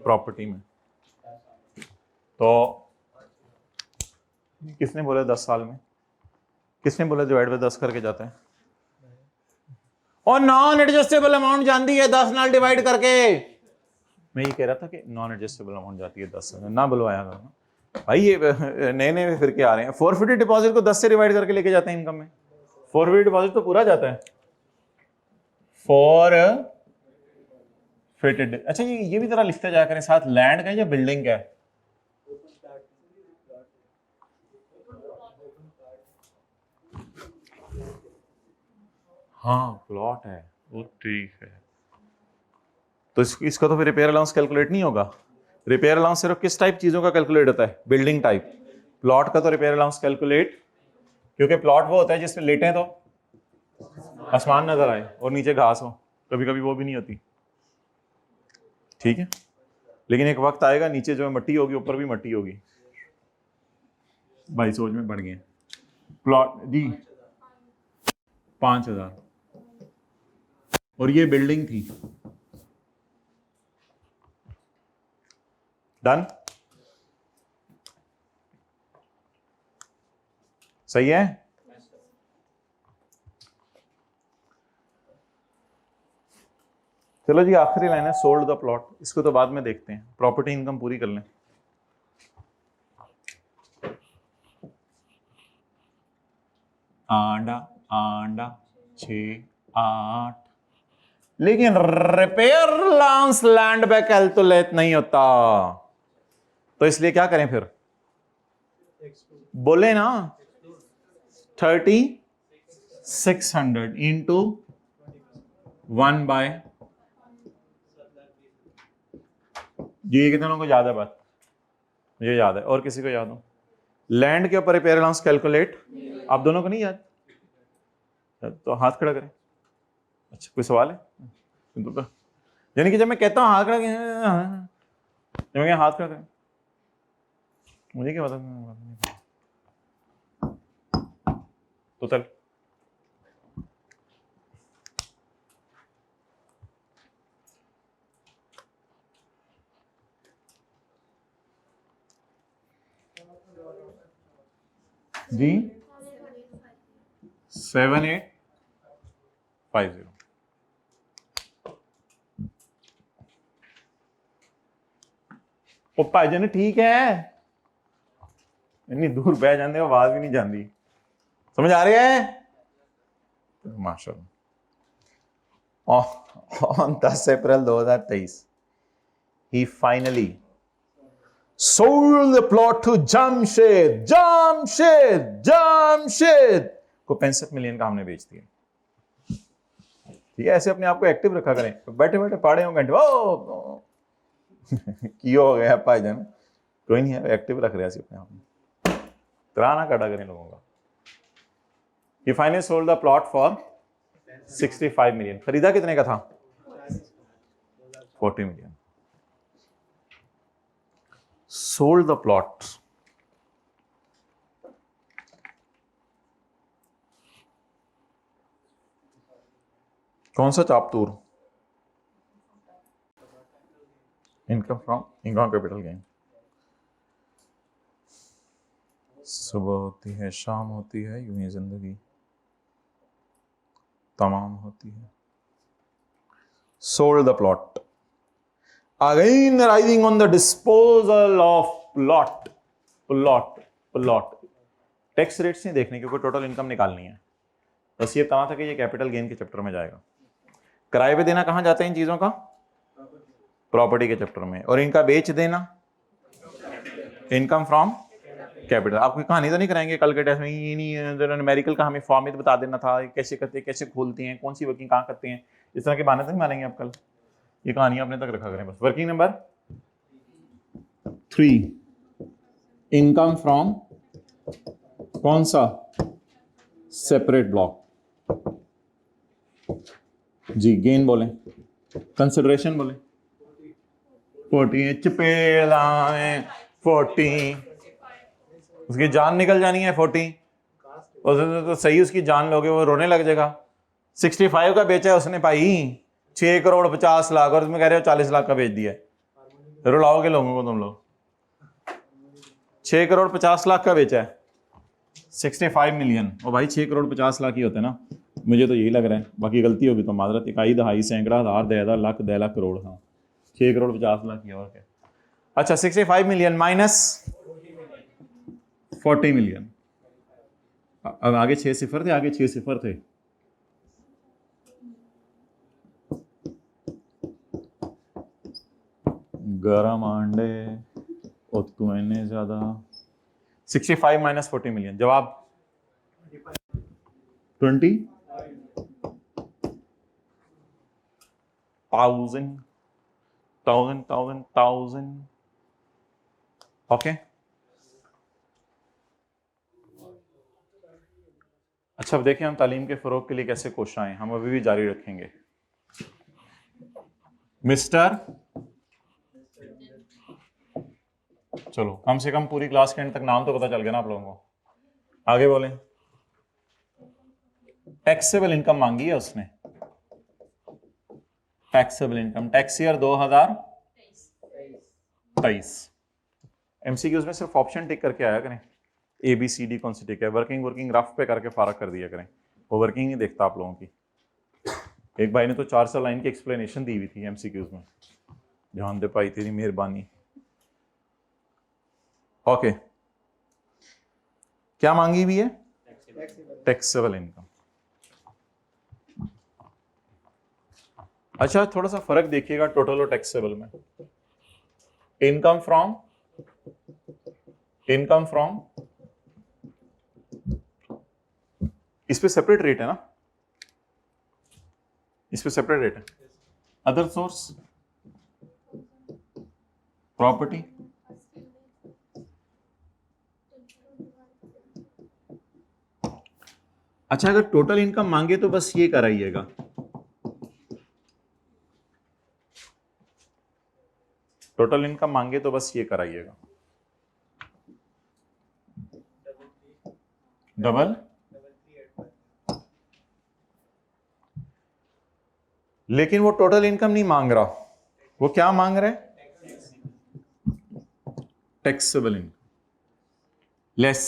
S1: प्रॉपर्टी में। तो किसने बोला 10 साल में? किसने बोला डिवाइड बाय 10 करके जाता है? और नॉन एडजस्टेबल अमाउंट जानती है 10 नाल डिवाइड करके। मैं ये कह रहा था कि नॉन एडजस्टेबल अमाउंट जाती है 10 से, ना बुलवाया करो भाई, ये नए नए फिर के आ रहे हैं। फोरफिटेड डिपॉजिट को 10 से डिवाइड करके लेके जाते हैं इनकम में। फोरफिटेड डिपॉजिट तो पूरा जाता है फॉर फिटेड। अच्छा, ये भी जरा लिखते जाया करें साथ, लैंड का है या बिल्डिंग का है? हाँ प्लॉट है, वो ठीक है। तो इसका तो फिर रिपेयर अलाउंस कैलकुलेट नहीं होगा। रिपेयर अलाउंस सिर्फ किस टाइप चीजों का कैलकुलेट होता है? Building type. प्लॉट का तो रिपेयर अलाउंस कैलकुलेट, क्योंकि प्लॉट वो होता है जिसमें लेटें तो आसमान नजर आए और नीचे घास हो, कभी कभी वो भी नहीं होती, ठीक है? लेकिन एक वक्त आएगा नीचे जो मिट्टी होगी ऊपर भी मिट्टी होगी। भाई सोच में बढ़ गए। प्लॉट जी 5,000, और ये बिल्डिंग थी। डन? सही है? चलो जी, आखिरी लाइन है, सोल्ड द प्लॉट। इसको तो बाद में देखते हैं, प्रॉपर्टी इनकम पूरी कर लें। आंडा आंडा 6 8, लेकिन repair allowance land by calculate नहीं होता, तो इसलिए क्या करें फिर? बोले ना 3600 इंटू 1 बाय, ये कितने लोगों को याद है बात? मुझे याद है, और किसी को याद हो? लैंड के ऊपर रिपेयर अलाउंस कैलकुलेट, आप दोनों को नहीं याद? तो हाथ खड़ा करें। अच्छा, कोई सवाल है? यानी कि जब मैं कहता हूं हाथ खड़ा करें, जब मैं हाथ खड़ा करें, मुझे क्या पता? तो चल, जी 7850। ਉਹ ਭਾਈ जान ठीक है, इतनी दूर बह जाते आवाज भी नहीं जाती, समझ आ रहा है? माशाल्लाह। On 10 April 2023 he finally sold the plot to Jamshed को 65 मिलियन का हमने बेच दिया। ठीक है, ऐसे अपने आप को एक्टिव रखा करें, बैठे बैठे पढ़े हो घंटे ओ कियो हो गया भाईजान, कोई नहीं है, एक्टिव रख रहे हैं अपने आप में, त्राना काटा करें लोगों का। He finally sold the plot for 65 million. खरीदा कितने का था? 40 मिलियन। Sold the plot। कौन सा chapter? Income from income capital gain. सुबह होती है, शाम होती है, यूं ही जिंदगी तमाम होती है। Sold the plot, again rising on the disposal of plot। Tax rates नहीं देखने, क्योंकि टोटल इनकम निकालनी है, बस ये कहा था कि ये कैपिटल गेन के चैप्टर में जाएगा। किराए पे देना कहाँ जाता है इन चीजों का? प्रॉपर्टी के चैप्टर में। और इनका बेच देना इनकम फ्रॉम कैपिटल। आपकी कहानी तो नहीं कराएंगे कल के टेस्ट में, ये नहीं न्यूमेरिकल का हमें फॉर्मेट बता देना था, कैसे करते हैं, कैसे खोलते हैं, कौन सी वर्किंग कहाँ करते हैं, इस तरह के बहाने तो नहीं मारेंगे आप कल। ये कहानी अपने तक रखा करें बस। वर्किंग नंबर 3, इनकम फ्रॉम कौन सा? Separate block. जी गेन बोले, कंसिडरेशन बोले 40, चपेला 40, उसकी जान निकल जानी है 40, तो सही उसकी जान लोगे वो रोने लग जाएगा। 65 का बेचा है उसने भाई 6 करोड़ 50 लाख, और तुम्हें कह रहे हो 40 लाख का बेच दिया है, रुलाओगे लोगों को तुम लोग। 6 करोड़ 50 लाख का बेचा है, 65 मिलियन, और भाई 6 करोड़ 50 लाख ही होते हैं ना, मुझे तो यही लग रहा है, बाकी गलती होगी तो माजरत। इकाई, दहाई, सैकड़ा, हज़ार, 10,000, लाख, 10 लाख, करोड़, हाँ 6 करोड़ 50 लाख ही, और क्या। अच्छा 65 मिलियन माइनस 40 मिलियन, अब आगे 6 सिफर थे, आगे 6 सिफर थे, गरम अंडे तू इन्ने ज्यादा। 65 माइनस 40 मिलियन, जवाब 20,000। ओके। अच्छा अब देखें हम तालीम के फ़रोग के लिए कैसे कोशिश आए, हम अभी भी जारी रखेंगे। मिस्टर, चलो कम से कम पूरी क्लास के एंड तक नाम तो पता चल गया ना आप लोगों को। आगे बोलें। टैक्सेबल इनकम मांगी है उसने, taxable income, tax year 2023। MCQs में सिर्फ ऑप्शन टिक करके आया करें, ABCD कौन सी टिक है, वर्किंग रफ पे करके फारग कर दिया करें, वो वर्किंग नहीं देखता आप लोगों की। एक भाई ने तो 400 लाइन की एक्सप्लेनेशन दी हुई थी एमसीक्यूज में, ध्यान दे पाई, तेरी मेहरबानी। ओके, क्या मांगी हुई है? Taxable income. अच्छा थोड़ा सा फर्क देखिएगा टोटल और टैक्सेबल में। इनकम फ्रॉम इस पे सेपरेट रेट है ना, इस पे सेपरेट रेट है। अदर सोर्स प्रॉपर्टी, अच्छा अगर टोटल इनकम मांगे तो बस ये कराइएगा, टोटल इनकम मांगे तो बस ये कराइएगा, डबल। लेकिन वो टोटल इनकम नहीं मांग रहा, वो क्या मांग रहा है? Taxable income less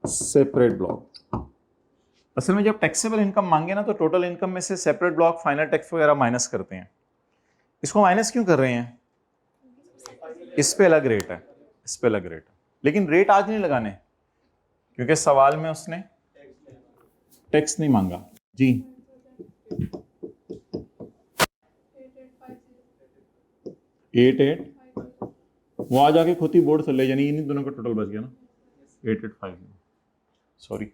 S1: separate block. असल में जब टैक्सेबल इनकम मांगे ना तो टोटल इनकम में से सेपरेट ब्लॉक, फाइनल टैक्स वगैरह माइनस करते हैं। इसको माइनस क्यों कर रहे हैं? इस पे अलग रेट है, इस पे अलग रेट है, लेकिन रेट आज नहीं लगाने क्योंकि सवाल में उसने टैक्स नहीं मांगा जी। 88 वो आ जाके खुद ही बोर्ड से ले, यानी इन दोनों का टोटल बच गया ना 885। Sorry,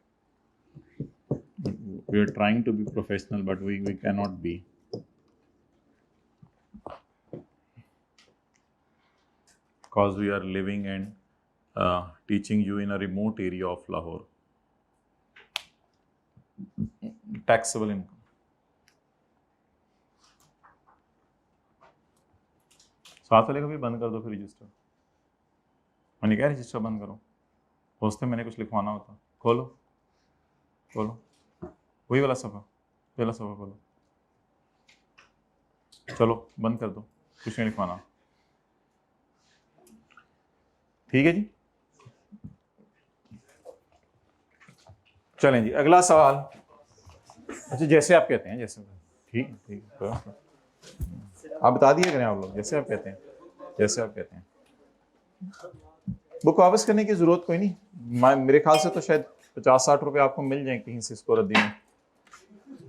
S1: we are trying to be professional but we cannot be. Because we are living and teaching you in a remote area of Lahore. Taxable income. साथ वाले को भी बंद कर दो फिर रजिस्टर। मैंने क्या रजिस्टर बंद करो, होस्ते मैंने कुछ लिखवाना होता। खोलो खोलो वही वाला सफ़ा, पहला सफ़ा खोलो, चलो बंद कर दो, कुछ नहीं लिखवाना। ठीक है जी, चलें जी अगला सवाल। अच्छा जैसे आप कहते हैं, जैसे ठीक ठीक है, आप बता दिए करें आप लोग, जैसे आप कहते हैं, जैसे आप कहते हैं। बुक वापस करने की ज़रूरत कोई नहीं, मेरे ख्याल से तो शायद 50-60 रुपये आपको मिल जाएं कहीं से, इसको रद्दी में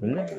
S1: मिल जाएंगे।